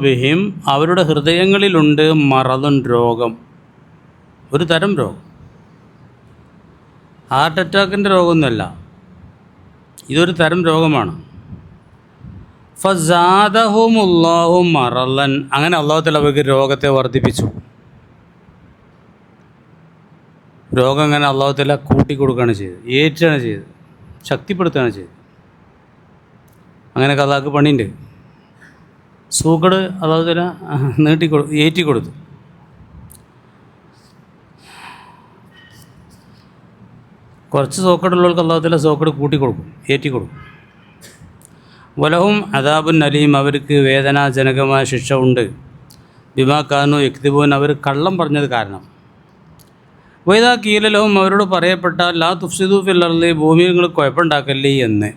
ബിഹിം അവരുടെ ഹൃദയങ്ങളിലുണ്ട് മറദുൻ രോഗം, ഒരു തരം രോഗം. ഹാർട്ട് അറ്റാക്കിൻ്റെ രോഗമൊന്നുമല്ല, ഇതൊരു തരം രോഗമാണ്. ഫസാദഹുമുല്ലാഹു മറളൻ, അങ്ങനെ അല്ലാഹു തആല അവർക്ക് രോഗത്തെ വർദ്ധിപ്പിച്ചു. രോഗം അങ്ങനെ അല്ലാഹു തആല കൂട്ടിക്കൊടുക്കുകയാണ് ചെയ്തത്, ഏറ്റുകയാണ് ചെയ്തത്, ശക്തിപ്പെടുത്തുകയാണ് ചെയ്തത്. അങ്ങനെയൊക്കെ അല്ലാഹുക്ക് പണിയുണ്ട്. സൂക്കട് അല്ലാഹു തആല ഏറ്റിക്കൊടുത്തു. കുറച്ച് സോക്കടുള്ളവർക്ക് അല്ലാഹു തആല സോക്കട് കൂട്ടിക്കൊടുക്കും, ഏറ്റിക്കൊടുക്കും. വലഹും അദാബുൻ അലീം, അവർക്ക് വേദനാജനകമായ ശിക്ഷ ഉണ്ട്. ബിമാ കാനു യക്ദിബൂൻ, അവർ കള്ളം പറഞ്ഞത് കാരണം. വൈദാ ഖീല ലഹും, അവരോട് പറയപ്പെട്ടാൽ ലാ തുഫ്സിദൂ ഫിൽ അർളി, ഭൂമിയിൽ നിങ്ങൾ കുഴപ്പമുണ്ടാക്കല്ലേ എന്ന്.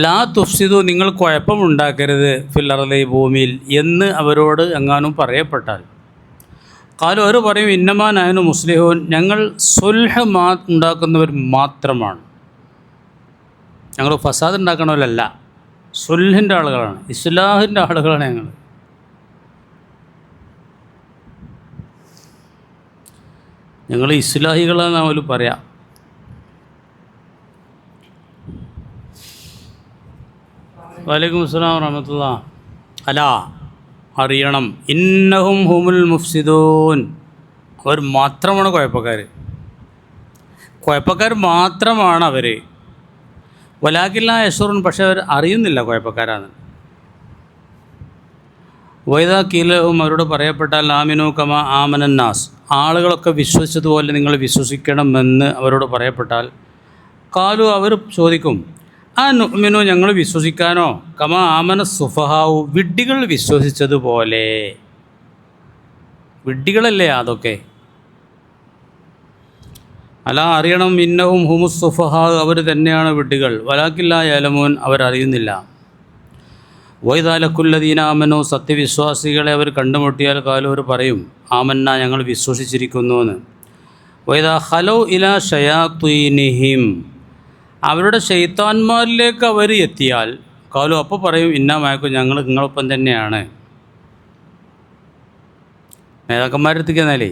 ലാ തുഫ്സിദൂ, നിങ്ങൾ കുഴപ്പമുണ്ടാക്കരുത്, ഫിൽ അർളി, ഭൂമിയിൽ എന്ന് അവരോട് എങ്ങാനും പറയപ്പെട്ടാൽ, ഖാലു, അവർ പറയും, ഇന്നമാ നഹ്നു മുസ്ലിഹൂൻ, ഞങ്ങൾ സുൽഹ് ഉണ്ടാക്കുന്നവർ മാത്രമാണ്, ഞങ്ങൾ ഫസാദ് ഉണ്ടാക്കണവരല്ല, സുൽഹിൻ്റെ ആളുകളാണ്, ഇസ്ലാഹിൻ്റെ ആളുകളാണ് ഞങ്ങൾ. ഞങ്ങൾ ഇസ്ലാഹികളാണെന്ന് അവർ പറയാം. വലൈക്കും അസ്സലാം വറഹ്മത്തുള്ളാഹി. അലാ, അറിയണം, ഇന്നഹും ഹുമുൽ മുഫ്സിദൂൻ, അവർ മാത്രമാണ് കുഴപ്പക്കാർ മാത്രമാണ് അവർ. വലാകിൻ ലാ യശ്ഉറൂൻ, പക്ഷേ അവർ അറിയുന്നില്ല കുഴപ്പക്കാരാണ്. വൈദാ ഖീല ലഹും, അവരോട് പറയപ്പെട്ടാൽ ആമിനൂ കമാ ആമനന്നാസ്, ആളുകളൊക്കെ വിശ്വസിച്ചതുപോലെ നിങ്ങൾ വിശ്വസിക്കണമെന്ന് അവരോട് പറയപ്പെട്ടാൽ, ഖാലു, അവർ ചോദിക്കും, ആ നുഅ്മിനു, ഞങ്ങൾ വിശ്വസിക്കാനോ, കമാ ആമന സുഫഹാവു, വിഡ്ഢികൾ വിശ്വസിച്ചതുപോലെ. വിഡ്ഢികളല്ലേ അതൊക്കെ. അല, അറിയണം, ഇന്നഹും ഹുമുസ് സുഫഹാ, അവർ തന്നെയാണ് വിഡ്ഢികൾ. വലാകിൻ ലാ യഅലമൂൻ, അവരറിയുന്നില്ല. വൈദാ ലഖുല്ലദീന ആമനു, സത്യവിശ്വാസികളെ അവർ കണ്ടുമുട്ടിയാൽ, ഖാലു, അവർ പറയും, ആമന്ന, ഞങ്ങൾ വിശ്വസിച്ചിരിക്കുന്നു എന്ന്. വൈദാ ഖലൗ ഇലാ ശയാത്വീനിഹിം, അവരുടെ ശൈത്താന്മാരിലേക്ക് അവർ എത്തിയാൽ, ഖാലു, അപ്പോൾ പറയും, ഇന്നാ മഅക്കും, ഞങ്ങൾ നിങ്ങളൊപ്പം തന്നെയാണ്. നേതാക്കന്മാരെടുത്തേക്ക് എന്നാലേ,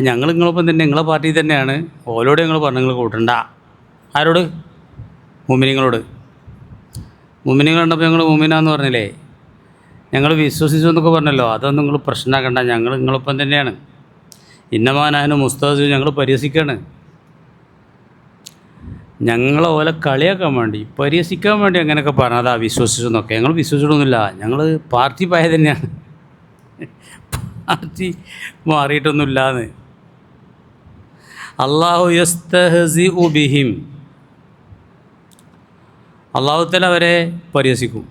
ഞങ്ങൾ നിങ്ങളൊപ്പം തന്നെ, നിങ്ങളെ പാർട്ടി തന്നെയാണ്, ഓലോട് ഞങ്ങൾ പറഞ്ഞു നിങ്ങൾ കൂട്ടണ്ട. ആരോട്? മുഅ്മിനീങ്ങളോട്. മുഅ്മിനീങ്ങൾ കണ്ടപ്പോൾ ഞങ്ങൾ മുഅ്മിനാന്ന് പറഞ്ഞില്ലേ, ഞങ്ങൾ വിശ്വസിച്ചു എന്നൊക്കെ പറഞ്ഞല്ലോ, അതൊന്നും നിങ്ങൾ പ്രശ്നമാക്കണ്ട, ഞങ്ങൾ നിങ്ങളൊപ്പം തന്നെയാണ്. ഇന്നമാ നഹ്നു മുസ്തഹ്സിഊൻ, ഞങ്ങൾ പരിഹസിക്കുകയാണ്. ഞങ്ങളെ ഓലെ കളിയാക്കാൻ വേണ്ടി, പരിഹസിക്കാൻ വേണ്ടി അങ്ങനെയൊക്കെ പറഞ്ഞതാ വിശ്വസിച്ചു എന്നൊക്കെ. ഞങ്ങൾ വിശ്വസിച്ചിട്ടൊന്നുമില്ല, ഞങ്ങൾ പാർട്ടി പായ തന്നെയാണ്, പാർട്ടി മാറിയിട്ടൊന്നുമില്ലാന്ന്. അല്ലാഹു യസ്തഹ്സിഉ ബിഹിം, അല്ലാഹു തആല അവരെ പരിഹസിക്കും.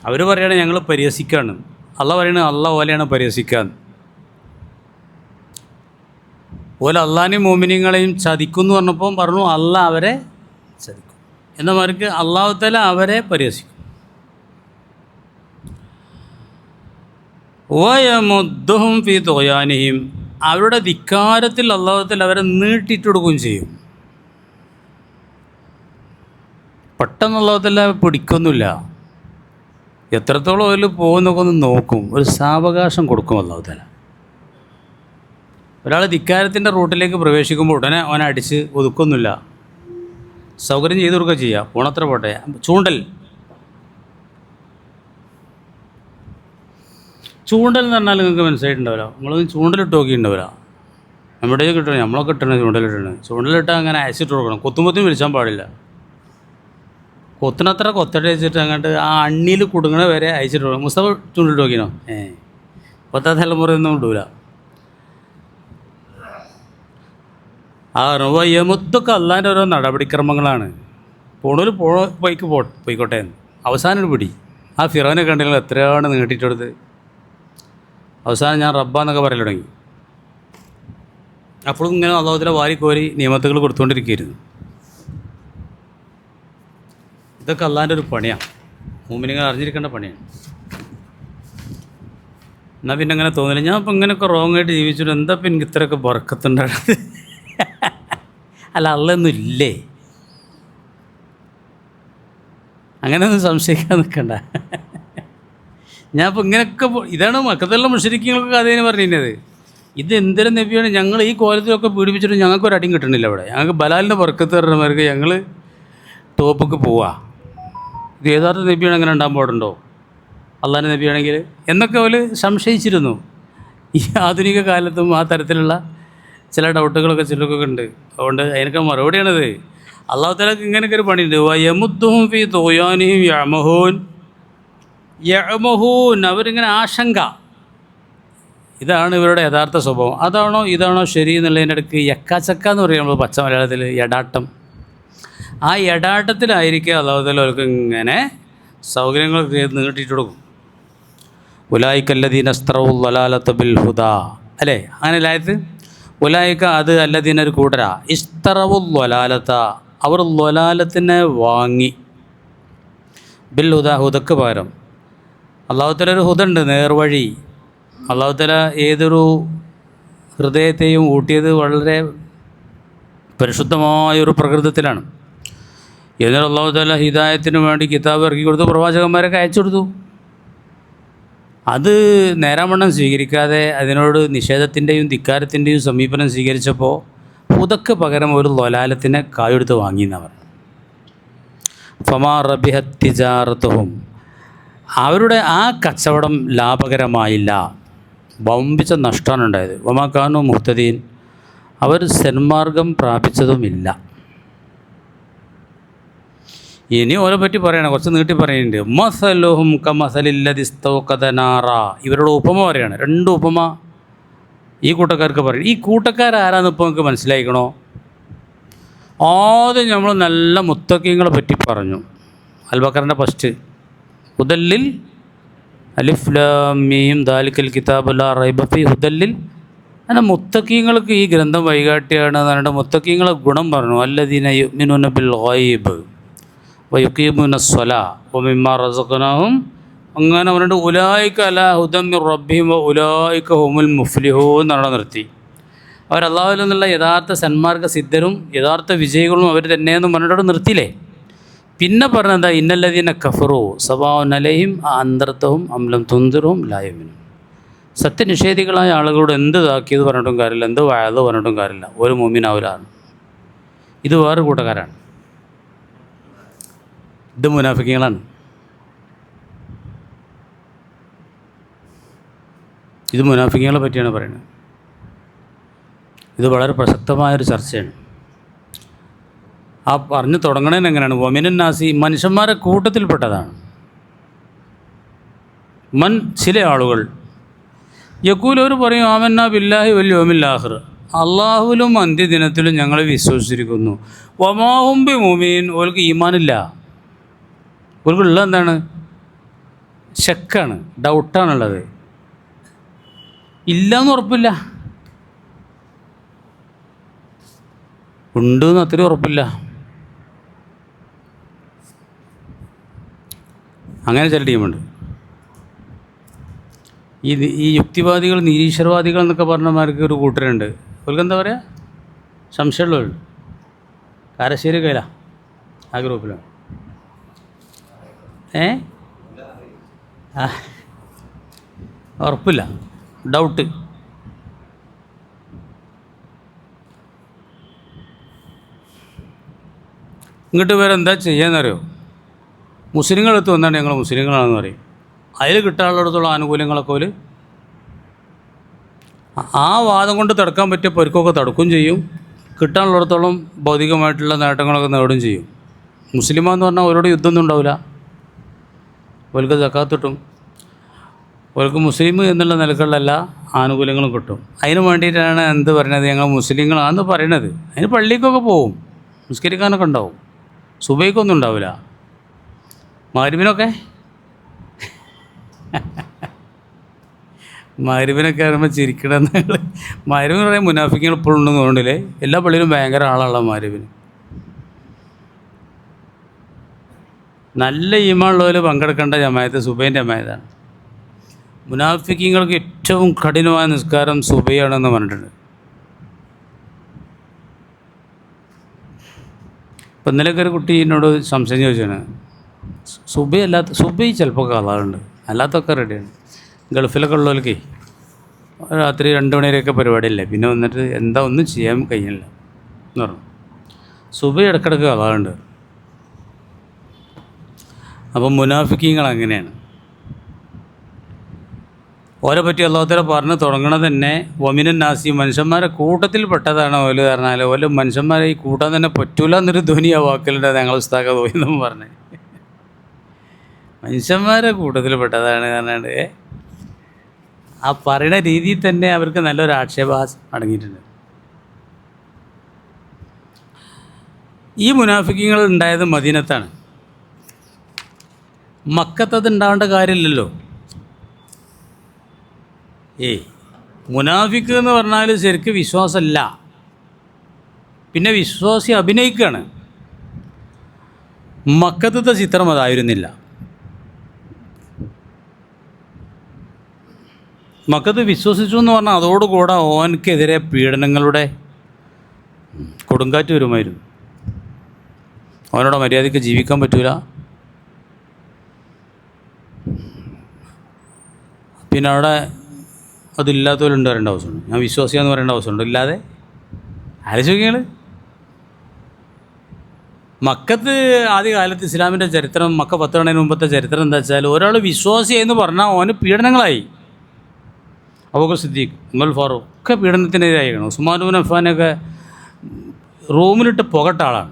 അവർ പറയണ ഞങ്ങൾ പരിഹസിക്കുകയാണ്, അള്ളാഹ് പറയണ അള്ളാഹ് ഓലെയാണ് പരിഹസിക്കാൻ. ഓല അള്ളാഹിനെയും മോമിനിങ്ങളെയും ചതിക്കുമെന്ന് പറഞ്ഞപ്പോൾ പറഞ്ഞു അള്ളാഹ് അവരെ ചതിക്കും. എന്നമാർക്ക് അള്ളാഹു തആല അവരെ പരിഹസിക്കും. വയമുദ്ദുഹും ഫീ തുഗ്യാനിഹിം, അവരുടെ ധിക്കാരത്തിൽ അള്ളാഹു തആല അവരെ നീട്ടിയിട്ട് കൊടുക്കുകയും ചെയ്യും. പെട്ടെന്ന് അള്ളാഹു തആല പിടിക്കൊന്നുമില്ല, എത്രത്തോളം അതിൽ പോകുന്നൊക്കെ ഒന്ന് നോക്കും, ഒരു സാവകാശം കൊടുക്കും അള്ളാഹു തആല. ഒരാൾ ധിക്കാരത്തിൻ്റെ റൂട്ടിലേക്ക് പ്രവേശിക്കുമ്പോൾ ഉടനെ അവനെ അടിച്ച് ഒതുക്കൊന്നുമില്ല, സൗകര്യം ചെയ്തു കൊടുക്കുക ചെയ്യുക, പോണത്ര പോട്ടെ. ചൂണ്ടൽ എന്ന് പറഞ്ഞാൽ നിങ്ങൾക്ക് മനസ്സിലായിട്ടുണ്ടാവില്ല, നിങ്ങളൊന്നും ചൂണ്ടലിട്ട് നോക്കിയിട്ടുണ്ടാവില്ല. നമ്മുടെ കിട്ടണം, നമ്മളൊക്കെ ഇട്ടണം ചൂണ്ടലിട്ടാൽ അങ്ങനെ അയച്ചിട്ട് കൊടുക്കണം, കൊത്തുമ്പത്തിന് വിളിച്ചാൻ പാടില്ല. കൊത്തിനത്ര കൊത്തട്ടെ വെച്ചിട്ട് അങ്ങോട്ട് ആ അണ്ണിയിൽ കുടുങ്ങണ വരെ അയച്ചിട്ട് കൊടുക്കണം. മുസ്തഫ ചൂണ്ടലിട്ട് നോക്കിനോ? കൊത്താ തലമുറയൊന്നും ഇടൂല. ആ യമത്തൊക്കെ അള്ളാൻ്റെ ഓരോ നടപടിക്രമങ്ങളാണ്. പോണൊരു പോയിക്കോട്ടെ എന്ന് അവസാനം ഒരു പിടി. ആ ഫിറോനെ കണ്ടെങ്കിൽ എത്രയാണ് നീട്ടിയിട്ടെടുത്ത് അവസാനം ഞാൻ റബ്ബാന്നൊക്കെ പറയൽ തുടങ്ങി. അപ്പോഴും ഇങ്ങനെ അള്ളാഹു തആല വാരിക്കോരി നിയമത്തുകൾ കൊടുത്തുകൊണ്ടിരിക്കുകയായിരുന്നു. ഇതൊക്കെ അള്ളാൻ്റെ ഒരു പണിയാണ്, മുഅ്മിനീങ്ങൾ അറിഞ്ഞിരിക്കേണ്ട പണിയാണ്. എന്നാൽ പിന്നെ അങ്ങനെ തോന്നില്ല, ഞാൻ ഇപ്പം ഇങ്ങനെയൊക്കെ റോങ് ആയിട്ട് ജീവിച്ചിട്ട് എന്താ ഇപ്പം എനിക്ക് ഇത്രയൊക്കെ ബർക്കത്തുണ്ടാകുന്നത്? അല്ല, അള്ളയൊന്നും ഇല്ലേ? അങ്ങനെയൊന്നും സംശയിക്കാൻ നിൽക്കണ്ട. ഞാനിപ്പോൾ ഇങ്ങനെയൊക്കെ ഇതാണ് മക്കത്തുള്ള മുശ്രിക്കീങ്ങൾക്ക് കഥയെന്ന് പറഞ്ഞിരുന്നത്. ഇത് എന്തൊരു നബിയാണ്, ഞങ്ങൾ ഈ കോലത്തിലൊക്കെ പീഡിപ്പിച്ചിട്ട് ഞങ്ങൾക്കൊരു അടിയും കിട്ടണില്ല. ഇവിടെ ഞങ്ങൾക്ക് ബലാലിൻ്റെ ബർക്കത്ത് പറഞ്ഞവർക്ക് ഞങ്ങൾ ടോപ്പിക്ക് പോവാ. ഇത് യഥാർത്ഥ നബിയാണ്, അങ്ങനെ ഉണ്ടാകാൻ പാടുണ്ടോ അള്ളാഹിൻ്റെ നബിയാണെങ്കിൽ എന്നൊക്കെ അവർ സംശയിച്ചിരുന്നു. ഈ ആധുനിക കാലത്തും ആ തരത്തിലുള്ള ചില ഡൗട്ടുകളൊക്കെ ചിലർക്കൊക്കെ ഉണ്ട്. അതുകൊണ്ട് അതിനൊക്കെ മറുപടിയാണിത്. അള്ളാഹു തആലക്ക് ഇങ്ങനെയൊക്കെ ഒരു പണിയുണ്ട്. വയമുദ്ദുഹും ഫീ തുഗ്യാനിഹിം യഅമഹൂൻ, അവരിങ്ങനെ ആശങ്ക. ഇതാണ് ഇവരുടെ യഥാർത്ഥ സ്വഭാവം. അതാണോ ഇതാണോ ശരി എന്നുള്ളതിൻ്റെ ഇടയ്ക്ക് യക്കാച്ചക്ക എന്ന് പറയും നമ്മൾ പച്ച മലയാളത്തിൽ, യടാട്ടം. ആ യടാട്ടത്തിലായിരിക്കും അള്ളാഹു തആല അവർക്ക് ഇങ്ങനെ സൗകര്യങ്ങളൊക്കെ നീട്ടിയിട്ട് കൊടുക്കും. ഉലായിക്കല്ലദീന ഇസ്തറവുൽ ളലാലത ബിൽ ഹുദാ, അല്ലേ? അങ്ങനെ ലായത്ത് ഉലായിക്ക, അത് അല്ലദീന ഒരു കൂട്ടരാ, ഇസ്തറവുൽ ളലാലത, അവർ ളലാലത്തിനെ വാങ്ങി, ബിൽ ഹുദ, ഹുദക്ക് പകരം. അള്ളാഹു തആല ഒരു ഹുദ ഉണ്ട്, നേർവഴി. അള്ളാഹു തആല ഏതൊരു ഹൃദയത്തെയും ഊട്ടിയത് വളരെ പരിശുദ്ധമായൊരു പ്രകൃതത്തിലാണ്. എന്നിട്ട് അള്ളാഹു തആല ഹിദായത്തിന് വേണ്ടി കിതാബ് ഇറക്കി കൊടുത്തു, പ്രവാചകന്മാരൊക്കെ അയച്ചു കൊടുത്തു. അത് നേരാവണ്ണം സ്വീകരിക്കാതെ അതിനോട് നിഷേധത്തിൻ്റെയും ധിക്കാരത്തിൻ്റെയും സമീപനം സ്വീകരിച്ചപ്പോൾ ഹുദക്ക് പകരം ഒരു ളലാലത്തിനെ കായെടുത്ത് വാങ്ങിയെന്നാണ് പറഞ്ഞു. ഫമാ റബിഹത് തിജാറത്തുഹും, അവരുടെ ആ കച്ചവടം ലാഭകരമായില്ല, വമ്പിച്ച നഷ്ടമാണ് ഉണ്ടായത്. വമാ കാനൂ മുഹ്തദീൻ, അവർ സന്മാർഗം പ്രാപിച്ചതുമില്ല. ഇനി ഓരെ പറ്റി പറയണം, കുറച്ച് നീട്ടി പറയുന്നുണ്ട്. മസലുഹും കമസലില്ലദി ഇസ്തൗഖദ നാറ, ഇവരുടെ ഉപമ പറയാണ്. രണ്ട് ഉപമ ഈ കൂട്ടക്കാർക്ക് പറയും. ഈ കൂട്ടക്കാരാരാന്ന് ഇപ്പോൾ നമുക്ക് മനസ്സിലായിക്കണോ? ആദ്യം നമ്മൾ നല്ല മുത്തക്കീങ്ങളെ പറ്റി പറഞ്ഞു. അൽബക്കറിൻ്റെ ഫസ്റ്റ് ഹുദല്ലിൽ അലിഫ് ലാം മീം ദാലിക്കൽ കിതാബു ലാ റൈബ ഫീ ഹുദല്ലിൽ. അങ്ങനെ മുത്തക്കീങ്ങൾക്ക് ഈ ഗ്രന്ഥം വഴികാട്ടിയാണ് എന്ന് പറഞ്ഞിട്ട് മുത്തക്കീങ്ങളെ ഗുണം പറഞ്ഞു. അല്ലദീന യുഅ്മിനൂന ബിൽ ഗൈബ് വയുഖീമൂന സ്വലാ വമിമ്മാ റസഖ്നാഹും, അങ്ങനെ പറഞ്ഞിട്ട് ഉലായിക അലാ ഹുദം മിർ റബ്ബിഹിം വഉലായിക ഹുമുൽ മുഫ്ലിഹൂൻ എന്നവിടെ നിർത്തി. അവർ അള്ളാഹുവിൽ നിന്നുള്ള യഥാർത്ഥ സന്മാർഗ സിദ്ധരും യഥാർത്ഥ വിജയികളും അവർ തന്നെയെന്ന് പറഞ്ഞിട്ട് നിർത്തിയില്ലേ. പിന്നെ പറഞ്ഞെന്താ, ഇന്നല്ലദീന കഫറു സവാഉൻ അലൈഹിം അൻദർതഹും അം ലം തുൻദിറുഹും ലാ യുഅ്മിനൂൻ. സത്യനിഷേധികളായ ആളുകളോട് എന്ത് താക്കീത് പറഞ്ഞിട്ടും കാര്യമില്ല, എന്ത് വഅദ് പറഞ്ഞിട്ടും കാര്യമില്ല, ഒരു മുഅ്മിനാവില്ല. ഇത് വേറെ കൂട്ടക്കാരാണ്. ഇത് മുനാഫിക്കുകളാണ്. ഇത് മുനാഫിക്കുകളെ പറ്റിയാണ് പറയുന്നത്. ഇത് വളരെ പ്രസക്തമായൊരു ചർച്ചയാണ്. ആ പറഞ്ഞു തുടങ്ങണേന് എങ്ങനെയാണ്? വമിനൻ നാസി, മനുഷ്യന്മാരെ കൂട്ടത്തിൽപ്പെട്ടതാണ്. മൻ, ചില ആളുകൾ, യഖൂലൂർ പറയും, ആമന്നാ ബില്ലാഹി വൽ യൗമിൽ ആഖിർ, അള്ളാഹുവിലും അന്ത്യദിനത്തിലും ഞങ്ങൾ വിശ്വസിച്ചിരിക്കുന്നു. വമാ ഹും ബിമുഅ്മിനീൻ, ഓർക്ക് ഈമാനില്ല. ഓർക്കുള്ള എന്താണ്? ശക്കാണ്, ഡൗട്ടാണുള്ളത്. ഇല്ലയെന്ന് ഉറപ്പില്ല, ഉണ്ടെന്ന് അത്രയും ഉറപ്പില്ല. അങ്ങനെ ചില ടീമുണ്ട്. ഈ യുക്തിവാദികൾ, നിരീശ്വരവാദികൾ എന്നൊക്കെ പറഞ്ഞമാർക്ക് ഒരു കൂട്ടരുണ്ട്. അവർക്ക് എന്താ പറയുക, സംശയമുള്ളവരുണ്ട്. കാരശ്ശേരി കയ്യില ആ ഗ്രൂപ്പിലാണ്. ഉറപ്പില്ല, ഡൗട്ട്. ഇങ്ങോട്ട് വേറെ എന്താ ചെയ്യാന്നറിയോ? മുസ്ലിങ്ങളെടുത്ത് വന്നാണ് ഞങ്ങൾ മുസ്ലിങ്ങളാണെന്ന് പറയും. അതിൽ കിട്ടാനുള്ളിടത്തോളം ആനുകൂല്യങ്ങളൊക്കെ ഒരു ആ വാദം കൊണ്ട് തടുക്കാൻ പറ്റിയ പൊരുക്കൊക്കെ തടുക്കുകയും ചെയ്യും. കിട്ടാനുള്ളിടത്തോളം ഭൗതികമായിട്ടുള്ള നേട്ടങ്ങളൊക്കെ നേടുകയും ചെയ്യും. മുസ്ലിമാന്ന് പറഞ്ഞാൽ അവരോട് യുദ്ധമൊന്നും ഉണ്ടാവില്ല. അവർക്ക് സക്കാത്ത് കിട്ടും. അവർക്ക് മുസ്ലിം എന്നുള്ള നിലക്കുള്ള എല്ലാ ആനുകൂല്യങ്ങളും കിട്ടും. അതിന് വേണ്ടിയിട്ടാണ് എന്ത് പറയണത്, ഞങ്ങൾ മുസ്ലിങ്ങളാണെന്ന് പറയണത്. അതിന് പള്ളിക്കൊക്കെ പോവും, നിസ്കരിക്കാനൊക്കെ ഉണ്ടാവും. സുബൈക്കൊന്നും ഉണ്ടാവില്ല. മഗ്‌രിബിനൊക്കെ മഗ്‌രിബിനൊക്കെ ആകുമ്പോൾ ചിരിക്കണമെന്ന്. മഗ്‌രിബിന് പറയാൻ മുനാഫിക്കുകൾ ഇപ്പോഴും ഉണ്ടെന്ന് തോന്നുന്നില്ലേ? എല്ലാ പള്ളിയിലും ഭയങ്കര ആളാണല്ലോ മഗ്‌രിബിന്. നല്ല ഈമാനുള്ളവർ പങ്കെടുക്കേണ്ട ജമാഅത്ത് സുബൈൻ്റെ ജമാഅത്താണ്. മുനാഫിക്കീങ്ങൾക്ക് ഏറ്റവും കഠിനമായ നിസ്കാരം സുബൈയാണെന്ന് പറഞ്ഞിട്ടുണ്ട്. ഇപ്പം ഇന്നലെയൊക്കെ ഒരു കുട്ടി എന്നോട് സംശയം ചോദിച്ചാണ്, സുബൈ ചിലപ്പോൾ കളാറുണ്ട്, അല്ലാത്തൊക്കെ റെഡിയാണ്. ഗൾഫിലൊക്കെ ഉള്ളവർക്ക് രാത്രി 2 മണി വരെയൊക്കെ പരിപാടിയല്ലേ, പിന്നെ വന്നിട്ട് എന്താ ഒന്നും ചെയ്യാൻ കഴിയില്ല എന്ന് പറഞ്ഞു. സുബൈ ഇടക്കിടക്ക് കളാറുണ്ട്. അപ്പം മുനാഫിക്കീങ്ങൾ അങ്ങനെയാണ്. ഓരെ പറ്റി അല്ലാഹു പറഞ്ഞ് തുടങ്ങണത് തന്നെ വമിനൻ നാസി, മനുഷ്യന്മാരെ കൂട്ടത്തിൽ പെട്ടതാണ് ഓല് പറഞ്ഞാൽ. ഓല് മനുഷ്യന്മാരെ ഈ കൂട്ടാൻ തന്നെ പറ്റൂല എന്നൊരു ധ്വനിയാ വാക്കലുണ്ട്. ഞങ്ങൾ ഉസ്താദ് തോന്നിയെന്നും പറഞ്ഞ് മനുഷ്യന്മാരെ കൂട്ടത്തിൽ പെട്ടതാണ് പറഞ്ഞാണ്ട് ആ പറയുന്ന രീതിയിൽ തന്നെ അവർക്ക് നല്ലൊരു ആക്ഷേപം അടങ്ങിയിട്ടുണ്ട്. ഈ മുനാഫിക്കീങ്ങൾ ഉണ്ടായത് മദീനത്താണ്. മക്കത്തത് ഉണ്ടാവേണ്ട കാര്യമില്ലല്ലോ. മുനാഫിക്ക് എന്ന് പറഞ്ഞാൽ ശരിക്കും വിശ്വാസമല്ല, പിന്നെ വിശ്വാസി അഭിനയിക്കുകയാണ്. മക്കത്തത്തെ ചിത്രം അതായിരുന്നില്ല. മക്കത്ത് വിശ്വസിച്ചു എന്ന് പറഞ്ഞാൽ അതോടുകൂടെ ഓനക്കെതിരെ പീഡനങ്ങളുടെ കൊടുങ്കാറ്റ് വരുമായിരുന്നു. അവനോട് മര്യാദയ്ക്ക് ജീവിക്കാൻ പറ്റൂല. പിന്നെ അവിടെ അതില്ലാത്തവരുണ്ട് പറയേണ്ട ആവശ്യമുണ്ട്. ഞാൻ വിശ്വാസിയാന്ന് പറയേണ്ട ആവശ്യമുണ്ട്. ഇല്ലാതെ ആലോചിക്കുകകൾ. മക്കത്ത് ആദ്യകാലത്ത് ഇസ്ലാമിൻ്റെ ചരിത്രം, മക്ക 10 കണക്കിന് മുമ്പത്തെ ചരിത്രം എന്താ വെച്ചാൽ, ഒരാൾ വിശ്വാസിയായെന്ന് പറഞ്ഞാൽ അവന് പീഡനങ്ങളായി. അബൂബക്കർ സിദ്ദീഖ്, ഉമർ ഫാറൂഖ് ഒക്കെ പീഡനത്തിനെതിരായിരിക്കണം. ഉസ്മാൻ ഇബ്നു അഫ്ഫാനൊക്കെ റൂമിലിട്ട് പുകട്ട ആളാണ്.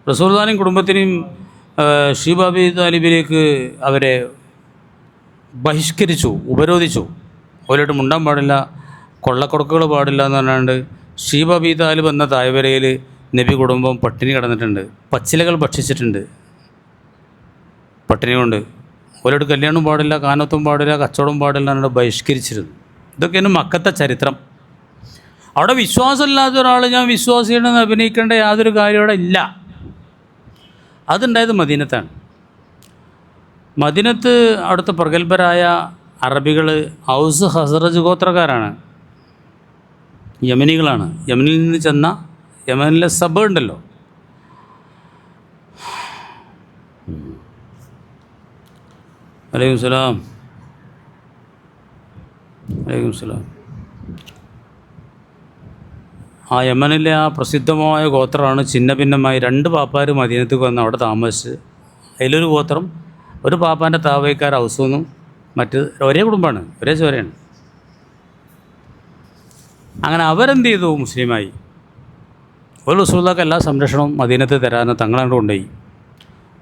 റസൂലുള്ളാഹിയും കുടുംബത്തിനെയും ഷീബ അബി താലിബിലേക്ക് അവരെ ബഹിഷ്കരിച്ചു, ഉപരോധിച്ചു. ഓരോട്ട് മുണ്ടാൻ പാടില്ല, കൊള്ളക്കൊടുക്കുകൾ പാടില്ല എന്ന് പറഞ്ഞാണ്ട് ഷീബ അബി താലിബ് എന്ന താഴ്വരയിൽ നബി കുടുംബം പട്ടിണി കിടന്നിട്ടുണ്ട്. പച്ചിലകൾ ഭക്ഷിച്ചിട്ടുണ്ട് പട്ടിണി കൊണ്ട്. ഓരോട്ട് കല്യാണവും പാടില്ല, കാനത്തും പാടില്ല, കച്ചവടം പാടില്ല എന്നാണ് ബഹിഷ്കരിച്ചിരുന്നു. ഇതൊക്കെയാണ് മക്കത്തെ ചരിത്രം. അവിടെ വിശ്വാസമില്ലാത്ത ഒരാൾ ഞാൻ വിശ്വാസിയാണെന്ന് അഭിനയിക്കേണ്ട യാതൊരു കാര്യം അവിടെ ഇല്ല. അതുണ്ടായത് മദീനത്താണ്. മദീനത്ത് അവിടുത്തെ പ്രഗത്ഭരായ അറബികൾ ഔസ് ഹസ്റജ് ഗോത്രക്കാരാണ്, യമനികളാണ്. യമനിൽ നിന്ന് ചെന്ന, യമനിലെ സബ് ഉണ്ടല്ലോ, വലൈക്കും സലാം, വലൈക്കും സലാം. ആ യമനിലെ ആ പ്രസിദ്ധമായ ഗോത്രമാണ് ചിന്ന ഭിന്നമായി 2 പാപ്പാർ മദീനത്തേക്ക് വന്ന് അവിടെ താമസിച്ച്. അതിലൊരു ഗോത്രം, ഒരു പാപ്പാൻ്റെ താവയ്ക്കാർ ഔസൊന്നും, മറ്റ് ഒരേ കുടുംബമാണ്, ഒരേ ചോരയാണ്. അങ്ങനെ അവരെന്ത് ചെയ്തു? മുസ്ലിമായി. ഒരു റസൂലുള്ളാഹിക്ക് എല്ലാ സംരക്ഷണവും മദീനത്ത് തരാനും തങ്ങളാണ്ട് കൊണ്ടുപോയി.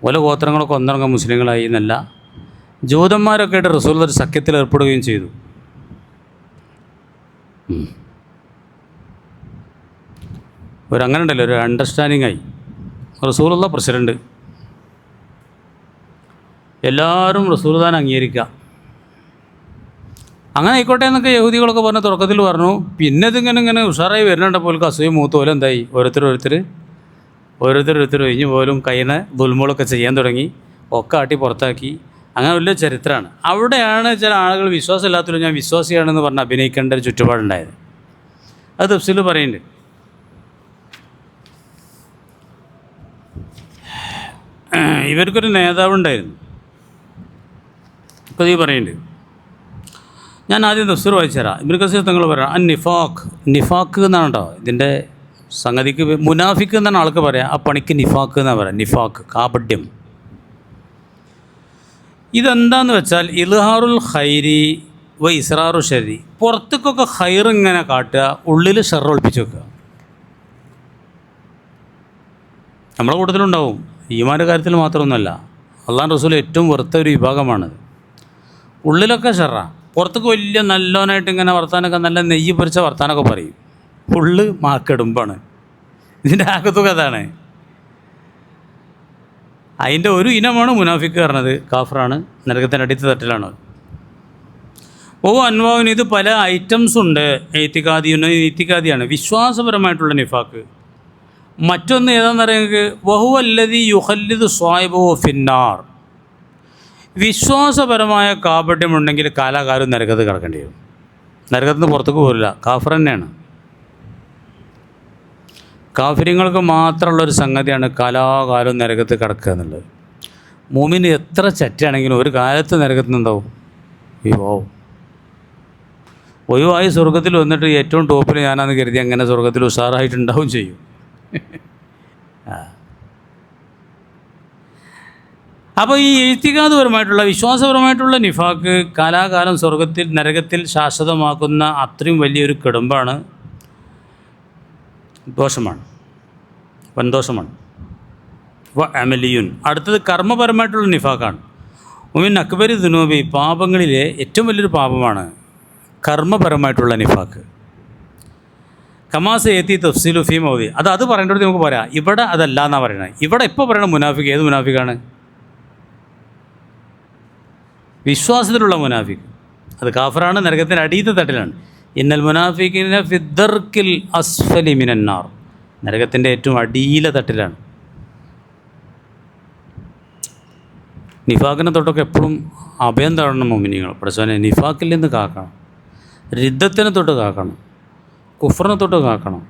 ഓരോ ഗോത്രങ്ങളൊക്കെ ഒന്നടങ്കം മുസ്ലിങ്ങളായി എന്നല്ല, ജൂതന്മാരൊക്കെ ആയിട്ട് റസൂലുള്ളാഹി ഒരു സഖ്യത്തിൽ ഏർപ്പെടുകയും ചെയ്തു. അങ്ങനെ ഉണ്ടല്ലോ, ഒരു അണ്ടർസ്റ്റാൻഡിങ് ആയി. റസൂലുള്ളാഹി പ്രസിഡൻറ്റ്, എല്ലാവരും റസൂലുള്ളാഹിനെ അംഗീകരിക്കുക. അങ്ങനെ ആയിക്കോട്ടെ എന്നൊക്കെ യഹൂദികളൊക്കെ പറഞ്ഞ് തുടക്കത്തിൽ പറഞ്ഞു. പിന്നെ ഇതിങ്ങനെ ഉഷാറായി വരുന്നുണ്ടപ്പോൾ അസൂയ മൂത്ത് പോലെ എന്തായി, ഓരോരുത്തർ ഒഴിഞ്ഞു പോലും കയ്യിന് ദുൽമുകളൊക്കെ ചെയ്യാൻ തുടങ്ങി, ഒക്കെ ആട്ടി പുറത്താക്കി. അങ്ങനെ വലിയ ചരിത്രമാണ്. അവിടെയാണ് ചില ആളുകൾ വിശ്വാസമില്ലാത്തവരും ഞാൻ വിശ്വാസിയാണെന്ന് പറഞ്ഞ് അഭിനയിക്കേണ്ട ഒരു ചുറ്റുപാടുണ്ടായത്. അത് തഫ്സീറിൽ പറയുന്നുണ്ട്. ഇവർക്കൊരു നേതാവുണ്ടായിരുന്നു. ഇപ്പോൾ ഈ പറയുന്നുണ്ട്, ഞാൻ ആദ്യം തഫ്സീർ വായിച്ചു തരാം. ഇബ്നു കസീർ തങ്ങൾ പറയാം, നിഫാക്ക് എന്നാണ് കേട്ടോ ഇതിൻ്റെ സംഗതിക്ക്. മുനാഫിക്ക് എന്നാണ് ആൾക്ക് പറയാം, ആ പണിക്ക് നിഫാക്ക് എന്നാണ് പറയാം. നിഫാക്ക്, കാപട്യം. ഇതെന്താന്ന് വെച്ചാൽ ഇൽഹാറുൽ ഖൈരി വ ഇസ്റാറു ഷരി. പുറത്തേക്കൊക്കെ ഖൈർ ഇങ്ങനെ കാട്ടുക, ഉള്ളിൽ ഷർ ഒളിപ്പിച്ച് വെക്കുക. നമ്മളെ കൂട്ടത്തിലുണ്ടാവും. ഈമാൻ്റെ കാര്യത്തിൽ മാത്രമൊന്നുമല്ല, അള്ളാഹു റസൂൽ ഏറ്റവും വെറുത്ത ഒരു വിഭാഗമാണത്. ഉള്ളിലൊക്കെ ഷെറാ, പുറത്തേക്ക് വലിയ നല്ലോനായിട്ട് ഇങ്ങനെ വർത്താനൊക്കെ നല്ല നെയ്യ് പൊരിച്ച വർത്താനൊക്കെ പറയും, ഉള്ള് മാക്കെടുമ്പാണ്. ഇതിൻ്റെ ആകത്തുക അതാണ്. അതിൻ്റെ ഒരു ഇനമാണ് മുനാഫിക്ക് പറഞ്ഞത്. കാഫറാണ്, നരകത്തിൻ്റെ അടിത്ത് തട്ടിലാണ്. അൻവാവിന് ഇത് പല ഐറ്റംസ് ഉണ്ട്. ഈത്തിക്കാദിയാണ് വിശ്വാസപരമായിട്ടുള്ള നിഫാക്ക്. മറ്റൊന്ന് ഏതാണെന്ന് പറയുന്നത് വഹുവല്ലദി യുഖല്ലിദു സ്വാഹിബഹു ഫിന്നാർ. വിശ്വാസപരമായ കാപട്യമുണ്ടെങ്കിൽ കാലാകാലം നരകത്ത് കിടക്കേണ്ടി വരും. നരകത്തിൽ നിന്ന് പുറത്തേക്ക് പോരില്ല, കാഫർ തന്നെയാണ്. കാഫിര്യങ്ങൾക്ക് മാത്രമുള്ളൊരു സംഗതിയാണ് കാലാകാലം നരകത്ത് കിടക്കുക എന്നുള്ളത്. മൂമിന് എത്ര ചെറ്റാണെങ്കിലും ഒരു കാലത്ത് നരകത്ത് നിന്നുണ്ടാവും, വിവാവും. ഒഴിവായി സ്വർഗത്തിൽ വന്നിട്ട് ഏറ്റവും ടോപ്പിൽ ഞാനാന്ന് കരുതി അങ്ങനെ സ്വർഗത്തിൽ ഉഷാറായിട്ടുണ്ടാവും ചെയ്യും. അപ്പോൾ ഈ ഇഴ്ത്തികാദപരമായിട്ടുള്ള വിശ്വാസപരമായിട്ടുള്ള നിഫാക്ക് കാലാകാലം സ്വർഗത്തിൽ നരകത്തിൽ ശാശ്വതമാക്കുന്ന അത്രയും വലിയൊരു കിടമ്പാണ്, ദോഷമാണ്, വൻദോഷമാണ്. അമലിയുൻ. അടുത്തത് കർമ്മപരമായിട്ടുള്ള നിഫാക്കാണ്. ഉമിൻ അക്ബരി ദുനൂബി, പാപങ്ങളിലെ ഏറ്റവും വലിയൊരു പാപമാണ് കർമ്മപരമായിട്ടുള്ള നിഫാക്ക്. കമാസ ഏത്തി തഫ്സീലു ഫീ മൗദി, അത് പറയേണ്ടത് നമുക്ക് പറയാം. ഇവിടെ അതല്ല എന്നാണ് പറയണത്. ഇവിടെ ഇപ്പോൾ പറയണ മുനാഫിക്ക് ഏത് മുനാഫിക്കാണ്? വിശ്വാസത്തിലുള്ള മുനാഫിക്ക്. അത് കാഫറാണ്, നരകത്തിൻ്റെ അടിയത്തെ തട്ടിലാണ്. ഇന്നൽ മുനാഫിഖീന ഫിദ്ദർക്കിൽ അസ്ഫലി മിനന്നാർ, നരകത്തിൻ്റെ ഏറ്റവും അടിയിലെ തട്ടിലാണ്. നിഫാക്കിനെ തൊട്ടൊക്കെ എപ്പോഴും അഭയം തേടണം മുഅ്മിനീങ്ങൾ. പടച്ചോനെ നിഫാക്കിൽ നിന്ന് കാക്കണം, റിദ്ദത്തിനെ തൊട്ട് കാക്കണം, കുഫറിനെ തൊട്ട് കാക്കണം.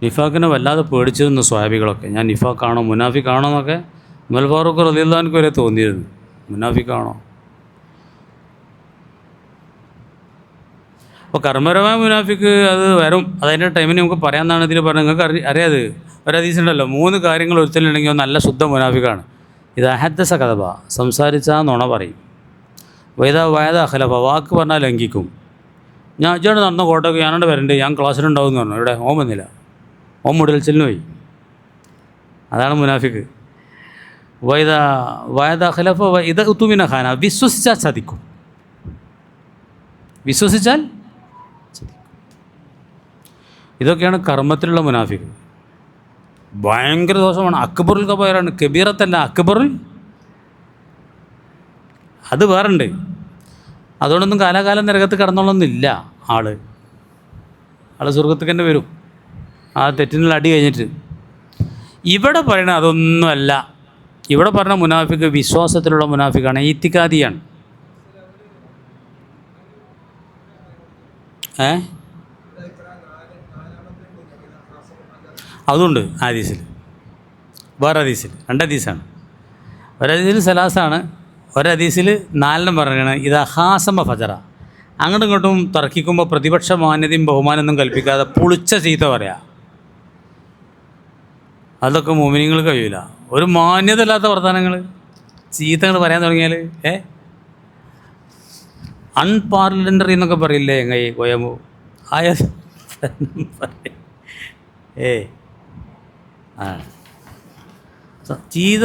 നിഫാക്കിനെ വല്ലാതെ പേടിച്ചിരുന്നു സ്വഹാബികളൊക്കെ. ഞാൻ നിഫാക്കാണോ മുനാഫിക്കാണോ എന്നൊക്കെ ഉമർ ഫാറൂഖ് റളിയല്ലാഹു അൻഹു വരെ തോന്നിയിരുന്നു, മുനാഫിക്കാണോ. അപ്പോൾ കർമ്മപരമായ മുനാഫിക്ക് അത് വരും, അതതിൻ്റെ ടൈമിന് നമുക്ക് പറയാമെന്നാണ് ഇതിൽ പറഞ്ഞത്. നിങ്ങൾക്ക് അറിയാത് ഒരു ഹദീസ് ഉണ്ടല്ലോ, 3 കാര്യങ്ങൾ ഒരുത്തലുണ്ടെങ്കിൽ നല്ല ശുദ്ധ മുനാഫിക്കാണ്. ഇത് അഹദ്ദസ കദബ, സംസാരിച്ചാൽ നുണ പറയും. വയത അഖലഫ, വാക്ക് പറഞ്ഞാൽ ലംഘിക്കും. ഞാൻ ഇജോടെ നടന്ന കോട്ടൊക്കെ ഞാനോട് വരണ്ട്, ഞാൻ ക്ലാസ്സിലുണ്ടാവും എന്ന് പറഞ്ഞു. ഇവിടെ ഓൻ വന്നില്ല, ഓൻ മുടൽച്ചിലിന് പോയി. അതാണ് മുനാഫിക്ക്. വയത അഖലഫ ഇത് ഉത്തുമിന ഖാന, വിശ്വസിച്ചാൽ ചതിക്കും. വിശ്വസിച്ചാൽ ഇതൊക്കെയാണ് കർമ്മത്തിലുള്ള മുനാഫിക്ക്. ഭയങ്കര ദോഷമാണ്. അക്ബറുൽ കബീറാണ്, കബീറത്തല്ല അക്ബറുൽ, അത് വേറുണ്ട്. അതുകൊണ്ടൊന്നും കാലാകാലം നരകത്ത് കടന്നോളൊന്നുമില്ല. ആള് സ്വർഗത്തേക്ക് തന്നെ വരും ആ തെറ്റിനുള്ള അടി കഴിഞ്ഞിട്ട്. ഇവിടെ പറയണ അതൊന്നുമല്ല. ഇവിടെ പറഞ്ഞ മുനാഫിക്ക് വിശ്വാസത്തിലുള്ള മുനാഫിക്കാണ്, ഈത്തിക്കാദിയാണ്. അതുണ്ട് ഹദീസിൽ, വേറെ ഹദീസിൽ 2 ഹദീസാണ്. ഒരു ഹദീസിൽ സലാസാണ്, ഒരു ഹദീസിൽ 4 പറയണത്. ഇത് ഹാസമ ഫജറ, അങ്ങോട്ടും ഇങ്ങോട്ടും തർക്കിക്കുമ്പോൾ പ്രതിപക്ഷ മാന്യതയും ബഹുമാനമൊന്നും കൽപ്പിക്കാതെ പുളിച്ച ചീത്ത പറയാം. അതൊക്കെ മുഅ്മിനീങ്ങൾ കഴിയില്ല. ഒരു മാന്യത ഇല്ലാത്ത വർത്തമാനങ്ങൾ, ചീത്തകൾ പറയാൻ തുടങ്ങിയാൽ അൺപാർലമെൻ്ററി എന്നൊക്കെ പറയില്ലേ എങ്ങനെ കോയമോ ആയ ചീത്ത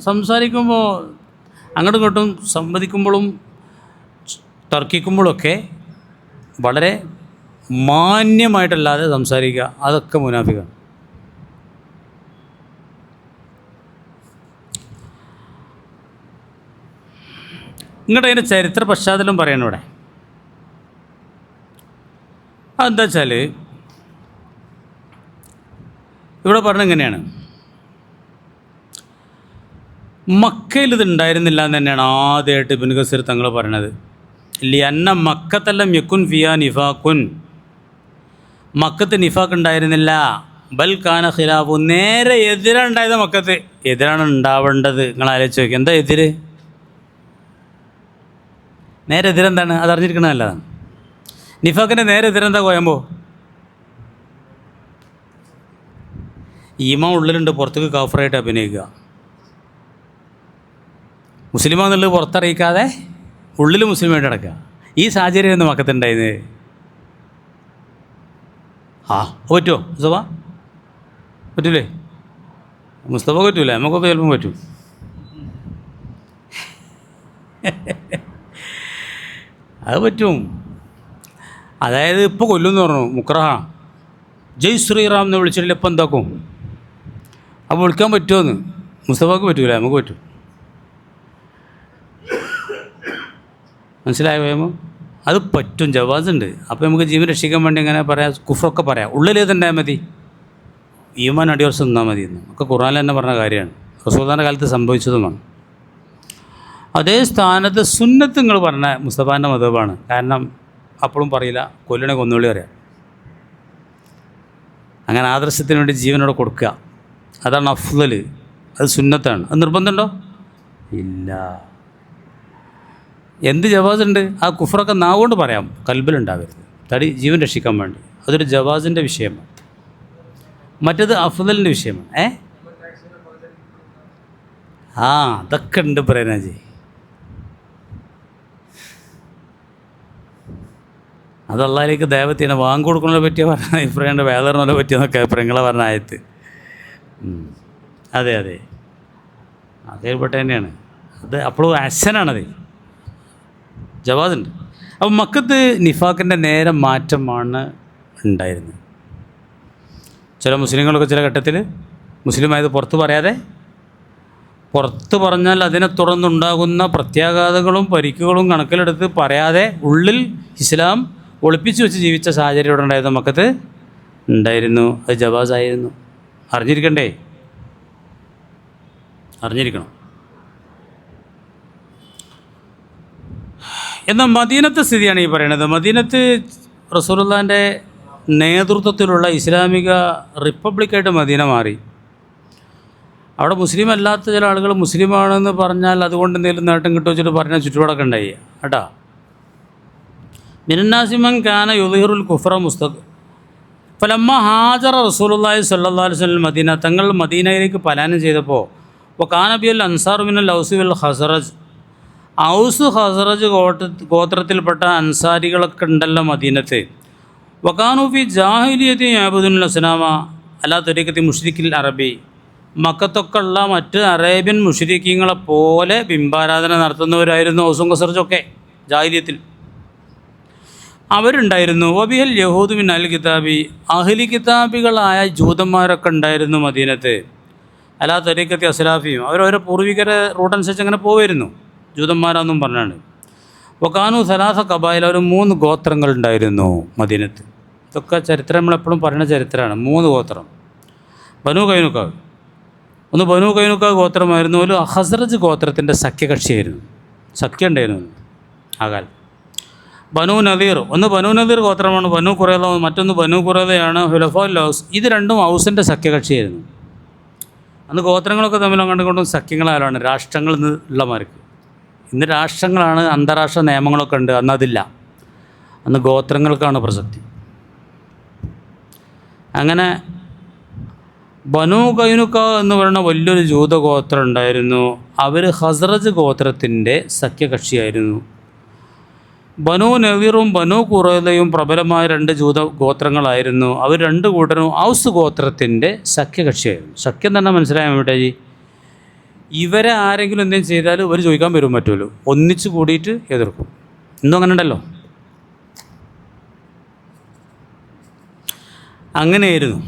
സംസാരിക്കുമ്പോൾ അങ്ങോട്ടും ഇങ്ങോട്ടും സംവദിക്കുമ്പോഴും തർക്കിക്കുമ്പോഴൊക്കെ വളരെ മാന്യമായിട്ടല്ലാതെ സംസാരിക്കുക, അതൊക്കെ മുനാഫിക്കാണ്. ഇങ്ങോട്ട് അതിൻ്റെ ചരിത്ര പശ്ചാത്തലം പറയണം ഇവിടെ. അതെന്താ വെച്ചാൽ ഇവിടെ പറഞ്ഞ ഇങ്ങനെയാണ്, മക്കയിൽ ഇത് ഉണ്ടായിരുന്നില്ല എന്ന് തന്നെയാണ് ആദ്യമായിട്ട് ഇബ്നു കസീർ തങ്ങൾ പറയണത്. ലിഅന്ന മക്കത്തല്ലം യക്കുൻ ഫിയാ നിഫാഖുൻ, മക്കത്ത് നിഫാഖ് ഉണ്ടായിരുന്നില്ല. ബൽ കാന ഖിലാഫു, നേരെ എതിരുണ്ടായത് മക്കത്ത്. എതിരാണ് ഉണ്ടാവേണ്ടത്. നിങ്ങൾ ആലോചിച്ച് നോക്കി, എന്താ എതിര്? നേരെ എതിരെന്താണ്? അത് അറിഞ്ഞിരിക്കണത് നല്ലതാണ്. നിഫാഖിൻ്റെ നേരെ എതിരെന്താ കോയമ്പോ? ഈമാൻ ഉള്ളിലുണ്ട്, പുറത്തേക്ക് കാഫറായിട്ട് അഭിനയിക്കുക. മുസ്ലിമാന്നുള്ളത് പുറത്തറിയിക്കാതെ ഉള്ളിൽ മുസ്ലിമായിട്ട് നടക്കുക. ഈ സാഹചര്യമായിരുന്നു മക്കത്തുണ്ടായിരുന്നത്. പറ്റുമോ മുസ്തഫ? പറ്റൂലേ? മുസ്തഫ പറ്റൂലേ? നമുക്കൊക്കെ ചിലപ്പം പറ്റും. അത് പറ്റും. അതായത് ഇപ്പോൾ കൊല്ലുമെന്ന് പറഞ്ഞു മുക്രഹ, ജയ് ശ്രീറാം എന്ന് വിളിച്ചിട്ടില്ല, ഇപ്പം എന്താക്കും? അപ്പോൾ വിളിക്കാൻ പറ്റുമോയെന്ന്. മുസ്തഫക്ക് പറ്റൂല, നമുക്ക് പറ്റും. മനസ്സിലായോ വേമോ? അത് പറ്റും, ജവാസുണ്ട്. അപ്പോൾ നമുക്ക് ജീവൻ രക്ഷിക്കാൻ വേണ്ടി എങ്ങനെ പറയാം, കുഫറൊക്കെ പറയാം. ഉള്ളിലേതുണ്ടായാൽ മതി, ഈമാൻ അടിവർഷം നിന്നാൽ മതി എന്ന് ഒക്കെ ഖുർആനിൽ തന്നെ പറഞ്ഞ കാര്യമാണ്. റസൂലുള്ളാഹിന്റെ കാലത്ത് സംഭവിച്ചതുമാണ്. അതേ സ്ഥാനത്ത് സുന്നത്ത് നിങ്ങൾ പറഞ്ഞ മുസ്തഫാൻ്റെ മതബാണ്. കാരണം അപ്പോഴും പറയില്ല, കൊല്ലണെ കൊന്നുള്ളി പറയാം. അങ്ങനെ ആദർശത്തിന് വേണ്ടി ജീവനോട് കൊടുക്കുക, അതാണ് അഫ്ളൽ, അത് സുന്നത്താണ്. അത് നിർബന്ധമുണ്ടോ? ഇല്ല. എന്ത് ജവാസുണ്ട്? ആ കുഫറൊക്കെ നാവുകൊണ്ട് പറയാം, കൽബിലുണ്ടാവരുത്, ജീവൻ രക്ഷിക്കാൻ വേണ്ടി. അതൊരു ജവാസിൻ്റെ വിഷയമാണ്. മറ്റത് അഫ്ളലിൻ്റെ വിഷയമാണ്. അതൊക്കെ ഉണ്ട് പ്രേനാജി. അത് അള്ളാഹിലേക്ക് ദൈവത്തിനെ വാങ്ങി കൊടുക്കുന്നതിനെ പറ്റിയ പറഞ്ഞ അഭിപ്രായമുണ്ട്, വേദറിനെ പറ്റിയെന്നൊക്കെ അഭിപ്രായങ്ങളെ പറഞ്ഞ ആയത്ത്. അതെ അതെ, അതേപെട്ട് തന്നെയാണ് അത്. അപ്പോഴും അഹ്സനാണത്, ജവാസുണ്ട്. അപ്പം മക്കത്ത് നിഫാഖിൻ്റെ നേരെ മാറ്റമാണ് ഉണ്ടായിരുന്നത്. ചില മുസ്ലിങ്ങളൊക്കെ ചില ഘട്ടത്തിൽ മുസ്ലിമായത് പുറത്ത് പറയാതെ, പുറത്ത് പറഞ്ഞാൽ അതിനെ തുടർന്നുണ്ടാകുന്ന പ്രത്യാഘാതങ്ങളും പരിക്കുകളും കണക്കിലെടുത്ത് പറയാതെ ഉള്ളിൽ ഇസ്ലാം ഒളിപ്പിച്ചു വെച്ച് ജീവിച്ച സാഹചര്യം ഇവിടെ ഉണ്ടായിരുന്ന മക്കത്ത് ഉണ്ടായിരുന്നു. അത് ജവാസായിരുന്നു. അറിഞ്ഞിരിക്കണ്ടേ? അറിഞ്ഞിരിക്കണം. എന്നാൽ മദീനത്തെ സ്ഥിതിയാണ് ഈ പറയുന്നത്. മദീനത്ത് റസൂലുള്ളാഹിൻ്റെ നേതൃത്വത്തിലുള്ള ഇസ്ലാമിക റിപ്പബ്ലിക്കായിട്ട് മദീന മാറി. അവിടെ മുസ്ലിം അല്ലാത്ത ചില ആളുകൾ മുസ്ലിമാണെന്ന് പറഞ്ഞാൽ അതുകൊണ്ട് എന്തെങ്കിലും നേട്ടം കിട്ടുമോ വെച്ചിട്ട് പറഞ്ഞ ചുറ്റുപാടൊക്കെ ഉണ്ടായി കേട്ടോ. മിനന്നാസിമൻ കാന യുദ്ഹിറുൽ കുഫ്ര മുസ്തഖ് ഫലമ്മ ഹാജറ റസൂലുള്ളാഹി സ്വല്ലല്ലാഹു അലൈഹി വസല്ലം മദീന, തങ്ങൾ മദീനയിലേക്ക് പലായനം ചെയ്തപ്പോൾ കാനബിയൽ അൻസാർ മിനൽ ഔസ് വൽ ഖസറജ്, ഔസ് ഖസറജ് ഗോത്രത്തിൽപ്പെട്ട അൻസാരികളൊക്കെ ഉണ്ടല്ലോ മദീനത്ത്. വകാനൂഫി ജാഹിലിയത്തി യഅബുദുൽ അസ്നാമ അലാ തരീഖത്തി മുശ്രിക്കിൽ അറബി, മക്കത്തൊക്കെ ഉള്ള മറ്റ് അറേബ്യൻ മുശ്രിക്കീങ്ങളെ പോലെ ബിംബാരാധന നടത്തുന്നവരായിരുന്നു ഔസും ഖസറജൊക്കെ ജാഹിലിയത്തിൽ. അവരുണ്ടായിരുന്നു. വബിഹൽ യഹൂദ് മിൻ അൽ കിതാബി, അഹ്ലി കിതാബികളായ ജൂതന്മാരൊക്കെ ഉണ്ടായിരുന്നു മദീനത്ത്. അലാ തരീഖത്തി അസ്ലാഫിയും, അവരവരെ പൂർവികരെ റൂട്ടനുസരിച്ച് അങ്ങനെ പോവുമായിരുന്നു ജൂതന്മാരാന്നും പറഞ്ഞാണ്. വകാനു സലാസ കബായിൽ, അവർ 3 ഗോത്രങ്ങൾ ഉണ്ടായിരുന്നു മദീനത്ത്. ഇതൊക്കെ ചരിത്രം നമ്മളെപ്പോഴും പറയുന്ന ചരിത്രമാണ്. 3 ഗോത്രം. ബനു കൈനുക്കാവ്, ഒന്ന് ബനു കൈനുക്കാവ് ഗോത്രമായിരുന്നു. ഒരു ഹസ്രജ് ഗോത്രത്തിൻ്റെ സഖ്യകക്ഷിയായിരുന്നു, സഖ്യം ഉണ്ടായിരുന്നു ആ കാലം. ബനു നദീർ, ഒന്ന് ബനു നദീർ ഗോത്രമാണ്. ബനു ഖുറൈള, മറ്റൊന്ന് ബനു ഖുറൈളയാണ്. ഹുലഫാഉൽ ഔസ്, ഇത് രണ്ടും ഔസിൻ്റെ സഖ്യകക്ഷിയായിരുന്നു. അന്ന് ഗോത്രങ്ങളൊക്കെ തമ്മിൽ കണ്ടുകൊണ്ടും സഖ്യങ്ങളാലാണ് രാഷ്ട്രങ്ങൾ ഉള്ളമാർക്ക്. ഇന്ന് രാഷ്ട്രങ്ങളാണ്, അന്താരാഷ്ട്ര നിയമങ്ങളൊക്കെ ഉണ്ട്, അന്നതില്ല. അന്ന് ഗോത്രങ്ങൾക്കാണ് പ്രസക്തി. അങ്ങനെ ബനു കൈനുക്ക എന്ന് പറയുന്ന വലിയൊരു ജൂത ഗോത്രം ഉണ്ടായിരുന്നു. അവർ ഹസ്രജ് ഗോത്രത്തിൻ്റെ സഖ്യകക്ഷിയായിരുന്നു. ബനു നദീറും ബനു ഖുറൈളയും പ്രബലമായ 2 ജൂത ഗോത്രങ്ങളായിരുന്നു. അവർ 2 കൂട്ടരും ഔസ് ഗോത്രത്തിൻ്റെ സഖ്യകക്ഷിയായിരുന്നു. സഖ്യം തന്നെ മനസ്സിലായാൽ വേണ്ടി ഇവരെ ആരെങ്കിലും എന്തെങ്കിലും ചെയ്താൽ ഇവർ ചോദിക്കാൻ വരും, പറ്റുമല്ലോ, ഒന്നിച്ച് കൂടിയിട്ട് എതിർക്കും. ഇന്നും അങ്ങനെ ഉണ്ടല്ലോ. അങ്ങനെയായിരുന്നു.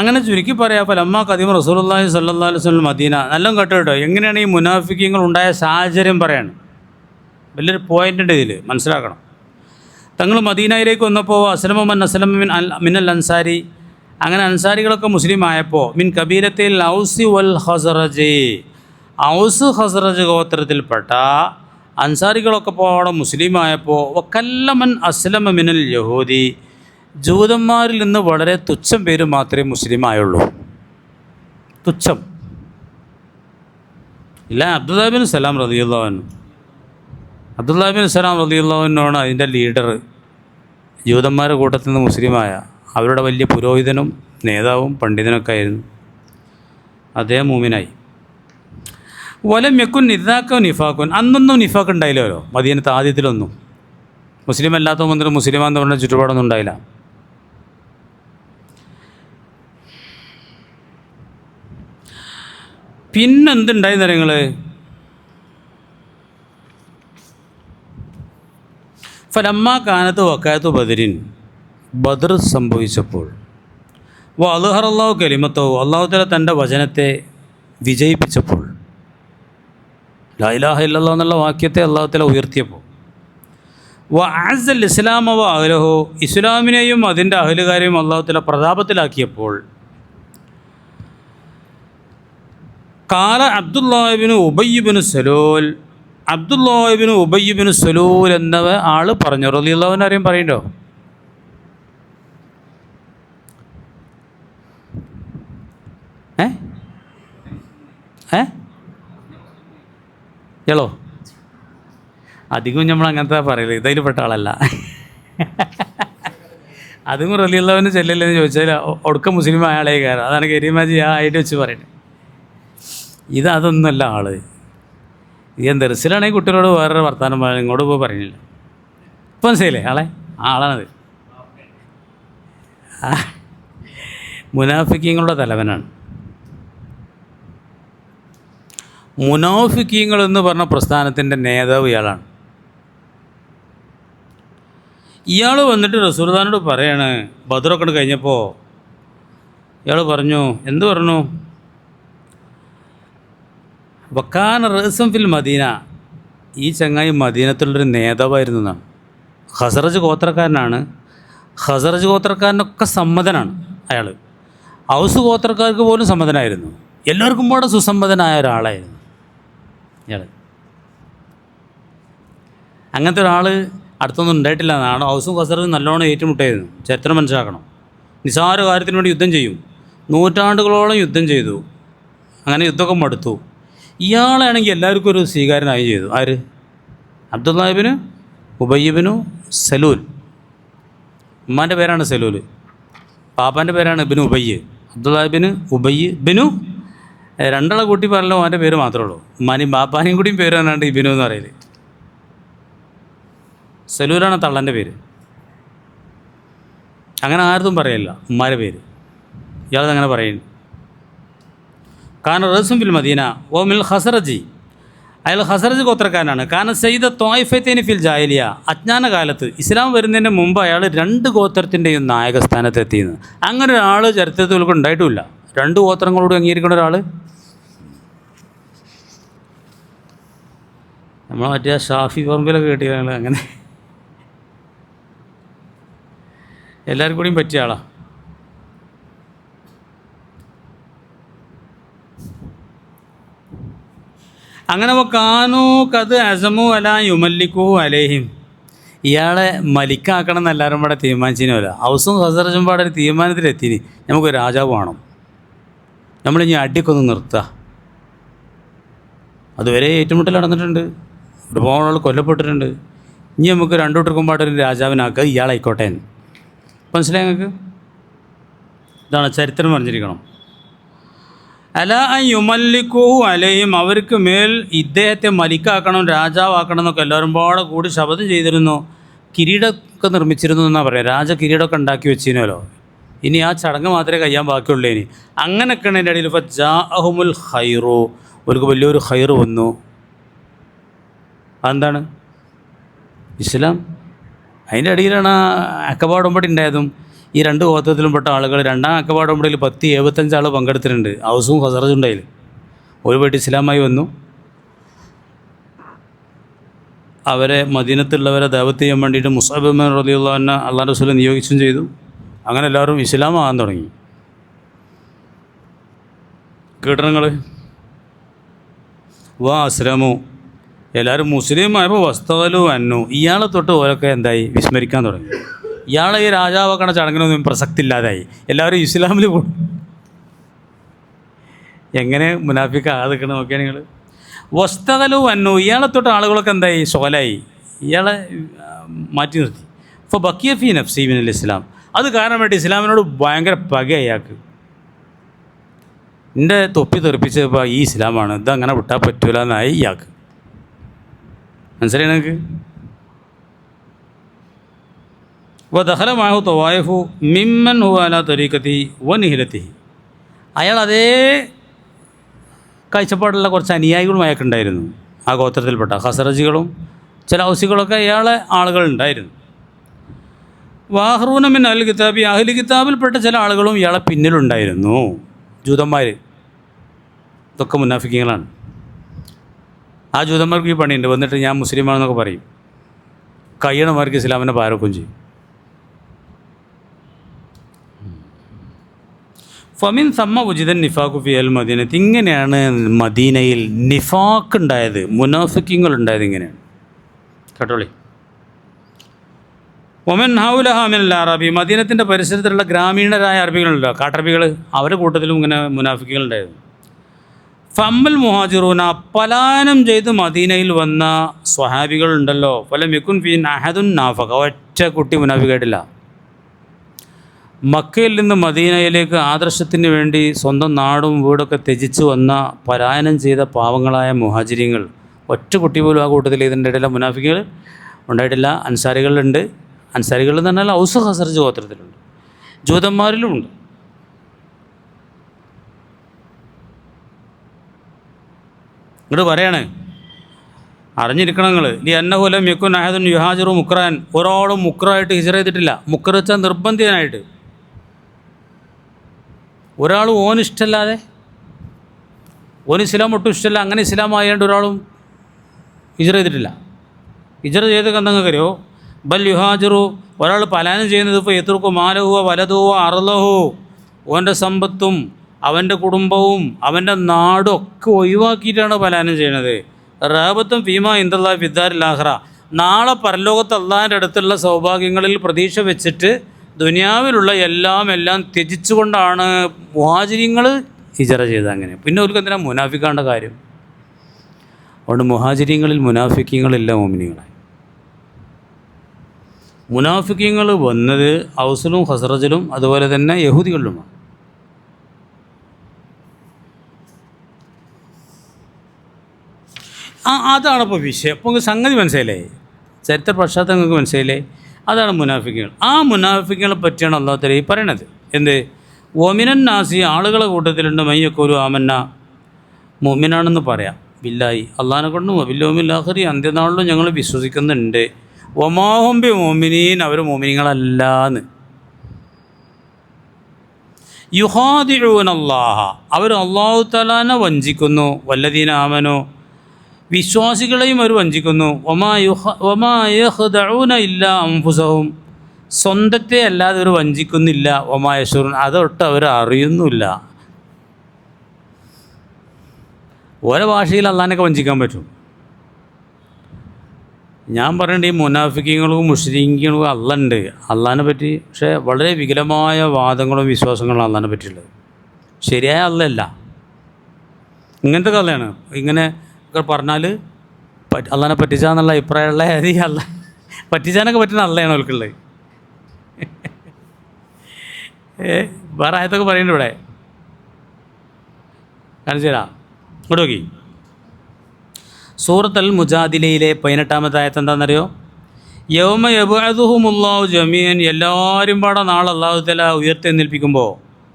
അങ്ങനെ ചുരുക്കി പറയാം. അപ്പോൾ ലമ്മ ഖദീമ റസൂലുള്ളാഹി സ്വല്ലല്ലാഹു അലൈഹി വസല്ലം മദീന, നല്ല കേട്ടോ. എങ്ങനെയാണ് ഈ മുനാഫിക്കീങ്ങൾ ഉണ്ടായ സാഹചര്യം പറയാണ്. വലിയൊരു പോയിൻ്റുണ്ട് ഇതിൽ, മനസ്സിലാക്കണം. തങ്ങൾ മദീനയിലേക്ക് വന്നപ്പോൾ അസ്ലമൻ അസ്ലമ മിനൽ അൻസാരി, അങ്ങനെ അൻസാരികളൊക്കെ മുസ്ലിം ആയപ്പോൾ മിൻ കബീലത്തിൽ ഔസി വൽ ഖസറജ്, ഔസ് ഖസറജ് ഗോത്രത്തിൽപ്പെട്ട അൻസാരികളൊക്കെ ഇപ്പോൾ അവിടെ മുസ്ലിം ആയപ്പോൾ വക്കല്ലമൻ അസ്ലമ മിനൽ യഹൂദി, ജൂതന്മാരിൽ നിന്ന് വളരെ തുച്ഛം പേര് മാത്രമേ മുസ്ലിം ആയുള്ളൂ. തുച്ഛം. ഇല്ല, അബ്ദുല്ലാഹി ബിൻ സലാം റളിയല്ലാഹു അൻഹു, അബ്ദുല്ലാഹി ബിൻ സലാം റളിയല്ലാഹു അൻഹുവാണ് അതിൻ്റെ ലീഡർ. ജൂതന്മാരുടെ കൂട്ടത്തിൽ നിന്ന് മുസ്ലിമായ അവരുടെ വലിയ പുരോഹിതനും നേതാവും പണ്ഡിതനൊക്കെ ആയിരുന്നു. അദ്ദേഹം മൂമിനായി. വലം യക്കുൻ ഇദാക്ക നിഫാഖുൻ, അന്നൊന്നും നിഫാഖ് ഉണ്ടായില്ലല്ലോ മദീനത്ത് ആദ്യത്തിലൊന്നും. മുസ്ലിം അല്ലാത്ത മന്ത്രം മുസ്ലിമാന്ന് പറഞ്ഞ ചുറ്റുപാടൊന്നും ഉണ്ടായില്ല. പിന്നെന്തുണ്ടായി നിങ്ങൾ? ഫലമ്മ കാനത്ത് വക്കായത്തു ബദരിൻ, ബദർ സംഭവിച്ചപ്പോൾ അള്ളാഹു കലിമത്തോ, അള്ളാഹു തആല തൻ്റെ വചനത്തെ വിജയിപ്പിച്ചപ്പോൾ, ലാ ഇലാഹ ഇല്ലല്ലാഹ് എന്നുള്ള വാക്യത്തെ അള്ളാഹു തആല ഉയർത്തിയപ്പോൾ, അഅ്സൽ ഇസ്ലാമ വ അഹ്ലഹു, ഇസ്ലാമിനെയും അതിൻ്റെ അഹ്ലുകാരെയും അള്ളാഹു തആല പ്രതാപത്തിലാക്കിയപ്പോൾ, ഖാല അബ്ദുല്ലാഹി ഇബ്നു ഉബയ്യ് ഇബ്നു സലൂൽ, അബ്ദുല്ലാഹിബ്നു ഉബയ്യിബ്നു സലൂൽ എന്ന ആൾ പറഞ്ഞു. റളിയല്ലാഹു അൻഹു ആരെയും പറയണ്ടോ? ഏളോ അധികവും നമ്മൾ അങ്ങനത്തെ പറയല്, ഇതതിൽ പെട്ട ആളല്ല. അതും റളിയല്ലാഹു അൻഹു ചെല്ലല്ലെന്ന് ചോദിച്ചാൽ ഒടുക്ക മുസ്ലിം അയാളെ കയറാം. അതാണ് കരീമാജി ആ ആയിട്ട് വെച്ച് പറയുന്നത്. അതൊന്നുമല്ല ആള്. ഞാൻ ദർസിലാണെങ്കിൽ കുട്ടികളോട് വേറൊരു വർത്താനം പറയാൻ ഇങ്ങോട്ട് പോയി പറയുന്നില്ല. ഇപ്പം മനസ്സിലായില്ലേ ആളെ? ആളാണത്. മുനാഫിക്കീങ്ങളുടെ തലവനാണ്. മുനാഫിക്കീങ്ങൾ എന്ന് പറഞ്ഞ പ്രസ്ഥാനത്തിൻ്റെ നേതാവ് ഇയാളാണ്. ഇയാൾ വന്നിട്ട് റസൂലുള്ളാഹിനോട് പറയാണ്, ബദറൊക്കെ കഴിഞ്ഞപ്പോൾ ഇയാൾ പറഞ്ഞു, എന്ത് പറഞ്ഞു? വക്കാന റഅ്സൻ ഫിൽ മദീന, ഈ ചങ്ങായി മദീനത്തുള്ളൊരു നേതാവായിരുന്നു എന്നാണ്. ഖസറജ് ഗോത്രക്കാരനാണ്. ഖസറജ് ഗോത്രക്കാരനൊക്കെ സമ്മതനാണ് അയാൾ. ഔസ് ഗോത്രക്കാർക്ക് പോലും സമ്മതനായിരുന്നു. എല്ലാവർക്കും കൂടെ സുസമ്മതനായ ഒരാളായിരുന്നു ഇയാൾ. അങ്ങനത്തെ ഒരാൾ അടുത്തൊന്നും ഉണ്ടായിട്ടില്ല എന്നാണ്. ഔസും ഖസറജും നല്ലോണം ഏറ്റുമുട്ടായിരുന്നു. ചരിത്രം മനസ്സിലാക്കണം. നിസ്സാര കാര്യത്തിന് വേണ്ടി യുദ്ധം ചെയ്യും. നൂറ്റാണ്ടുകളോളം യുദ്ധം ചെയ്തു. അങ്ങനെ യുദ്ധമൊക്കെ മടുത്തു. ഇയാളാണെങ്കിൽ എല്ലാവർക്കും ഒരു സ്വീകാരനായി ചെയ്തു. ആര്? അബ്ദുല്ലാഹിബ്നു ഉബയ്യിബ്നു സലൂൽ. ഉമ്മാൻ്റെ പേരാണ് സലൂൽ, പാപ്പാൻ്റെ പേരാണ് ഇബ്നു ഉബയ്യ്. അബ്ദുല്ലാഹിബ്നു ഉബയ്യ് ബിനു, രണ്ടാളെ കൂട്ടി പറഞ്ഞല്ലോ അവൻ്റെ പേര് മാത്രമേ ഉള്ളൂ. ഉമ്മാനെയും ബാപ്പാനെയും കൂടിയും പേര് തന്നെയാണ് ഇബിനു എന്ന് പറയല്. സലൂലാണ് തള്ളൻ്റെ പേര്. അങ്ങനെ ആർക്കും പറയില്ല ഉമ്മാരെ പേര്. ഇയാളതങ്ങനെ പറയുന്നു. കാരണം റസും ഫിൽ മദീന ഓ മിൽ ഖസറജി, അയാൾ ഖസറജ് ഗോത്രക്കാരനാണ്. കാരണം സയ്യിദ ത്വായിഫത്തൈനി ഫിൽ ജാഹിലിയ, അജ്ഞാന കാലത്ത് ഇസ്ലാം വരുന്നതിന് മുമ്പ് അയാൾ 2 ഗോത്രത്തിൻ്റെയും നായകസ്ഥാനത്തെത്തിയെന്ന്. അങ്ങനെ ഒരാൾ ചരിത്രത്തിൽ ഉണ്ടായിട്ടുമില്ല. 2 ഗോത്രങ്ങളോട് അംഗീകരിക്കുന്ന ഒരാൾ. നമ്മൾ മറ്റേ ഷാഫി പറമ്പിലൊക്കെ കേട്ടിയാണ്. അങ്ങനെ എല്ലാവർക്കും കൂടിയും പറ്റിയ ആളാണ്. അങ്ങനെ കാനു കത് അസമു അല യുമല്ലിക്കു അലേഹിം, ഇയാളെ മലിക്കാക്കണം എന്ന് എല്ലാവരും ഇവിടെ തീരുമാനിച്ചില്ല. ഹൗസും ഖസറജും പാടെ ഒരു തീരുമാനത്തിലെത്തിന് നമുക്ക് രാജാവ് വേണം, നമ്മളിനി അടിക്കൊന്ന് നിർത്തുക. അതുവരെ ഏറ്റുമുട്ടൽ നടന്നിട്ടുണ്ട്, ഒരുപാട് ആൾ കൊല്ലപ്പെട്ടിട്ടുണ്ട്. ഇനി നമുക്ക് 2 കൂട്ടർക്കും പാടൊരു രാജാവിനാക്കുക, ഇയാളായിക്കോട്ടെ. മനസ്സിലായി നിങ്ങൾക്ക്? ഇതാണ് ചരിത്രം പറഞ്ഞിരിക്കണം. അല അൻ യുമല്ലിക്കു അലയും, അവർക്ക് മേൽ ഇദ്ദേഹത്തെ മലിക്കാക്കണം, രാജാവാക്കണം എന്നൊക്കെ എല്ലാവരും പാടെ കൂടി ശപഥം ചെയ്തിരുന്നു. കിരീടമൊക്കെ നിർമ്മിച്ചിരുന്നു എന്നാണ് പറയുക. രാജ കിരീടമൊക്കെ ഉണ്ടാക്കി വെച്ചിരുന്നല്ലോ. ഇനി ആ ചടങ്ങ് മാത്രമേ കഴിയാൻ ബാക്കിയുള്ളൂ. ഇനി അങ്ങനെയൊക്കെയാണ് എൻ്റെ ഇടയിൽ ഫജാഅഹുമുൽ ഖൈറു, അവർക്ക് വലിയൊരു ഖൈറ് വന്നു. അതെന്താണ്? ഇസ്ലാം. അതിൻ്റെ ഇടയിലാണ് അഖബ ഉടമ്പടി ഉണ്ടായതും. ഈ 2 ഗോത്രത്തിലും പെട്ട ആളുകൾ 2ാം അഖബ ഉടമ്പടിയിൽ 10-75 ആൾ പങ്കെടുത്തിട്ടുണ്ട്. ഔസും ഖസറജും ഉണ്ടായില്ല. ഒരു വീട്ടിൽ ഇസ്ലാമായി വന്നു. അവരെ മദീനത്തുള്ളവരെ ദഅവത്ത് ചെയ്യാൻ വേണ്ടിയിട്ട് മുസ്അബ് ബിൻ റളിയല്ലാഹു അൻഹു അല്ലാഹു റസൂൽ നിയോഗിച്ചും ചെയ്തു. അങ്ങനെ എല്ലാവരും ഇസ്ലാമാകാൻ തുടങ്ങി. കേട്ടങ്ങൾ അസ്ലമു, എല്ലാവരും മുസ്ലിമായപ്പോൾ വസ്തവലു അന്നു, ഇയാളെ തൊട്ട് ഓരൊക്കെ എന്തായി വിസ്മരിക്കാൻ തുടങ്ങി. ഇയാളെ ഈ രാജാവാക്കണ ചടങ്ങിനൊന്നും പ്രസക്തി ഇല്ലാതായി. എല്ലാവരും ഇസ്ലാമിൽ പോകും. എങ്ങനെ മുനാഫിക്കാതിരിക്കണം നോക്കിയാൽ നിങ്ങൾ. വസ്തകലു അന്നു, ഇയാളെ തൊട്ട് ആളുകളൊക്കെ എന്തായി സോലായി, ഇയാളെ മാറ്റി നിർത്തി. ഇപ്പോൾ ബക്കിയ ഫി നഫ്സി മിനൽ ഇസ്ലാം, അത് കാരണമായിട്ട് ഇസ്ലാമിനോട് ഭയങ്കര പക അയാൾക്ക്. എൻ്റെ തൊപ്പി തെറിപ്പിച്ചപ്പോൾ ഈ ഇസ്ലാമാണ്, ഇതങ്ങനെ വിട്ടാൽ പറ്റൂല എന്നായി ഇയാൾക്ക്. മനസ്സിലായി നിങ്ങൾക്ക്? ദഖല മഅഹു തവായിഫു മിമ്മൻ ഹുവ അലാ തരീഖതി വ നിഹലതി, അയാൾ അതേ കാഴ്ചപ്പാടുള്ള കുറച്ച് അനുയായികളും അയാൾക്കുണ്ടായിരുന്നു. ആ ഗോത്രത്തിൽപ്പെട്ട ഖസറജികളും ചില ഔസികളൊക്കെ അയാളെ ആളുകളുണ്ടായിരുന്നു. വാഹ്റൂന മിൻ അഹ്ലി കിതാബി, അഹ്ലി കിതാബിൽപ്പെട്ട ചില ആളുകളും ഇയാളെ പിന്നിലുണ്ടായിരുന്നു. ജൂതന്മാർ, ഇതൊക്കെ മുനാഫിക്കുകളാണ്. ആ ജൂതന്മാർക്ക് ഈ പണിയുണ്ട്. വന്നിട്ട് ഞാൻ മുസ്ലിമാണെന്നൊക്കെ പറയും. കഴിയണമാർക്ക് ഇസ്ലാമിനെ പാരക്കും ചെയ്യും. ഫമിൻ സമ്മ ഉജിതൻ നിഫാഖു ഫി അൽ മദീനത്ത്. ഇങ്ങനെയാണ് മദീനയിൽ നിഫാഖ് ഉണ്ടായത്, മുനാഫിക്കീങ്ങൾ ഉണ്ടായത്. ഇങ്ങനെയാണ് കേട്ടോളി. ഒമൻ ഹൗലഹ മിനൽ അറബി, മദീനത്തിൻ്റെ പരിസരത്തുള്ള ഗ്രാമീണരായ അറബികളുണ്ടല്ലോ, കാട്ടറബികൾ, അവരുടെ കൂട്ടത്തിലും ഇങ്ങനെ മുനാഫിക്കുകൾ ഉണ്ടായിരുന്നു. ഫമ്മൽ മുഹാജിറൂന, പലായനം ചെയ്ത് മദീനയിൽ വന്ന സ്വഹാബികളുണ്ടല്ലോ, ഫലം യകുൻ ഫീൻ അഹദുൻ നാഫഖ, ഒറ്റ കുട്ടി മുനാഫിക്കായിട്ടില്ല. മക്കയിൽ നിന്ന് മദീനയിലേക്ക് ആദർശത്തിന് വേണ്ടി സ്വന്തം നാടും വീടൊക്കെ ത്യജിച്ച് വന്ന പലായനം ചെയ്ത പാവങ്ങളായ മുഹാജിരിങ്ങൾ, ഒറ്റ കുട്ടി പോലും ആ കൂട്ടത്തിൽ ഇതിൻ്റെ ഇടയിലെ മുനാഫിക്കുകൾ ഉണ്ടായിട്ടില്ല. അൻസാരികളുണ്ട്. അൻസാരികൾ എന്ന് പറഞ്ഞാൽ ഔസ് ഖസറജ് ഗോത്രത്തിലുണ്ട്, ജൂതന്മാരിലും ഉണ്ട്. ഇങ്ങോട്ട് പറയാണ്, അറിഞ്ഞിരിക്കണം നിങ്ങൾ. ഈ അന്നഹുലം യക്കുൻ അഹദുൻ യുഹാജിറു മുക്രാൻ, ഒരാളും മുക്രായിട്ട് ഹിജറ ചെയ്തിട്ടില്ല. മുക്ര വെച്ചാൽ നിർബന്ധിതനായിട്ട്, ഒരാൾ ഓനിഷ്ടല്ലാതെ, ഓന് ഇസ്ലാം ഒട്ടും ഇഷ്ടമല്ല, അങ്ങനെ ഇസ്ലാം ആയതുകൊണ്ട് ഒരാളും ഹിജറ ചെയ്തിട്ടില്ല. ഹിജറ ചെയ്ത് കന്തങ്ങൾക്കറിയോ, ബൽ യുഹാജിറു, ഒരാൾ പലായനം ചെയ്യുന്നത് ഇപ്പോൾ എത്രക്കോ മാലഹുവോ വലതുവോ അറുലഹോ, ഓൻ്റെ സമ്പത്തും അവൻ്റെ കുടുംബവും അവൻ്റെ നാടും ഒക്കെ ഒഴിവാക്കിയിട്ടാണ് പലായനം ചെയ്യണത്. റാബത്തും ഫീമ ഇന്ദല്ലാ ഫിദ്ദാരിൽ ആഖിറ, നാളെ പരലോകത്ത് അള്ളാഹിൻ്റെ അടുത്തുള്ള സൗഭാഗ്യങ്ങളിൽ പ്രതീക്ഷ വെച്ചിട്ട് ദുനിയാവിലുള്ള എല്ലാം ത്യജിച്ചുകൊണ്ടാണ് മുഹാജിരിങ്ങൾ ഹിജറ ചെയ്തത്. അങ്ങനെ പിന്നെ അവർക്ക് എന്തിനാണ് മുനാഫിക്കാണ്ട കാര്യം? അതുകൊണ്ട് മുഹാജിരിങ്ങളിൽ മുനാഫിക്കീങ്ങളില്ല, മോമിനികളെ. മുനാഫിക്കീങ്ങൾ വന്നത് ഔസിലും ഖസറജിലും അതുപോലെ തന്നെ യഹൂദികളിലുമാണ്. അതാണിപ്പോൾ വിഷയം. അപ്പോൾ സംഗതി മനസ്സിലായില്ലേ? ചരിത്ര പശ്ചാത്തലം നിങ്ങൾക്ക് മനസ്സിലായില്ലേ? അതാണ് മുനാഫിക്കുകൾ. ആ മുനാഫിക്കുകളെ പറ്റിയാണ് അല്ലാഹു തആല ഈ പറയണത്. എന്ത്? ഒമിനൻ നാസി, ആളുകളെ കൂട്ടത്തിലുണ്ട് മയ്യക്കൊരു ആമന്ന, മുഅ്മിനാണെന്ന് പറയാം, ബില്ലാഹി, അള്ളാഹിനെ കൊണ്ടും വബിൽ ആഖിരി, അന്ത്യനാളിലും ഞങ്ങൾ വിശ്വസിക്കുന്നുണ്ട്. വമാഹും ബി മുഅ്മിനീൻ, അവർ മുഅ്മിനീങ്ങളല്ലാന്ന്. യുഹാദിഊന അല്ലാഹ, അവർ അല്ലാഹു തആലാനെ വഞ്ചിക്കുന്നു. വല്ലദീന ആമനു, വിശ്വാസികളെയും അവർ വഞ്ചിക്കുന്നു. വമാ യഖ്ദഊന ഇല്ലാ അൻഫുസഹും, സ്വന്തത്തെ അല്ലാതെ അവർ വഞ്ചിക്കുന്നില്ല. വമാ യശൂറൂൻ, അതൊട്ട് അവർ അറിയുന്നില്ല. ഓരോ ഭാഷയിൽ അള്ളാഹിനൊക്കെ വഞ്ചിക്കാൻ പറ്റും. ഞാൻ പറയേണ്ട ഈ മുനാഫിക്കീങ്ങളും മുശ്രിക്കീങ്ങളും അള്ളണ്ട്, അള്ളാഹിനെ പറ്റി. പക്ഷേ വളരെ വികലമായ വാദങ്ങളും വിശ്വാസങ്ങളും അള്ളാഹിനെ പറ്റിയുള്ളത്. ശരിയായ അള്ളയല്ല, ഇങ്ങനത്തെ കള്ളയാണ്. ഇങ്ങനെ പറഞ്ഞാൽ അള്ളാഹിനെ പറ്റിച്ചാന്നുള്ള അഭിപ്രായമുള്ള അല്ല, പറ്റിച്ചാനൊക്കെ പറ്റുന്ന അള്ളയാണ് അവർക്കുള്ളത്. വേറെ ആയത്തൊക്കെ പറയുന്നുണ്ട് ഇവിടെ, കാണിച്ചു തരാം. ഇങ്ങോട്ട് നോക്കി. സൂറത്ത് അൽ മുജാദിലയിലെ 18-ാമത്തെ ആയത്ത് എന്താണെന്നറിയോ? യൗമ യബ്അദുഹുമുല്ലാഹു ജമീഅൻ, എല്ലാവരും പാടെ നാളെ അല്ലാഹു തആല ഉയർത്തെഴുന്നേൽപ്പിക്കുമ്പോൾ,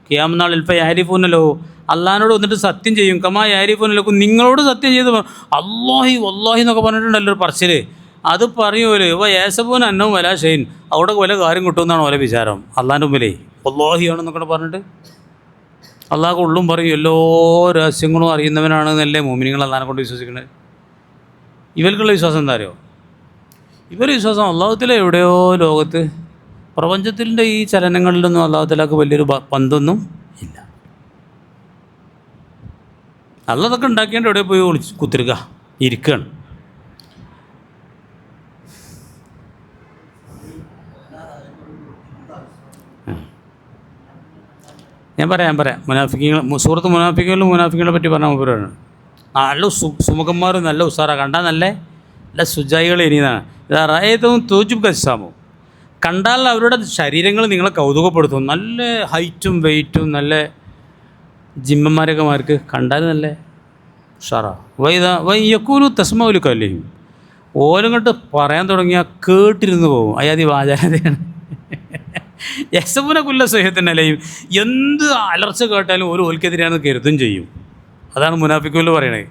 ഖിയാമത്ത് നാളിൽ ഫയഹ്ലിഫൂനലഹു, അള്ളാഹിനോട് വന്നിട്ട് സത്യം ചെയ്യും. കമാ യഹ്ലിഫൂനലക്കും, നിങ്ങളോട് സത്യം ചെയ്ത് അല്ലാഹി വല്ലാഹി എന്നൊക്കെ പറഞ്ഞിട്ടുണ്ടല്ലോ ഒരു പറച്ചിൽ. അത് പറയുമല്ലോ. യേസബൂൻ അന്നവും വലാ ഷൈൻ, അവിടെ വല്ല കാര്യം കിട്ടുമെന്നാണ് ഓരോ വിചാരം. അള്ളാഹിൻ്റെ മുമ്പിലേ വല്ലാഹിയാണെന്നൊക്കെ പറഞ്ഞിട്ട് അള്ളാഹ് ഉള്ളും പറയും, എല്ലാ രഹസ്യങ്ങളും അറിയുന്നവനാണ് എന്നല്ലേ മോമിനികൾ അള്ളാഹിനെ കൊണ്ട് വിശ്വസിക്കുന്നത്. ഇവർക്കുള്ള വിശ്വാസം എന്താ അറിയോ? ഇവരുടെ വിശ്വാസം അള്ളാഹുത്തിലെ എവിടെയോ ലോകത്ത് പ്രപഞ്ചത്തിൻ്റെ ഈ ചലനങ്ങളിലൊന്നും അള്ളാഹുത്തിലേക്ക് വലിയൊരു പന്തൊന്നും ഇല്ല. അള്ളതൊക്കെ ഉണ്ടാക്കിയാണ്ട് എവിടെ പോയി കുത്തിരിക്കുക ഇരിക്കുകയാണ്. ഞാൻ പറയാം മുനാഫിക്കുകൾ, സൂറത്ത് മുനാഫിക്കുകളെ പറ്റി പറഞ്ഞ മൂപ്പരാണ്. നല്ല സുമുഖന്മാർ, നല്ല ഉസാറാണ്, കണ്ടാൽ നല്ല സുജായികൾ. ഇനിയാണ് റായത്തും തോജും കസാമോ, കണ്ടാൽ അവരുടെ ശരീരങ്ങൾ നിങ്ങളെ കൗതുകപ്പെടുത്തും. നല്ല ഹൈറ്റും വെയ്റ്റും നല്ല ജിമ്മന്മാരൊക്കെ മാർക്ക് കണ്ടാൽ നല്ല ഉഷാറാ. വയ്യക്കൂലു തസ്മൗലു കല്ലിയും, ഓരങ്ങോട്ട് പറയാൻ തുടങ്ങിയാൽ കേട്ടിരുന്ന് പോകും. അയാതി വാചാരതയാണ്. യസബുന കുല്ല സഹത്തിനല്ലയും, എന്ത് അലർച്ച കേട്ടാലും ഒരു ഓൽക്കെതിരെയാണ് കരുതും ചെയ്യും. അതാണ് മുനാഫിക്കുകൾ പറയണേ.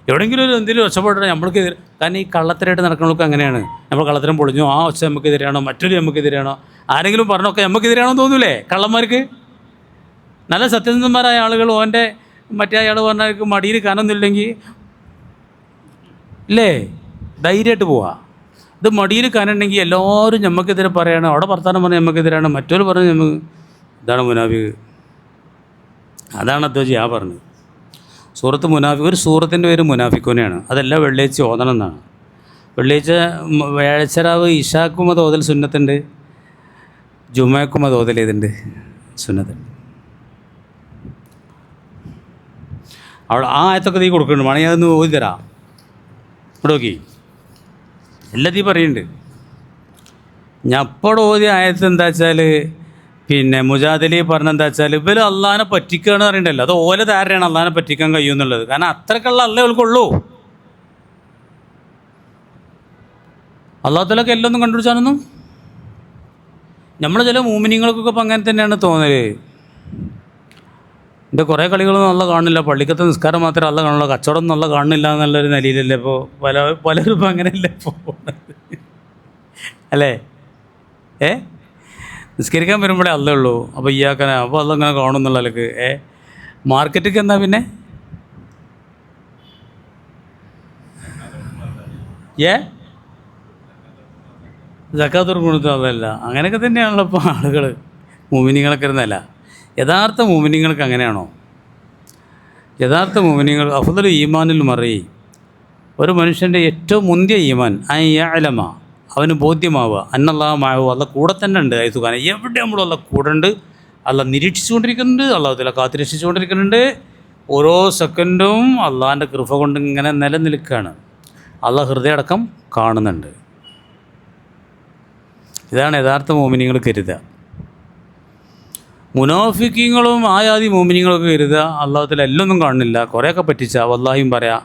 എവിടെയെങ്കിലും ഒരു എന്തെങ്കിലും ഒച്ചപ്പെട്ടാൽ നമ്മൾക്കെതിരെ. കാരണം ഈ കള്ളത്തരായിട്ട് നടക്കുന്നവർക്ക് അങ്ങനെയാണ്. നമ്മൾ കള്ളത്തരം പൊളിഞ്ഞു, ആ ഒച്ച നമുക്കെതിരെയാണോ, മറ്റൊരു നമുക്കെതിരെയാണോ, ആരെങ്കിലും പറഞ്ഞൊക്കെ നമുക്കെതിരെയാണോ തോന്നൂലേ കള്ളന്മാർക്ക്? നല്ല സത്യസന്ധന്മാരായ ആളുകൾ ഓൻ്റെ മറ്റേ അയാൾ പറഞ്ഞാൽ മടിയിൽ കനൊന്നുമില്ലെങ്കിൽ ഇല്ലേ ധൈര്യമായിട്ട് പോവുക. ഇത് മടിയിൽ കനുണ്ടെങ്കിൽ എല്ലാവരും നമുക്കെതിരെ പറയണം. അവിടെ വർത്താനം പറഞ്ഞാൽ നമുക്കെതിരാണ്, മറ്റൊരു പറഞ്ഞ് നമുക്ക്. ഇതാണ് മുനാഫിക്ക്. അതാണ് അദ്വജി ആ പറഞ്ഞത്. സൂറത്ത് ഒരു സൂറത്തിൻ്റെ പേര് മുനാഫിക്കൂനെയാണ്. അതെല്ലാം വെള്ളിയാഴ്ച ഓതണം എന്നാണ്. വെള്ളിയാഴ്ച വ്യാഴാഴ്ചരാവ് ഇഷാക്കും അത് ഓതൽ സുന്നത്തുണ്ട്, ജുമാക്കും അത് ഓതൽ ഏതുണ്ട് സുന്നത്തുണ്ട്. അവിടെ ആ ആയത്തൊക്കെ നീ കൊടുക്കുന്നുണ്ട്, വേണമെങ്കിൽ അതൊന്ന് ഓതി തരാം. ഇവിടെ നോക്കി എല്ലാத்தைയും പറയുന്നുണ്ട്. ഞാൻ അപ്പോൾ ഓതിയ ആയത്ത് എന്താ വെച്ചാൽ പിന്നെ മുജാദിലി പറഞ്ഞെന്താ വെച്ചാൽ ഇവർ അള്ളാഹിനെ പറ്റിക്കുകയെന്ന് പറയണ്ടല്ലോ, അത് ഓല ധാരണയാണ് അള്ളാഹിനെ പറ്റിക്കാൻ കഴിയുമെന്നുള്ളത്. കാരണം അത്രക്കുള്ള അള്ളേകൾക്കുള്ളൂ. അള്ളാഹുത്തലൊക്കെ എല്ലാം ഒന്നും കണ്ടുപിടിച്ചാനൊന്നും നമ്മൾ ചില മൂമിനിങ്ങൾക്കൊക്കെ ഇപ്പം അങ്ങനെ തന്നെയാണ് തോന്നല്. എൻ്റെ കുറേ കളികളൊന്നും നല്ല കാണില്ല, പള്ളിക്കത്തെ നിസ്കാരം മാത്രമേ നല്ല കാണുള്ളൂ, കച്ചവടം നല്ല കാണുന്നില്ല എന്നുള്ളൊരു നിലയിലല്ലേ ഇപ്പോൾ പലരും ഇപ്പം അങ്ങനെയല്ലേ ഇപ്പോൾ, അല്ലേ? നിസ്കരിക്കാൻ വരുമ്പോഴേ അല്ലേ ഉള്ളൂ. അപ്പോൾ ഇയാക്കന അപ്പോൾ അല്ല ഇങ്ങനെ കാണുന്നുള്ള ആൾക്ക് മാർക്കറ്റിക്ക് എന്താ പിന്നെ സക്കാത്ത് കൊടുത്ത അതല്ല. അങ്ങനെയൊക്കെ തന്നെയാണല്ലോ ഇപ്പോൾ ആളുകൾ. മുഅ്മിനീങ്ങളൊക്കെ ഇരുന്നല്ല. യഥാർത്ഥ മുഅ്മിനീങ്ങൾക്ക് അങ്ങനെയാണോ? യഥാർത്ഥ മുഅ്മിനീങ്ങൾ അഫ്ദലു ഈമാനിൽ മറി, ഒരു മനുഷ്യൻ്റെ ഏറ്റവും മുന്തിയ ഈമാൻ അയലമ, അവന് ബോധ്യമാവുക അന്നല്ലാഹു മഅഹു, അല്ല കൂടെ തന്നെ ഉണ്ട്. സുഖാന എവിടെ നമ്മളും അല്ല കൂടെ ഉണ്ട്, അല്ല നിരീക്ഷിച്ചുകൊണ്ടിരിക്കുന്നുണ്ട്, അള്ളാഹു തആല കാത്തുരക്ഷിച്ചുകൊണ്ടിരിക്കുന്നുണ്ട്. ഓരോ സെക്കൻഡും അള്ളാഹിൻ്റെ കൃപ കൊണ്ട് ഇങ്ങനെ നിലനിൽക്കുകയാണ്. അള്ളാഹ് ഹൃദയടക്കം കാണുന്നുണ്ട്. ഇതാണ് യഥാർത്ഥ മുഅ്മിനീങ്ങൾ കരുതുക. മുനാഫിക്കീങ്ങളും ആയാതി മുഅ്മിനീങ്ങളൊക്കെ കരുതുക അള്ളാഹു തആല എല്ലൊന്നും കാണുന്നില്ല, കുറേയൊക്കെ പറ്റിച്ച വല്ലാഹിയും പറയാം.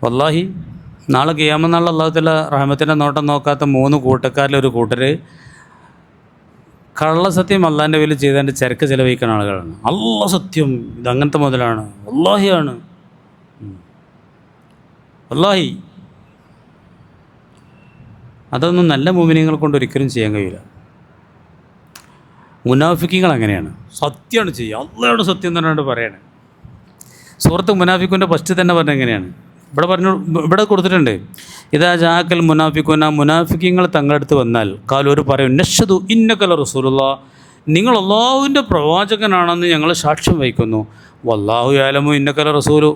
വല്ലാഹി നാളെ ഖിയാമത്ത് നാളിൽ അള്ളാഹു തആല റഹ്മത്തിൻ്റെ നോട്ടം നോക്കാത്ത 3 കൂട്ടക്കാരിലൊരു കൂട്ടർ കള്ളസത്യം അള്ളാഹിൻ്റെ പേരിൽ ചെയ്തതിൻ്റെ ചരക്ക് ചിലവഴിക്കുന്ന ആളുകളാണ്. അല്ലാ സത്യം ഇതങ്ങനത്തെ മുതലാണ്, വല്ലാഹിയാണ്, വല്ലാഹി. അതൊന്നും നല്ല മുഅ്മിനീങ്ങളെ കൊണ്ട് ഒരിക്കലും ചെയ്യാൻ കഴിയില്ല. മുനാഫിക്കുകൾ അങ്ങനെയാണ്, സത്യമാണ് ചെയ്യുക, അള്ളാഹുടെ സത്യം എന്ന് പറഞ്ഞിട്ട് പറയാണ്. സൂറത്ത് മുനാഫിക്കുൻ്റെ ഫസ്റ്റ് തന്നെ പറഞ്ഞത് എങ്ങനെയാണ്? ഇവിടെ കൊടുത്തിട്ടുണ്ട്, ഇതാ ജാഅക്കൽ മുനാഫിക്കുന, മുനാഫിക്കുകൾ തങ്ങളടുത്ത് വന്നാൽ കാലൂർ പറയും നഷ്ഹദു ഇന്നക ലറസൂലുള്ളാഹ്, നിങ്ങൾ അള്ളാഹുവിൻ്റെ പ്രവാചകനാണെന്ന് ഞങ്ങൾ സാക്ഷ്യം വഹിക്കുന്നു. വല്ലാഹു യഅലമു ഇന്നക ലറസൂലു,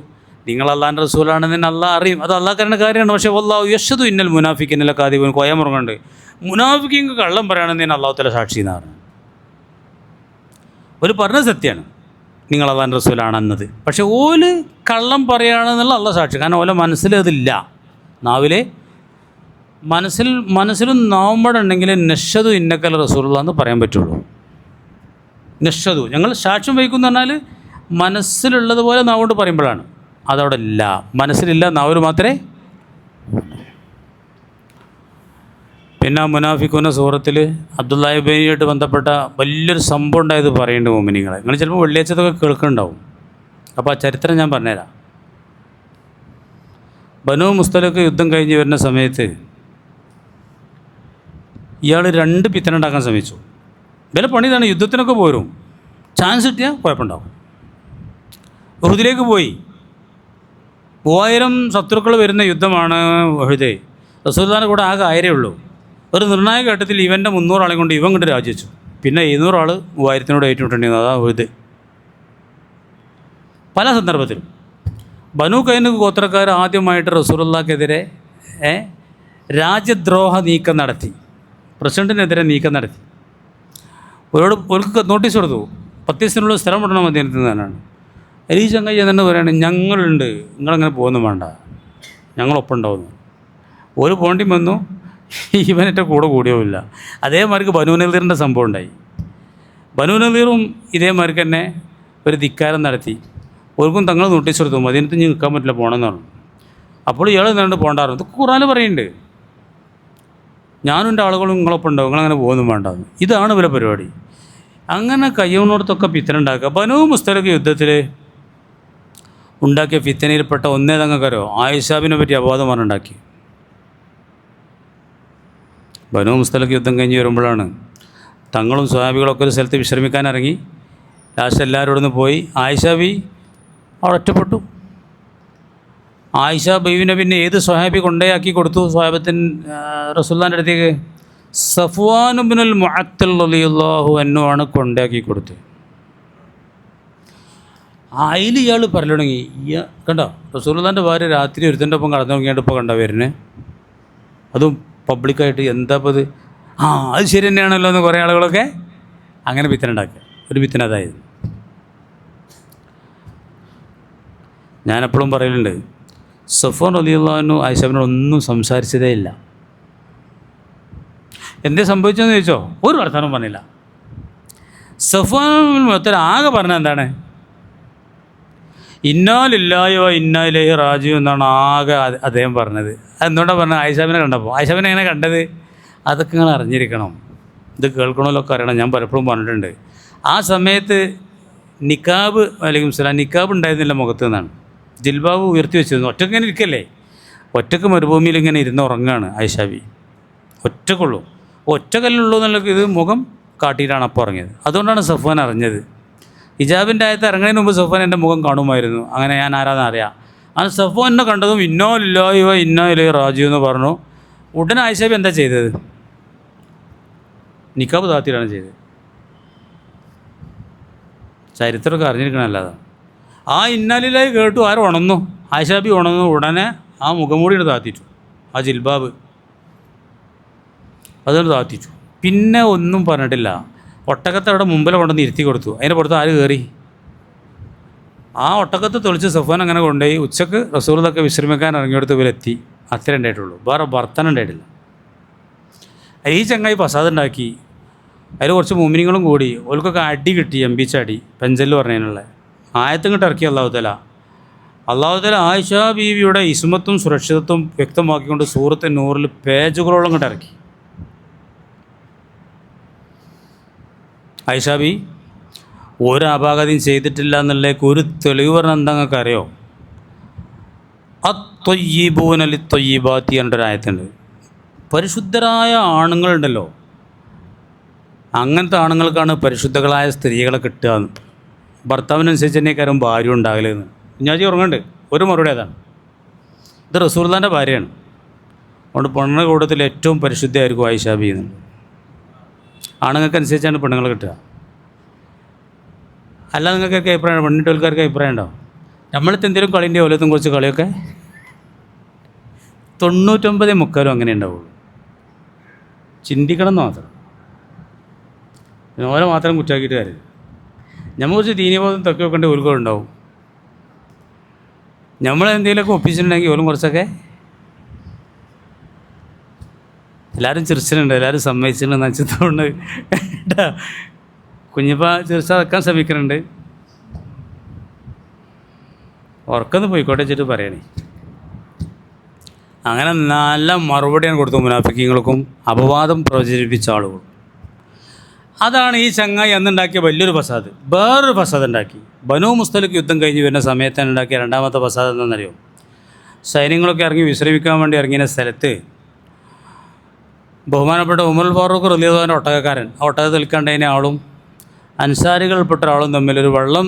നിങ്ങൾ അള്ളാഹിൻ്റെ റസൂലാണെന്ന് അള്ളാഹ് അറിയും, അത് അള്ളാഹ്ക്കാരൻ്റെ കാര്യമാണ്. പക്ഷേ വല്ലാഹു യഷ്ഹദു ഇന്നൽ മുനാഫിഖീന ലകാദിബൂൻ, കോയമുറങ്ങുണ്ട്, മുനാഫിഖീങ്ങൾക്ക് കള്ളം പറയാണെന്ന് അള്ളാഹു തആല സാക്ഷി എന്ന് പറഞ്ഞു. ഒരു പറഞ്ഞ സത്യമാണ് നിങ്ങൾ അള്ളാഹിൻ്റെ റസൂലാണെന്നത്, പക്ഷേ ഓല് കള്ളം പറയുകയാണെന്നുള്ള അള്ളാഹ് സാക്ഷി. കാരണം ഓല മനസ്സിലതില്ല, നാവിലെ മനസ്സിലും നാവുമ്പോഴുണ്ടെങ്കിൽ നഷ്ഹദു ഇന്നക ലറസൂലുള്ളാഹ് എന്ന് പറയാൻ പറ്റുള്ളൂ. നഷ്ഹദു ഞങ്ങൾ സാക്ഷ്യം വഹിക്കുന്നു പറഞ്ഞാൽ മനസ്സിലുള്ളതുപോലെ നാവുകൊണ്ട് പറയുമ്പോഴാണ്. അതവിടെ ഇല്ല, മനസ്സിലില്ല, നാവിൽ മാത്രമേ. പിന്നെ മുനാഫിഖൂന സൂറത്തിൽ അബ്ദുല്ലാഹി ഇബ്നുമായിട്ട് ബന്ധപ്പെട്ട വലിയൊരു സംഭവം ഉണ്ടായത് പറയുന്നുണ്ട് മുഅ്മിനീങ്ങളെ. നിങ്ങൾ ചിലപ്പോൾ വെള്ളിയാഴ്ചത്തൊക്കെ കേൾക്കുന്നുണ്ടാവും. അപ്പോൾ ആ ചരിത്രം ഞാൻ പറഞ്ഞുതരാം. ബനൂ മുസ്തലിഖ് യുദ്ധം കഴിഞ്ഞ് വരുന്ന സമയത്ത് ഇയാൾ 2 പിത്തന ഉണ്ടാക്കാൻ ശ്രമിച്ചു. വില പണിതാണ്, യുദ്ധത്തിനൊക്കെ പോരും, ചാൻസ് കിട്ടിയാൽ കുഴപ്പമുണ്ടാവും. ഉഹുദിലേക്ക് പോയി, 3000 ശത്രുക്കൾ വരുന്ന യുദ്ധമാണ് ഉഹുദ്. റസൂലുള്ളാഹിന്റെ കൂടെ ആകെ 1000 ഉള്ളൂ. ഒരു നിർണായക ഘട്ടത്തിൽ ഇവൻ്റെ 300 ആളെ കൊണ്ട് ഇവൻ കൊണ്ട് രാജിച്ചു. പിന്നെ 700 ആൾ 3000 ഏറ്റുമുട്ടേണ്ടിരുന്നു. അതാ ഉഹുദ്. പല സന്ദർഭത്തിലും ബനൂ കൈനുഖ് ഗോത്രക്കാർ ആദ്യമായിട്ട് റസൂലുള്ളാഹിക്കെതിരെ രാജ്യദ്രോഹ നീക്കം നടത്തി, പ്രസിഡൻറ്റിനെതിരെ നീക്കം നടത്തി. അവർക്ക് നോട്ടീസ് കൊടുത്തു, 10 ദിവസത്തിനുള്ള സ്ഥലം വിടണം മദീനത്തിൽ നിന്നാണ്. ഈ ചങ്ങായി എന്ന് പറയുകയാണ്, ഞങ്ങളുണ്ട്, നിങ്ങളങ്ങനെ പോകുന്നു വേണ്ട, ഞങ്ങളൊപ്പം ഉണ്ടാവുന്നു. ഒരു പോണ്ടി വന്നു, ഇവനേറ്റ കൂടെ കൂടിയുമില്ല. അതേമാതിരിക്ക് ബനൂ നളീറിൻ്റെ സംഭവം ഉണ്ടായി. ബനൂ നളീറും ഇതേമാതിരിക്ക് തന്നെ ഒരു ധിക്കാരം നടത്തി. ഓർക്കും തങ്ങൾ നോട്ടീസ് കൊടുത്തു, മദീനത്ത് ഇനി നിൽക്കാൻ പറ്റില്ല, പോകണമെന്ന് പറഞ്ഞു. അപ്പോൾ ഇയാൾ നിന്നുകൊണ്ട് പോകണ്ടായിരുന്നു. ഇത് ഖുർആനിൽ പറയുന്നുണ്ട്, ഞാനും എൻ്റെ ആളുകളും നിങ്ങളൊപ്പം ഉണ്ടാവും, നിങ്ങളങ്ങനെ പോകുന്നു വേണ്ടാന്ന്. ഇതാണ് ഇവരെ പരിപാടി. അങ്ങനെ കയ്യോണോടത്തൊക്കെ ഫിത്തന ഉണ്ടാക്കുക. ബനൂ മുസ്തലിഖ് യുദ്ധത്തിൽ ഉണ്ടാക്കിയ ഫിത്തനയിൽപ്പെട്ട ഒന്നേ തങ്ങൾക്കരോ ആയിഷാബിനെ പറ്റി അപവാദം പറഞ്ഞുണ്ടാക്കി. ബനൂ മുസ്തലിഖ് യുദ്ധം കഴിഞ്ഞ് വരുമ്പോഴാണ് തങ്ങളും സ്വഹാബികളൊക്കെ ഒരു സ്ഥലത്ത് വിശ്രമിക്കാൻ ഇറങ്ങി. ലാസ്റ്റ് എല്ലാവരോടൊന്ന് പോയി ആയിഷാബി അവിടെ ഒറ്റപ്പെട്ടു. ആയിഷ ബീവിനെ പിന്നെ ഏത് സ്വഹാബി കൊണ്ടേയാക്കി കൊടുത്തു സ്വഹാബത്തിന് റസൂലുള്ളാഹിൻ്റെ അടുത്തേക്ക്? സഫ്വാൻ ഇബ്നുൽ മുഅത്തൽ റളിയല്ലാഹു അൻഹു ആണ് കൊണ്ടാക്കി കൊടുത്തത്. അതിൽ ഇയാൾ പറഞ്ഞു തുടങ്ങി, കണ്ടോ റസൂലുള്ളാഹിൻ്റെ ഭാര്യ രാത്രി ഒരുത്തൻ്റെ ഒപ്പം കടന്നു തുടങ്ങിയിട്ട് ഇപ്പോൾ കണ്ടോ വരുന്നത്, അതും പബ്ലിക്കായിട്ട്. എന്താ ഇപ്പോൾ ഇത്, അത് ശരി തന്നെയാണല്ലോ എന്ന് കുറേ ആളുകളൊക്കെ അങ്ങനെ പിത്തനുണ്ടാക്കുക. ഒരു പിത്തന അതായത് ഞാനെപ്പോഴും പറയലുണ്ട്, സഫ്വാൻ റളിയല്ലാഹു അൻഹു ആയിഷാബിനോട് ഒന്നും സംസാരിച്ചതേ ഇല്ല. എന്തേ സംഭവിച്ചതെന്ന് ചോദിച്ചോ, ഒരു വർത്തമാനം പറഞ്ഞില്ല. സഫ്വാൻ മൊത്തം ആകെ പറഞ്ഞത് എന്താണ്, ഇന്നാ ലില്ലാഹി വ ഇന്നാ ഇലൈഹി റാജിഊൻ എന്നാണ് ആകെ അദ്ദേഹം പറഞ്ഞത്. അതെന്തുകൊണ്ടാണ് പറഞ്ഞത്, ആയിഷാബിനെ കണ്ടപ്പോൾ. ആയിഷാബിനെ എങ്ങനെ കണ്ടത്, അതൊക്കെ നിങ്ങൾ അറിഞ്ഞിരിക്കണം, ഇത് കേൾക്കണമല്ലൊക്കെ അറിയണം. ഞാൻ പലപ്പോഴും പറഞ്ഞിട്ടുണ്ട്, ആ സമയത്ത് നിക്കാബ് അലൈക്കും സലാം നിക്കാബ് ഉണ്ടായിരുന്നില്ല മുഖത്ത് നിന്നാണ്, ജിൽബാബ് ഉയർത്തി വെച്ചിരുന്നു. ഒറ്റക്ക് ഇങ്ങനെ ഇരിക്കല്ലേ, ഒറ്റക്ക് മരുഭൂമിയിൽ ഇങ്ങനെ ഇരുന്ന് ഉറങ്ങുകയാണ് ആയിഷാബി, ഒറ്റക്കുള്ളൂ. ഒറ്റക്കല്ലുള്ളൂ എന്നുള്ള ഇത് മുഖം കാട്ടിയിട്ടാണ് അപ്പോൾ ഇറങ്ങിയത്. അതുകൊണ്ടാണ് സഫ്വാൻ അറിഞ്ഞത്. ഹിജാബിൻ്റെ ആയത്ത് ഇറങ്ങുന്നതിന് മുമ്പ് സഫ്വാൻ എൻ്റെ മുഖം കാണുമായിരുന്നു, അങ്ങനെ ഞാൻ ആരാന്ന് അറിയാം. ആ സഫ്വാൻ എന്നെ കണ്ടതും ഇന്നാ ലില്ലാഹി വ ഇന്നാ ഇലൈഹി റാജിഊൻ എന്ന് പറഞ്ഞു. ഉടനെ ആയിഷാബി എന്താ ചെയ്തത്, നിക്കാബ് താത്തിയിലാണ് ചെയ്തത്. ചരിത്രമൊക്കെ അറിഞ്ഞിരിക്കണമല്ല അതാണ്. ആ ഇന്നാ ലില്ലാഹി കേട്ടു ആരും ഉണർന്നു, ആയിഷാബി ഉണർന്നു. ഉടനെ ആ മുഖംമൂടിയുടെ താത്തിച്ചു, ആ ജിൽബാബ് അതൊന്ന് താത്തിച്ചു. പിന്നെ ഒന്നും പറഞ്ഞിട്ടില്ല. ഒട്ടകത്തെ അവിടെ മുമ്പിൽ കൊണ്ടുവന്ന് ഇരുത്തി കൊടുത്തു. അതിൻ്റെ പുറത്ത് ആര് കയറി, ആ ഒട്ടകത്തെ തൊളിച്ച് സഫ്വാൻ അങ്ങനെ കൊണ്ടുപോയി. ഉച്ചക്ക് റസൂലുള്ളാഹിയൊക്കെ വിശ്രമിക്കാൻ ഇറങ്ങിയെടുത്ത് ഇവരെത്തി. അത്രേ ഉണ്ടായിട്ടുള്ളൂ, വേറെ വർത്തനം ഉണ്ടായിട്ടില്ല. ഈ ചങ്ങായി പ്രസാദം ഉണ്ടാക്കി, അതിൽ കുറച്ച് മുഅ്മിനീങ്ങളും കൂടി, ഓൽക്കൊക്കെ അടി കിട്ടി, എംബിച്ചടി പെഞ്ചല് പറഞ്ഞതിനുള്ള ആയത്തും കിട്ട് ഇറക്കി അല്ലാഹു തആല ആയിഷാ ബീവിയുടെ ഇസ്മത്തും സുരക്ഷിതത്വം വ്യക്തമാക്കിക്കൊണ്ട് സൂറത്ത് നൂറിൽ പേജുകളോളം കിട്ട് ഇറക്കി. ആയിഷാ ബി ഒരു അപാകതയും ചെയ്തിട്ടില്ല എന്നുള്ളേക്ക് ഒരു തെളിവ് പറഞ്ഞാൽ എന്താ നിങ്ങൾക്ക് അറിയോ, അത്തൊയ്യിബൂന ലിത്തൊയ്യിബാത്തി എന്നൊരായത്തുണ്ട്. പരിശുദ്ധരായ ആണുങ്ങളുണ്ടല്ലോ, അങ്ങനത്തെ ആണുങ്ങൾക്കാണ് പരിശുദ്ധകളായ സ്ത്രീകളെ കിട്ടുക എന്ന്. ഭർത്താവിനനുസരിച്ച് തന്നെ കാര്യം ഭാര്യ ഉണ്ടാകലെന്ന് കുഞ്ഞാജി ഉറങ്ങുന്നുണ്ട്. ഒരു മറുപടി അതാണ്, ഇത് റസൂലുള്ളാഹിൻ്റെ ഭാര്യയാണ്. അതുകൊണ്ട് പെണ്ണുങ്ങളുടെ കൂട്ടത്തിൽ ഏറ്റവും പരിശുദ്ധമായിരിക്കും ആയിഷാ ബി എന്നുണ്ട്. ആണുങ്ങൾക്കനുസരിച്ചാണ് പെണ്ണുങ്ങൾ കിട്ടുക. അല്ല നിങ്ങൾക്കൊക്കെ അഭിപ്രായം, പെണ്ണിട്ടോൽക്കാർക്ക് അഭിപ്രായം ഉണ്ടാവും. നമ്മളിത് എന്തെങ്കിലും കളിൻ്റെ ഓലത്തും കുറച്ച് കളിയൊക്കെ 99% അങ്ങനെ ഉണ്ടാവുള്ളൂ. ചിന്തിക്കണം എന്ന് മാത്രം, ഓലെ മാത്രം കുറ്റാക്കിയിട്ട് കാര്യം. നമ്മൾ കുറച്ച് ദീനബോധം തൊക്കെ വെക്കേണ്ട ഓൽക്കും ഉണ്ടാവും. നമ്മളെന്തെങ്കിലുമൊക്കെ ഒപ്പിച്ചിട്ടുണ്ടെങ്കിൽ ഓലും കുറച്ചൊക്കെ എല്ലാവരും ചിരിച്ചിട്ടുണ്ട്, എല്ലാവരും സമ്മതിച്ചിട്ടുണ്ട് നച്ചതുകൊണ്ട് കേട്ടോ. കുഞ്ഞിപ്പ ചിരിച്ചാൽ വെക്കാൻ ശ്രമിക്കുന്നുണ്ട്. ഉറക്കൊന്ന് പോയിക്കോട്ടെ വെച്ചിട്ട് പറയണേ. അങ്ങനെ നല്ല മറുപടിയാണ് കൊടുത്തു മുനാഫിക്കീങ്ങൾക്കും അപവാദം പ്രചരിപ്പിച്ച ആളുകൾ. അതാണ് ഈ ചങ്ങായി അന്നുണ്ടാക്കിയ വലിയൊരു ഫസാദ്. വേറൊരു ഫസാദ് ഉണ്ടാക്കി. ബനൂ മുസ്തലിഖ് യുദ്ധം കഴിഞ്ഞ് വരുന്ന സമയത്താണ് ഉണ്ടാക്കിയ രണ്ടാമത്തെ ഫസാദ് എന്താണെന്നറിയോ, സൈന്യങ്ങളൊക്കെ ഇറങ്ങി വിശ്രമിക്കാൻ വേണ്ടി ഇറങ്ങിയ സ്ഥലത്ത് ബഹുമാനപ്പെട്ട ഉമർ ഫാറൂഖ് റളിയല്ലാഹു അൻഹു ഒട്ടകക്കാരൻ, ആ ഒട്ടകത്തിൽ നിൽക്കേണ്ടതിനെ ആളും അൻസാരികൾപ്പെട്ട ആളും തമ്മിലൊരു വെള്ളം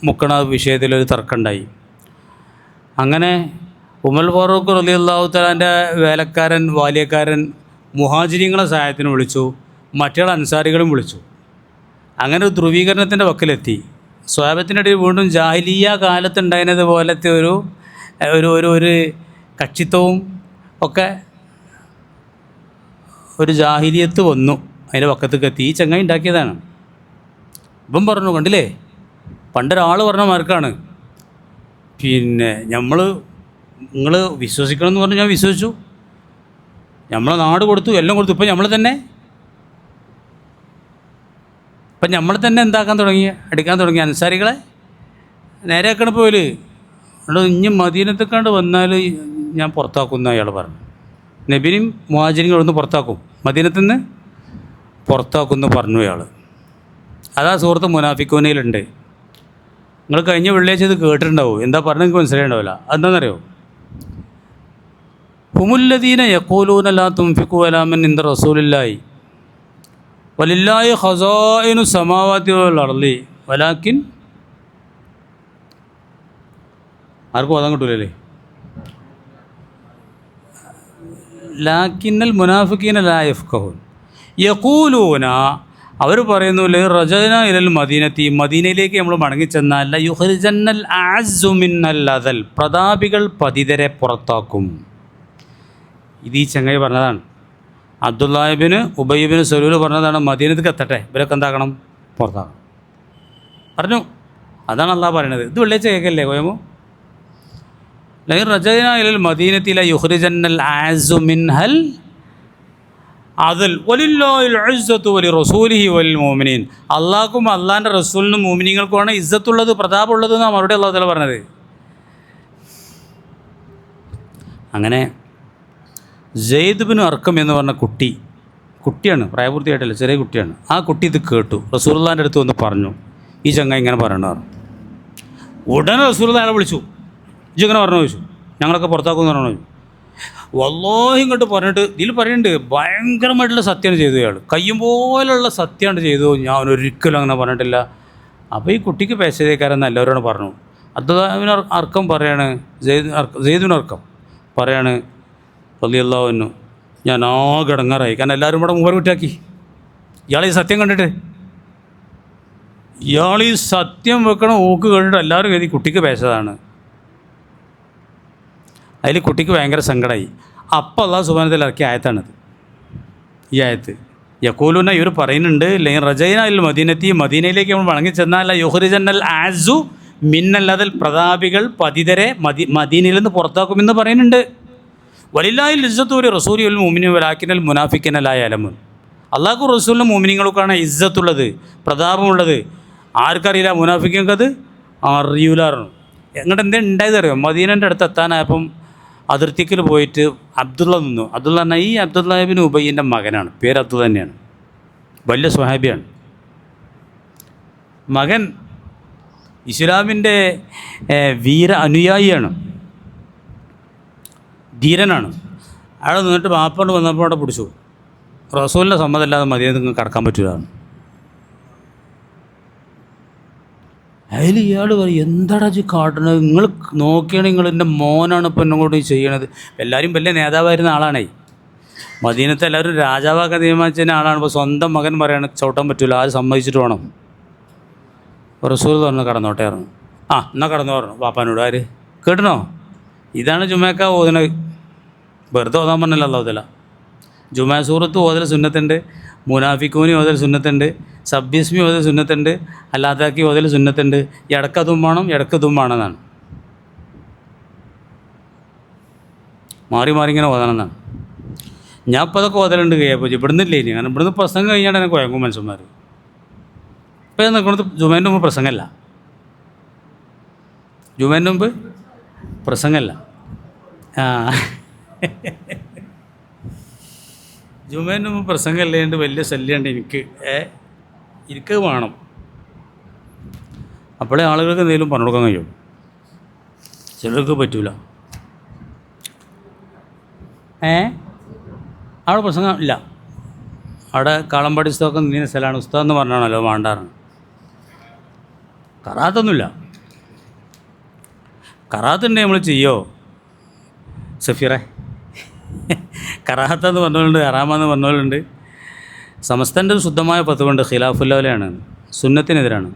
മുക്കണ വിഷയത്തിലൊരു തർക്കമുണ്ടായി. അങ്ങനെ ഉമർ ഫാറൂഖ് റളിയല്ലാഹു തആലാൻ്റെ വേലക്കാരൻ ബാല്യക്കാരൻ മുഹാജിരിങ്ങളെ സഹായത്തിന് വിളിച്ചു, മറ്റുള്ള അൻസാരികളും വിളിച്ചു. അങ്ങനെ ഒരു ധ്രുവീകരണത്തിൻ്റെ വക്കിലെത്തി. സ്വഹാബത്തിനിടയിൽ വീണ്ടും ജാഹിലിയ്യ കാലത്തുണ്ടായിരുന്നത് പോലത്തെ ഒരു ഒരു ഒരു ഒരു കക്ഷിത്വവും ഒക്കെ ഒരു ജാഹിലിയത്ത് വന്നു. അതിൻ്റെ വക്കത്തേക്ക് എത്തി. ഈ ചങ്ങായി ഉണ്ടാക്കിയതാണ്. ഇപ്പം പറഞ്ഞു, കണ്ടില്ലേ, പണ്ടൊരാൾ പറഞ്ഞ മാർക്കാണ്. പിന്നെ നിങ്ങൾ വിശ്വസിക്കണം എന്ന് പറഞ്ഞു, ഞാൻ വിശ്വസിച്ചു. നമ്മളെ നാട് കൊടുത്തു, എല്ലാം കൊടുത്തു. ഇപ്പം നമ്മൾ തന്നെ എന്താക്കാൻ തുടങ്ങി, അടിക്കാൻ തുടങ്ങി. അൻസാരികളെ നേരെയാക്കണ പോല് ഇനി മദീനത്തേക്കാണ്ട് വന്നാൽ ഞാൻ പുറത്താക്കുമെന്ന് അയാൾ പറഞ്ഞു. നബിനും മുഹാജിരിനും അവിടെ നിന്ന് പുറത്താക്കും, മദീനത്തു നിന്ന് പുറത്താക്കുമെന്ന് പറഞ്ഞു അയാൾ. അതാ സൂറത്ത് മുനാഫിഖൂനയിലുണ്ട്. നിങ്ങൾ കഴിഞ്ഞ വെള്ളിയാഴ്ച ഇത് കേട്ടിട്ടുണ്ടാവും. എന്താ പറഞ്ഞത് നിങ്ങൾക്ക് മനസ്സിലായിട്ടുണ്ടാവില്ല. അതെന്താണെന്നറിയോ, ഹുമുല്ലദീന യഖൂലൂന ലാ തുൻഫിഖൂ അലാ മൻ ഇൻദ റസൂലില്ലാഹി വലില്ലാഹി ഖസാഇനു സമാവാതി വൽ അർളി വലാകിൻ ആർക്കും ഓതാൻ കിട്ടൂലല്ലേ, ലാക്കിന്നൽ മുനാഫിഖീന ലാ യഫ്ഖഹൂൻ യഖൂലൂന അവർ പറയുന്നു റജന ഇലൽ മദീനത്തി മദീനയിലേക്ക് നമ്മൾ മടങ്ങിച്ചെന്നാൽ യുഖ്രിജന്നൽ അഅസ്സു മിന്നൽ അദൽ പ്രതാപികൾ പതിതരെ പുറത്താക്കും. ഇത് ഈ ചങ്ങായി പറഞ്ഞതാണ്. അബ്ദുല്ലാഹിബിന് ഉബയ്യബിന് സലൂൽ പറഞ്ഞതാണ് മദീനത്തേക്ക് എത്തട്ടെ ഇവരൊക്കെ എന്താക്കണം, പുറത്താക്കണം പറഞ്ഞു. അതാണ് അള്ളാഹ് പറയണത്. ഇത് വെള്ളിയാഴ്ച കേൾക്കല്ലേ കോയമോ? ലൈൻ റജന ഇലൽ മദീനത്തി യുഖ്രിജന്നൽ അഅസ്സു മിൻഹൽ അതിൽ വലില്ലാഹിൽ ഇസ്സത്തു വലി റസൂലിഹി വലിൽ മുഅ്മിനീൻ അള്ളാഹ്ക്കും അള്ളാഹിൻ്റെ റസൂലിനും മുഅ്മിനീങ്ങൾക്കുമാണ് ഇസ്സത്തുള്ളത്, പ്രതാപമുള്ളത് എന്നാണ് മറുപടി അള്ളാഹു തആല പറഞ്ഞത്. അങ്ങനെ സെയ്ദ് ബിൻ അർക്കം എന്ന് പറഞ്ഞ കുട്ടിയാണ്, പ്രായപൂർത്തിയായിട്ടല്ല, ചെറിയ കുട്ടിയാണ്. ആ കുട്ടി ഇത് കേട്ടു. റസൂലുള്ളാഹിൻ്റെ അടുത്ത് വന്ന് പറഞ്ഞു, ഈ ചങ്ങ ഇങ്ങനെ പറയണ പറഞ്ഞു. ഉടനെ റസൂലുള്ളാഹി അയാളെ വിളിച്ചു. ഇങ്ങനെ പറഞ്ഞു ചോദിച്ചു, ഞങ്ങളൊക്കെ പുറത്താക്കുമെന്ന് പറഞ്ഞു. വല്ലാഹി ഇങ്ങോട്ട് പറഞ്ഞിട്ട് ഇതിൽ പറയുന്നുണ്ട് ഭയങ്കരമായിട്ടുള്ള സത്യമാണ് ചെയ്തു ഇയാൾ, കയ്യും പോലുള്ള സത്യമാണ് ചെയ്തു, ഞാൻ ഒരിക്കലും അങ്ങനെ പറഞ്ഞിട്ടില്ല. അപ്പോൾ ഈ കുട്ടിക്ക് പേശതേക്കാരെന്ന് എല്ലാവരോടും പറഞ്ഞു. അബ്ദുല്ലാഹിബ്നു അർക്കം പറയാണ്, സെയ്ദുബ്നു അർക്കം പറയാണ് റളിയല്ലാഹു അൻഹു, ഞാൻ ആകെ ഇടങ്ങാറായി. കാരണം എല്ലാവരും കൂടെ മുമ്പ് വിട്ടാക്കി. ഇയാൾ ഈ സത്യം കണ്ടിട്ട്, ഇയാൾ ഈ സത്യം വെക്കണം ഊക്ക് കണ്ടിട്ട് എല്ലാവരും കരുതി കുട്ടിക്ക് പേശതാണ്. അതിൽ കുട്ടിക്ക് ഭയങ്കര സങ്കടമായി. അപ്പോൾ അല്ലാഹു സുബ്ഹാനഹു വ തആല ഇറക്കിയ ആയത്താണിത്. ഈ ആയത്ത് യഖൂലൂന ഇവർ പറയുന്നുണ്ട് ലൈൻ റജൈന ഇൽ മദീനത്തി മദീനയിലേക്ക് നമ്മൾ മടങ്ങി ചെന്നാൽ യുഖ്രിജന്നൽ അഅസ്സു മിന്നൽ അദൽ പ്രതാപികൾ പതിതരെ മദീനയിൽ നിന്ന് പുറത്താക്കുമെന്ന് പറയുന്നുണ്ട്. വലില്ലാഹിൽ ഇസ്സത്തു വലി റസൂലിഹി വൽ മുഅ്മിനീന വലാകിന്നൽ മുനാഫിഖീന ലാ യഅലമൂൻ അള്ളാഹു റസൂലിനും മുഅ്മിനീങ്ങൾക്കാണ് ഇസ്സത്തുള്ളത്, പ്രതാപമുള്ളത്. ആർക്കറിയില്ല, മുനാഫിക്കത് അറിയൂലായിരുന്നു. എന്നിട്ട് എന്തേ ഉണ്ടായത് അറിയാം? മദീനൻ്റെ അടുത്ത് എത്താനായപ്പം അതിർത്തിക്കൽ പോയിട്ട് അബ്ദുള്ള നിന്നു. അബ്ദുള്ള പറഞ്ഞാൽ ഈ അബ്ദുല്ലാഹിബ്നു ഉബയ്യിൻ്റെ മകനാണ്, പേര് അബ്ദുള്ള തന്നെയാണ്, വലിയ സ്വഹാബിയാണ്. മകൻ ഇസ്ലാമിൻ്റെ വീര അനുയായിയാണ്, ധീരനാണ്. അയാൾ നിന്നിട്ട് വാപ്പണ്ട് വന്നപ്പോൾ അവിടെ പിടിച്ചു. റസൂലിൻ്റെ സമ്മതമല്ലാതെ മദീനത്ത് കടക്കാൻ പറ്റില്ല. അതിൽ ഇയാൾ പറയും, എന്താടാ ഈ കാട്ടണത്, നിങ്ങൾ നോക്കിയാണ് നിങ്ങൾ എൻ്റെ മോനാണ് ഇപ്പം എന്നെ കൊണ്ട് ചെയ്യണത്. എല്ലാവരും വലിയ നേതാവായിരുന്ന ആളാണേ, മദീനത്തെ എല്ലാവരും രാജാവാക്കാൻ തീരുമാനിച്ചതിന് ആളാണ്. ഇപ്പോൾ സ്വന്തം മകൻ പറയാണ് ചവിട്ടാൻ പറ്റില്ല, ആര് സമ്മതിച്ചിട്ട് വേണം. റസൂൽ പറഞ്ഞു കടന്നോട്ടെ പറഞ്ഞു. ആ എന്നാൽ കടന്നു പറഞ്ഞു പാപ്പാനോട്. ആര് കേട്ടണോ? ഇതാണ് ജുമേക്ക ഓതണത്. വെറുതെ ഓതാൻ പറഞ്ഞല്ലോ അല്ലാഹു തആല. ജുമാ സൂറത്ത് ഓതൽ സുന്നത്തുണ്ട്, മുനാഫിക്കൂനി ഓതൽ സുന്നത്തുണ്ട്, സബ്ബിസ്മി ഓതൽ സുന്നത്തുണ്ട്, അല്ലാതാക്കി ഓതൽ സുന്നത്തുണ്ട്. ഇടക്കതും വേണം, ഇടക്കതും വേണമെന്നാണ്, മാറി മാറി ഇങ്ങനെ ഓതണം എന്നാണ്. ഞാൻ ഇപ്പോൾ അതൊക്കെ ഓതലുണ്ട് കഴിയപ്പോൾ ഇവിടുന്നില്ലേ ഇനി, കാരണം ഇവിടുന്ന് പ്രസംഗം കഴിഞ്ഞാൽ എനിക്ക് കുഴങ്ങും മനുഷ്യന്മാർ. ഇപ്പോൾ ഞാൻ നിൽക്കുന്നത് ജുമേൻ്റെ മുമ്പ് പ്രസംഗമല്ല, ജുമേൻ്റെ മുമ്പ് പ്രസംഗമല്ല. ജുമേൻ്റെ മുമ്പ് പ്രസംഗം അല്ലാണ്ട് വലിയ ശല്യമുണ്ട് എനിക്ക് വേണം. അപ്പോഴേ ആളുകൾക്ക് എന്തെങ്കിലും പറഞ്ഞു കൊടുക്കാൻ കഴിയും, ചിലർക്ക് പറ്റൂല. അവിടെ പ്രസംഗം ഇല്ല, അവിടെ കാളമ്പാടി ഉസ്താദൊക്കെ നീന സ്ഥലമാണ്. ഉസ്താദ് എന്ന് പറഞ്ഞാണല്ലോ വേണ്ടാറാണ്. കറാത്തൊന്നുമില്ല. കറാത്തുണ്ടെങ്കിൽ നമ്മൾ ചെയ്യോ സഫീറെ? കറാഹത്തെന്ന് പറഞ്ഞവരുണ്ട്, ഹറാമെന്ന് പറഞ്ഞവരുണ്ട്. സമസ്തൻ്റെ ഒരു ശുദ്ധമായ പത്തുകൊണ്ട് ഖിലാഫുല്ലവലയാണ്, സുന്നത്തിനെതിരാണ്.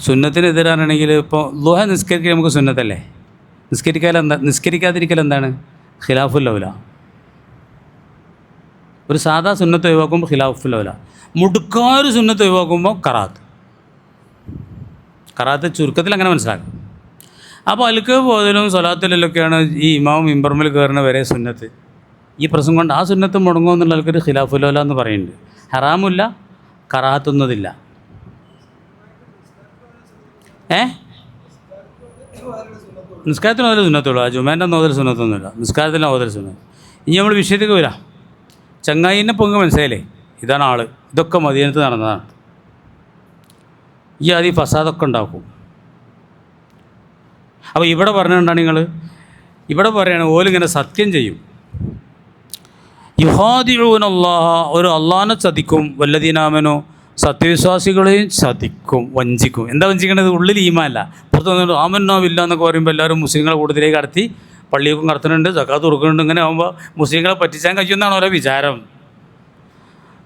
സുന്നത്തിനെതിരാണെങ്കിൽ ഇപ്പോൾ ദുഹ നിസ്കരിക്കുക നമുക്ക് സുന്നത്തല്ലേ, നിസ്കരിക്കാതിരിക്കൽ എന്താണ്? ഖിലാഫുല്ലവല. ഒരു സാധാ സുന്നത്ത് ഒഴിവാക്കുമ്പോൾ ഖിലാഫുല്ലവല, മുടുക്കാറ് സുന്നത്ത് ഒഴിവാക്കുമ്പോൾ കറാത്ത് ചുരുക്കത്തിൽ അങ്ങനെ മനസ്സിലാക്കാം. അപ്പോൾ അൽക്ക് പോതിലും സ്വലാത്തിലൊക്കെയാണ് ഈ ഇമാം മിമ്പർമിൽ കയറുന്ന വരെ സുന്നത്ത്. ഈ പ്രസംഗം കൊണ്ട് ആ സുന്നത്ത് മുടങ്ങുമെന്നുള്ള ആൾക്കൊരു ഖിലാഫുല്ലവല എന്ന് പറയുന്നുണ്ട്. ഹറാമില്ല, കറാത്തുന്നതില്ല. നിസ്കാരത്തിന് ഓതൽ സുന്നത്തുള്ളൂ, ആ ജുമാൻ്റെ ഓതൽ സുന്നത്തൊന്നുമില്ല, നിസ്കാരത്തിന് ഓതൽ സുന്നത്ത്. ഇനി നമ്മൾ വിഷയത്തേക്ക് വരാം. ചങ്ങായിനെ പൊങ്ങ് മനസ്സിലായില്ലേ? ഇതാണ് ആൾ. ഇതൊക്കെ മദീനത്ത് നടന്നതാണ്. ഈ ആദ്യ ഫസാദൊക്കെ ഉണ്ടാക്കും. അപ്പോൾ ഇവിടെ പറഞ്ഞിട്ടുണ്ടാണ് നിങ്ങൾ, ഇവിടെ പറയുകയാണ് ഓലിങ്ങനെ സത്യം ചെയ്യും. യുഹാദിഊന അല്ലാഹ, ഒരു അള്ളാഹിനെ ചതിക്കും, വല്ലദീനാമനോ സത്യവിശ്വാസികളെയും ചതിക്കും, വഞ്ചിക്കും. എന്താ വഞ്ചിക്കേണ്ടത്? ഉള്ളിൽ ഈമാനല്ല, പുറത്ത് വന്നിട്ട് ആമന്നോ ഇല്ല എന്നൊക്കെ പറയുമ്പോൾ എല്ലാവരും മുസ്ലിങ്ങളെ കൂടുതലേക്ക് കടത്തി പള്ളിയൊക്കെ നടത്തുന്നുണ്ട്, സക്കാത്ത് കൊടുക്കുന്നുണ്ട്. ഇങ്ങനെ ആകുമ്പോൾ മുസ്ലിങ്ങളെ പറ്റിച്ചാൻ കഴിയുമെന്നാണ് ഓരോ വിചാരം.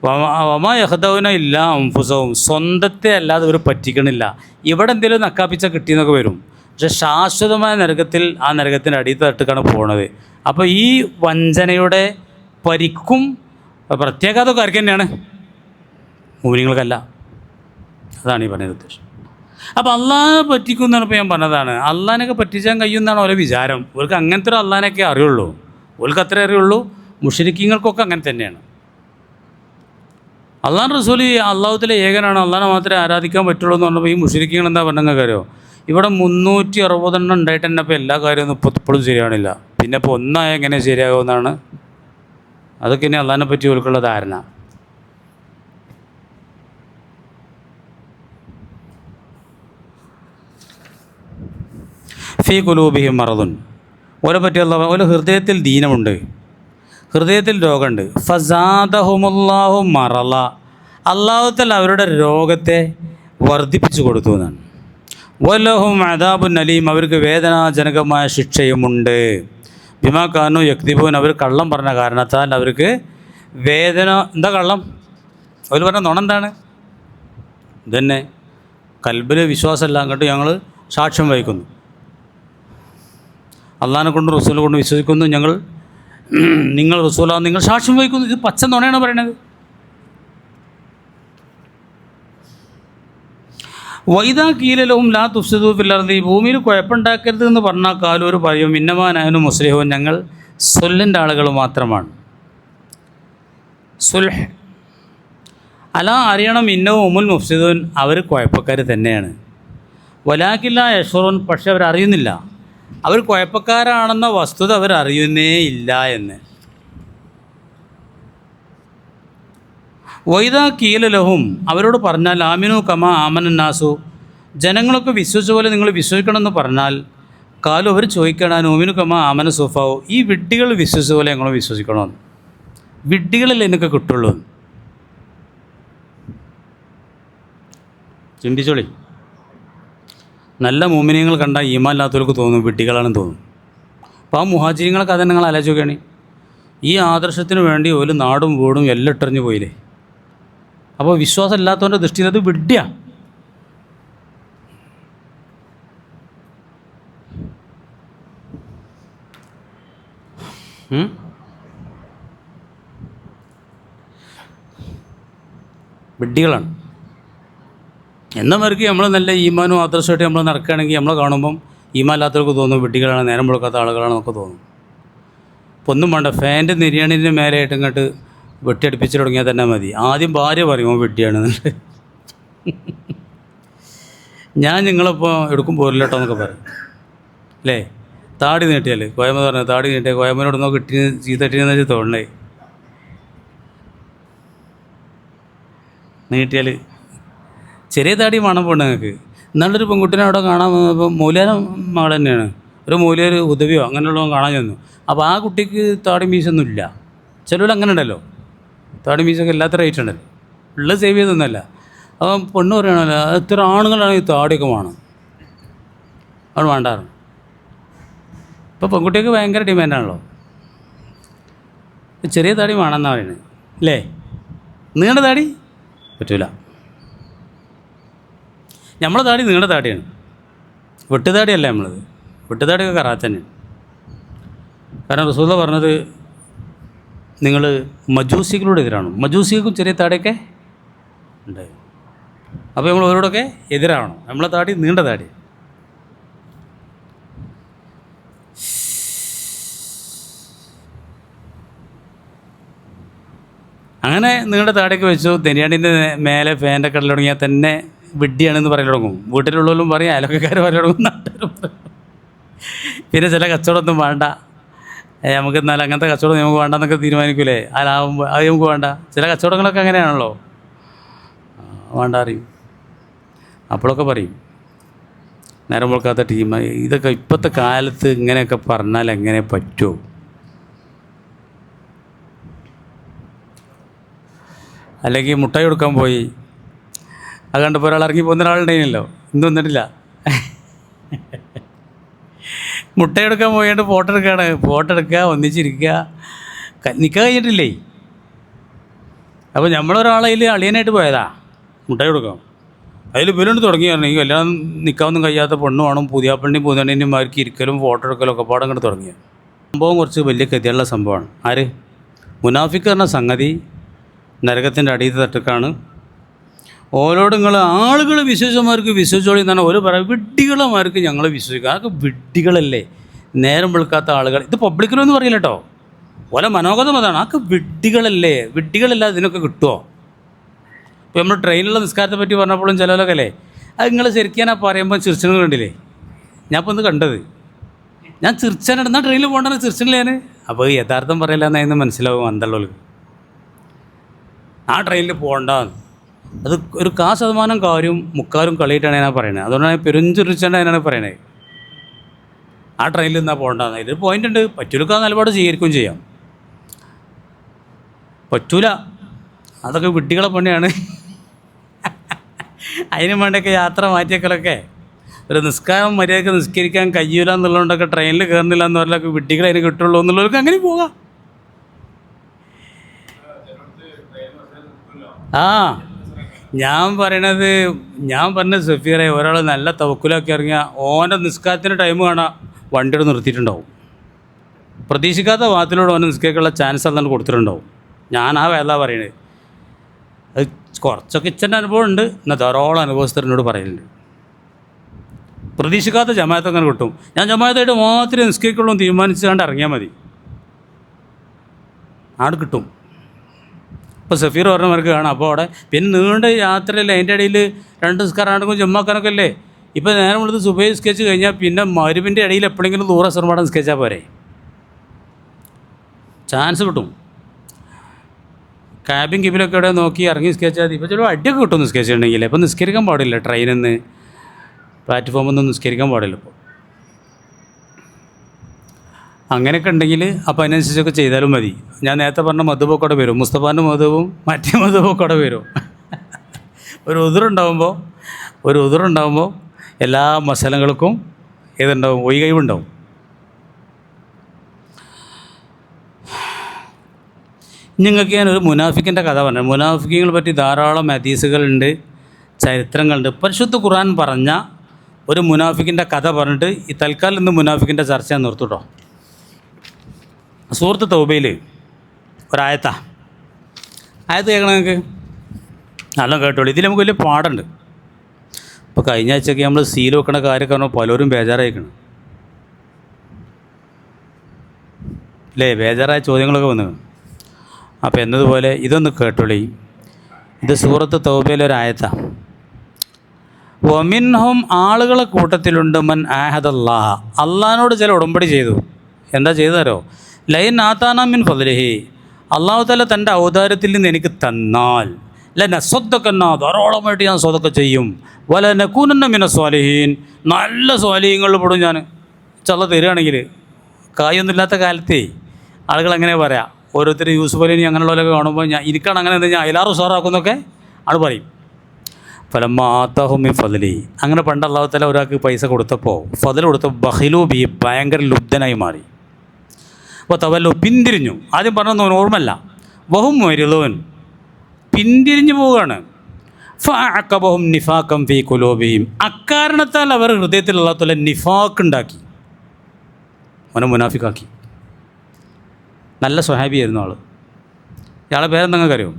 വമാ യഹ്ദൗന ഇല്ല അൻഫുസഹും, സ്വന്തത്തെ അല്ലാതെ ഇവർ പറ്റിക്കണില്ല. ഇവിടെ എന്തെങ്കിലും നക്കാപ്പിച്ച കിട്ടിയെന്നൊക്കെ വരും, പക്ഷെ ശാശ്വതമായ നരകത്തിൽ ആ നരകത്തിൻ്റെ അടിയിൽ തട്ടുക്കാണ് പോണത്. അപ്പോൾ ഈ വഞ്ചനയുടെ പരിക്കും പ്രത്യേകതൊക്കെ ആർക്ക് തന്നെയാണ്? മുഅ്മിനീങ്ങൾക്കല്ല. അതാണ് ഈ പറഞ്ഞ ഉദ്ദേശം. അപ്പോൾ അള്ളാഹെ പറ്റിക്കും എന്നാണ് ഇപ്പോൾ ഞാൻ പറഞ്ഞതാണ്. അള്ളാഹിനൊക്കെ പറ്റിച്ചാൻ കഴിയുമെന്നാണ് ഓരോ വിചാരം. അവർക്ക് അങ്ങനത്തെ ഒരു അള്ളാഹിനൊക്കെ അറിയുള്ളൂ, അവർക്ക് അത്രേ അറിയുള്ളൂ. മുശ്രിക്കീങ്ങൾക്കൊക്കെ അങ്ങനെ തന്നെയാണ്. അള്ളാഹ് റസൂൽ അള്ളാഹുത്തിലെ ഏകനാണ്, അള്ളാഹിനെ മാത്രമേ ആരാധിക്കാൻ പറ്റുള്ളൂ എന്ന് പറഞ്ഞപ്പോൾ ഈ മുശ്രിക്കീങ്ങൾ എന്താ പറഞ്ഞ കാര്യമോ? ഇവിടെ 360 ഉണ്ടായിട്ട് തന്നെ ഇപ്പോൾ എല്ലാ കാര്യമൊന്നും ഇപ്പോഴും ശരിയാണില്ല. പിന്നെ ഇപ്പോൾ ഒന്നായ എങ്ങനെ ശരിയാകുമെന്നാണ്, അതൊക്കെ ഇനി അള്ളാഹിനെ പറ്റി ഓൽക്കുള്ള ധാരണ. ഫീ ഖുലൂബിഹിം മറദുൻ, ഓലെ പറ്റി അള്ളാഹ്, ഓലെ ഹൃദയത്തിൽ ദീനമുണ്ട്, ഹൃദയത്തിൽ രോഗമുണ്ട്. ഫസാദഹുമുല്ലാഹു മറള, അള്ളാഹുത്തൽ അവരുടെ രോഗത്തെ വർദ്ധിപ്പിച്ചു കൊടുത്തു എന്നാണ്. വലഹും അദാബുൻ അലീം, അവർക്ക് വേദനാജനകമായ ശിക്ഷയുമുണ്ട്. ബിമാ കാനു യക്ദിബൂൻ, അവർ കള്ളം പറഞ്ഞ കാരണത്താൽ അവർക്ക് വേദന. എന്താ കള്ളം? അവർ പറഞ്ഞ നുണ എന്താണ്? ഇതന്നെ, കൽബിൽ വിശ്വാസമല്ല, അങ്ങോട്ട് ഞങ്ങൾ സാക്ഷ്യം വഹിക്കുന്നു, അള്ളാഹിനെ കൊണ്ട് റസൂലിനെ കൊണ്ട് വിശ്വസിക്കുന്നു, നിങ്ങൾ റസൂലാണ്, നിങ്ങൾ സാക്ഷ്യം വഹിക്കുന്നു. ഇത് പച്ച നുണയാണ് പറയണത്. വൈദാ കീലലഹും ലാ തുഫ്സിദൂ ഫിൽ അർദി, ഭൂമിയിൽ കുഴപ്പമുണ്ടാക്കരുത് എന്ന് പറഞ്ഞാൽ കാലൂർ പറയും ഇന്നമാ നഹ്നു മുസ്ലിഹൂൻ, ഞങ്ങൾ സുൽഹിൻ്റെ ആളുകൾ മാത്രമാണ്. സുൽഹ് അലാ അറിയണം, ഇന്നവും ഉമുൽ മുഫ്സിദൂൻ, അവർ കുഴപ്പക്കാർ തന്നെയാണ്. വലാകിൻ ലാ യശ്ഉറൂൻ, പക്ഷെ അവരറിയുന്നില്ല, അവർ കുഴപ്പക്കാരാണെന്ന വസ്തുത അവരറിയുന്നേ ഇല്ല എന്ന്. വൈദാ കീലലഹും, അവരോട് പറഞ്ഞാൽ ആമിനു കമാ ആമനന്നാസു, ജനങ്ങളൊക്കെ വിശ്വസിച്ച പോലെ നിങ്ങൾ വിശ്വസിക്കണമെന്ന് പറഞ്ഞാൽ കാലു അവർ ചോദിക്കണം നോമിനു കമാ ആമന സുഫാവോ, ഈ വിഡ്ഢികൾ വിശ്വസിച്ച പോലെ ഞങ്ങൾ വിശ്വസിക്കണമെന്ന്. വിഡ്ഢികളല്ലേ എന്നൊക്കെ കിട്ടുള്ളൂ. ചിന്തിച്ചോളി. നല്ല മോമിനിയങ്ങൾ കണ്ടാൽ ഈമാൻ ഇല്ലാത്തവർക്ക് തോന്നും വിഡ്ഢികളാണെന്ന് തോന്നും. അപ്പോൾ ആ മുഹാജിരിങ്ങളെ കഥ നിങ്ങൾ ആലോചിക്കുകയാണ്. ഈ ആദർശത്തിന് വേണ്ടി ഒരു നാടും വീടും എല്ലാം ഇട്ടെറിഞ്ഞു പോയില്ലേ. അപ്പോൾ വിശ്വാസം ഇല്ലാത്തവൻ്റെ ദൃഷ്ടിയിൽ അത് വിഡ്ഢിയാണ്. വിഡ്ഢികളാണ്. എന്നവർക്ക് നമ്മൾ നല്ല ഈമാനും ആദർശമായിട്ട് നമ്മൾ നടക്കുകയാണെങ്കിൽ നമ്മളെ കാണുമ്പം ഈമാൻ ഇല്ലാത്തവർക്ക് തോന്നും വിഡ്ഢികളാണ്, നേരം മുടക്കാത്ത ആളുകളാണെന്നൊക്കെ തോന്നും. അപ്പോൾ ഒന്നും വേണ്ട, ഫാൻ്റെ നിര്യാണിൻ്റെ മേലെയായിട്ട് ഇങ്ങോട്ട് വെട്ടിയടുപ്പിച്ച് തുടങ്ങിയാൽ തന്നെ മതി. ആദ്യം ഭാര്യ പറയും ഓൻ വെട്ടിയാണെന്നുണ്ട്. ഞാൻ നിങ്ങളിപ്പോൾ എടുക്കും പോരില്ല കേട്ടോ എന്നൊക്കെ പറയും അല്ലേ. താടി നീട്ടിയാൽ കോയമ്മ പറഞ്ഞു, താടി നീട്ടിയാൽ കോയമ്മനോട് നോക്കി കിട്ടി ചീത്തട്ടിയെന്ന് വെച്ചാൽ തോന്നണേ. നീട്ടിയാൽ ചെറിയ താടി വേണം പോണ്ട് നിങ്ങൾക്ക്. എന്നാളൊരു പെൺകുട്ടീനെ അവിടെ കാണാൻ വന്നപ്പോൾ മൂല്യാന മകൾ തന്നെയാണ്, ഒരു മൂല്യർ ഉദവിയോ അങ്ങനെയുള്ളവൻ കാണാൻ ചെന്നു. അപ്പോൾ ആ കുട്ടിക്ക് താടി മീശൊന്നും ഇല്ല. ചിലവർ അങ്ങനെ ഉണ്ടല്ലോ, താടി മീശൊക്കെ ഇല്ലാത്ത റേറ്റ് ഉണ്ടല്ലോ, ഉള്ളത് സേവ് ചെയ്തൊന്നുമല്ല. അപ്പം പെണ്ണ് പറയണല്ലോ എത്ര ആണുങ്ങളാണെങ്കിൽ താടിയൊക്കെ വേണം, അവിടെ വേണ്ടായിരുന്നു. ഇപ്പോൾ പെൺകുട്ടിക്ക് ഭയങ്കര ഡിമാൻഡാണല്ലോ, ചെറിയ താടി വേണമെന്നാണ് പറയുന്നത് അല്ലേ. നീണ്ട താടി പറ്റൂല. നമ്മളെ താടി നീണ്ട താടിയാണ്, വെട്ടുതാടിയല്ല നമ്മളത്. വെട്ടുതാടിയൊക്കെ കറാത്ത തന്നെയാണ്. കാരണം റസൂല പറഞ്ഞത് നിങ്ങൾ മജൂസികളോട് എതിരാണ്. മജൂസികൾക്കും ചെറിയ താടിയൊക്കെ ഉണ്ട്. അപ്പോൾ നമ്മൾ അവരോടൊക്കെ എതിരാണോ? നമ്മളെ താടി നീണ്ട താടി. അങ്ങനെ നീണ്ട താടിയൊക്കെ വെച്ചു. തെനിയാണ്ടിൻ്റെ മേലെ ഫാൻ്റെ കടൽ തുടങ്ങിയാൽ തന്നെ വിഡ്ഢിയാണെന്ന് പറയാൻ തുടങ്ങും. വീട്ടിലുള്ളവരും പറയും, അയൽവക്കക്കാർ പറയാൻ തുടങ്ങും, നാട്ടുകാരും പറയും. പിന്നെ ചില കച്ചവടമൊന്നും വേണ്ട, നമുക്ക് എന്നാൽ അങ്ങനത്തെ കച്ചവടം നമുക്ക് വേണ്ടെന്നൊക്കെ തീരുമാനിക്കൂലേ. അതിലാവുമ്പോൾ അത് നമുക്ക് വേണ്ട. ചില കച്ചവടങ്ങളൊക്കെ അങ്ങനെയാണല്ലോ, വേണ്ട അറിയും. അപ്പോഴൊക്കെ പറയും നേരം പോൾക്കാത്ത ടീം. ഇതൊക്കെ ഇപ്പോഴത്തെ കാലത്ത് ഇങ്ങനെയൊക്കെ പറഞ്ഞാൽ എങ്ങനെ പറ്റുമോ? അല്ലെങ്കിൽ മുട്ടായി കൊടുക്കാൻ പോയി, അത് കണ്ടപ്പോൾ ഒരാൾ ഇറങ്ങി പോകുന്ന ഒരാളുണ്ടായിരുന്നല്ലോ, ഇന്ന് വന്നിട്ടില്ല. മുട്ടയെടുക്കാൻ പോയിട്ട് ഫോട്ടോ എടുക്കുകയാണ്. ഫോട്ടോ എടുക്കുക, ഒന്നിച്ചിരിക്കുക. നിൽക്കാൻ കഴിഞ്ഞിട്ടില്ലേ. അപ്പോൾ നമ്മളൊരാളതിൽ അളിയനായിട്ട് പോയതാ മുട്ട കൊടുക്കാം. അതിൽ ഇവരുണ്ട് തുടങ്ങി പറഞ്ഞു, ഈ കല്യാണം നിൽക്കാനൊന്നും കഴിയാത്ത പെണ്ണു വേണം, പുതിയാപ്പണ്ണിയും പുതിയണ്ണിമാർക്ക് ഇരിക്കലും ഫോട്ടോ എടുക്കലും ഒക്കെ പാടം കണ്ട് തുടങ്ങിയ സംഭവം കുറച്ച് വലിയ ഗതിയുള്ള സംഭവമാണ്. ആര്? മുനാഫിക്ക് പറഞ്ഞ സംഗതി നരകത്തിൻ്റെ അടിയിൽ തട്ടക്കാണ്. ഓരോട് നിങ്ങൾ ആളുകൾ വിശ്വസിച്ചമാർക്ക് വിശ്വസിച്ചോളി എന്നാണ് ഒരു പറയാം. വിഡ്ഢികളമാർക്ക് ഞങ്ങൾ വിശ്വസിക്കുക. അതൊക്കെ വിഡ്ഢികളല്ലേ, നേരം വെളുക്കാത്ത ആളുകൾ. ഇത് പബ്ലിക്കിലൊന്നും പറയില്ല കേട്ടോ, ഓരോ മനോഗതം അതാണ്. അതൊക്കെ വിഡ്ഢികളല്ലേ, വിഡ്ഢികളല്ല ഇതിനൊക്കെ കിട്ടുമോ? ഇപ്പോൾ നമ്മൾ ട്രെയിനിലുള്ള നിസ്കാരത്തെ പറ്റി പറഞ്ഞപ്പോഴും ചിലവരൊക്കെ അല്ലേ അത് നിങ്ങൾ ശരിക്കും പറയുമ്പോൾ ചിർച്ചനുകൾ കണ്ടില്ലേ. ഞാൻ ഇപ്പോൾ ഒന്ന് കണ്ടത്, ഞാൻ ചിർച്ചനുണ്ട്, എന്നാൽ ട്രെയിനിൽ പോകേണ്ടത് ചിർച്ചനില്ല ഞാൻ. അപ്പോൾ യഥാർത്ഥം പറയില്ല എന്നായിരുന്നു മനസ്സിലാവും അന്തള്ളവർക്ക്. ആ ട്രെയിനിൽ പോകണ്ടെന്ന് അത് ഒരു 1% കാര്യം 3/4 കളിയിട്ടാണ് ഞാൻ പറയുന്നത്. അതുകൊണ്ടാണ് പെരുഞ്ചുരിച്ചാണ് അതിനാണ് പറയണത്. ആ ട്രെയിനിൽ നിന്നാൽ പോകണ്ടെന്ന്. ഇതിൽ പോയിൻ്റ് ഉണ്ട്, പറ്റൂലൊക്കെ നിലപാട് സ്വീകരിക്കുകയും ചെയ്യാം. പറ്റൂല, അതൊക്കെ വിഡ്ഢികളെ പണിയാണ്. അതിന് വേണ്ടിയൊക്കെ യാത്ര മാറ്റിയേക്കലൊക്കെ ഒരു നിസ്കാരം മര്യാദയ്ക്ക് നിസ്കരിക്കാൻ കഴിയൂല എന്നുള്ളതുകൊണ്ടൊക്കെ ട്രെയിനിൽ കയറുന്നില്ല എന്ന് പറഞ്ഞാൽ വിഡ്ഢികളെ അതിന് കിട്ടുള്ളൂ എന്നുള്ളവർക്ക് അങ്ങനെ പോകാം. ഞാൻ പറഞ്ഞ സഫീറെ, ഒരാൾ നല്ല തവക്കുലാക്കി ഇറങ്ങിയാൽ ഓൻ്റെ നിസ്കാരത്തിൻ്റെ ടൈം കാണാൻ വണ്ടിയോട് നിർത്തിയിട്ടുണ്ടാവും. പ്രതീക്ഷിക്കാത്ത ഭാഗത്തിലൂടെ ഓൻ്റെ നിസ്കരിക്കാനുള്ള ചാൻസ് അല്ലാണ്ട് കൊടുത്തിട്ടുണ്ടാവും. ഞാൻ ആ വേദ പറയണത്. അത് കുറച്ചൊക്കെ ഇച്ചൻ്റെ അനുഭവം ഉണ്ട്, എന്നാൽ ധാരാളം അനുഭവസ്ഥരനോട് പറയലുണ്ട്. പ്രതീക്ഷിക്കാത്ത ജമാഅത്ത് അങ്ങനെ കിട്ടും. ഞാൻ ജമാഅത്തായിട്ട് മാത്രമേ നിസ്കരിക്കുള്ളൂ എന്ന് തീരുമാനിച്ചുകൊണ്ട് ഇറങ്ങിയാൽ മതി, ആട് കിട്ടും. ഇപ്പോൾ സഫീർ പറഞ്ഞവർക്ക് കാണാം. അപ്പോൾ അവിടെ പിന്നെ നീണ്ട യാത്രയല്ലേ, അതിൻ്റെ ഇടയിൽ 2 നിസ്കാരം ജമ്മാക്കാനൊക്കെ അല്ലേ. ഇപ്പോൾ നേരം ഉള്ളത് സുബൈ നിസ്കരിച്ച് കഴിഞ്ഞാൽ പിന്നെ മരുവിൻ്റെ ഇടയിൽ എപ്പോഴെങ്കിലും 100 അസർമാടം നിസ്കരിച്ചാൽ പോരെ, ചാൻസ് കിട്ടും. ക്യാബിൻ കിബിലൊക്കെ ഇവിടെ നോക്കി ഇറങ്ങി നിസ്കരിച്ചാൽ മതി. ഇപ്പോൾ ചിലപ്പോൾ അടിയൊക്കെ കിട്ടും നിസ്കരിച്ചിട്ടുണ്ടെങ്കിൽ. ഇപ്പോൾ നിസ്കരിക്കാൻ പാടില്ല, ട്രെയിനിൽ നിന്ന് പ്ലാറ്റ്ഫോമിൽ നിന്ന് നിസ്കരിക്കാൻ പാടില്ല ഇപ്പോൾ. അങ്ങനെയൊക്കെ ഉണ്ടെങ്കിൽ അപ്പോൾ അതിനനുസരിച്ചൊക്കെ ചെയ്താലും മതി. ഞാൻ നേരത്തെ പറഞ്ഞ മധുബൊക്കെ അവിടെ വരും, മുസ്തഫാൻ്റെ മധുവും മറ്റേ മധുബൊക്കെ അവിടെ വരും. ഒരു ഉദുറുണ്ടാകുമ്പോൾ എല്ലാ മസാലകൾക്കും ഏതുണ്ടാവും, ഒഴികഴിവുണ്ടാവും. നിങ്ങൾക്ക് ഞാനൊരു മുനാഫിക്കിൻ്റെ കഥ പറഞ്ഞു. മുനാഫിക്കുകളെ പറ്റി ധാരാളം ഹദീസുകളുണ്ട്, ചരിത്രങ്ങളുണ്ട്. പരിശുദ്ധ ഖുർആൻ പറഞ്ഞ ഒരു മുനാഫിക്കിൻ്റെ കഥ പറഞ്ഞിട്ട് ഈ തൽക്കാലം ഇന്ന് മുനാഫിക്കിൻ്റെ ചർച്ച ഞാൻ നിർത്തുട്ടോ. സൂറത്ത് തൗബയിൽ ഒരായത്ത കേൾക്കണം നിങ്ങൾക്ക്, നല്ല കേട്ടോളൂ. ഇതിൽ നമുക്ക് വലിയ പാടുണ്ട്. ഇപ്പോൾ കഴിഞ്ഞ ആഴ്ചയൊക്കെ നമ്മൾ സീൽ വെക്കണ കാര്യമൊക്കെ പറഞ്ഞാൽ പലരും ബേജാറായിക്കണം അല്ലേ, ബേജാറായ ചോദ്യങ്ങളൊക്കെ വന്നു. അപ്പോൾ എന്നതുപോലെ ഇതൊന്ന് കേട്ടോളി. ഇത് സൂറത്ത് തൗബയിലൊരായത്ത. വമിൻഹും ആളുകളെ കൂട്ടത്തിലുണ്ട് മൻ ആഹദല്ലാഹ, അള്ളാഹിനോട് ചില ഉടമ്പടി ചെയ്തു. എന്താ ചെയ്താരോ, ലൈൻ ആത്താന മിൻ ഫദ്ലിഹി, അള്ളാഹു തആല തൻ്റെ ഔദാര്യത്തിൽ നിന്ന് എനിക്ക് തന്നാൽ ലനസ്വദ്ദഖന്ന, ധാരാളമായിട്ട് ഞാൻ സ്വതക്ക ചെയ്യും. വലനകൂനന്ന മിന സ്വാലിഹീൻ, നല്ല സ്വാലിഹീങ്ങളിൽ പെടും ഞാൻ. ചള്ള തരികയാണെങ്കിൽ. കായൊന്നുമില്ലാത്ത കാലത്തേ ആളുകൾ അങ്ങനെ പറയാം. ഓരോരുത്തർ യൂസുഫ് അലി അങ്ങനെയുള്ളവരൊക്കെ കാണുമ്പോൾ എനിക്കാണ് അങ്ങനെ എന്താ ഞാൻ അയലാറ് ഉഷാറാക്കുന്നൊക്കെ ആൾ പറയും. ഫലമ്മ ആത്താഹുമി ഫദ്ലി, അങ്ങനെ പണ്ട് അല്ലാഹു തആല ഒരാൾക്ക് പൈസ കൊടുത്തപ്പോൾ, ഫദ്ൽ കൊടുത്തപ്പോൾ ബഖിലു ബി, ഭയങ്കര ലുബ്ധനായി മാറി. അപ്പോൾ തവല്ലു, പിന്തിരിഞ്ഞു. ആദ്യം പറഞ്ഞൊന്നും ഓർമ്മല്ല. വഹും മുരിളൂൻ, പിന്തിരിഞ്ഞു പോവുകയാണ്. ഫഅഖബഹും നിഫാഖൻ ഫീ ഖുലൂബിഹിം, അക്കാരണത്താൽ അവർ ഹൃദയത്തിൽ അല്ലാഹു തആല നിഫാഖ് ഉണ്ടാക്കി, അവനെ മുനാഫിക്കാക്കി. നല്ല സ്വഹാബിയായിരുന്നു ആൾ. ഇയാളെ പേരെന്താ നിങ്ങൾക്ക് അറിയോ?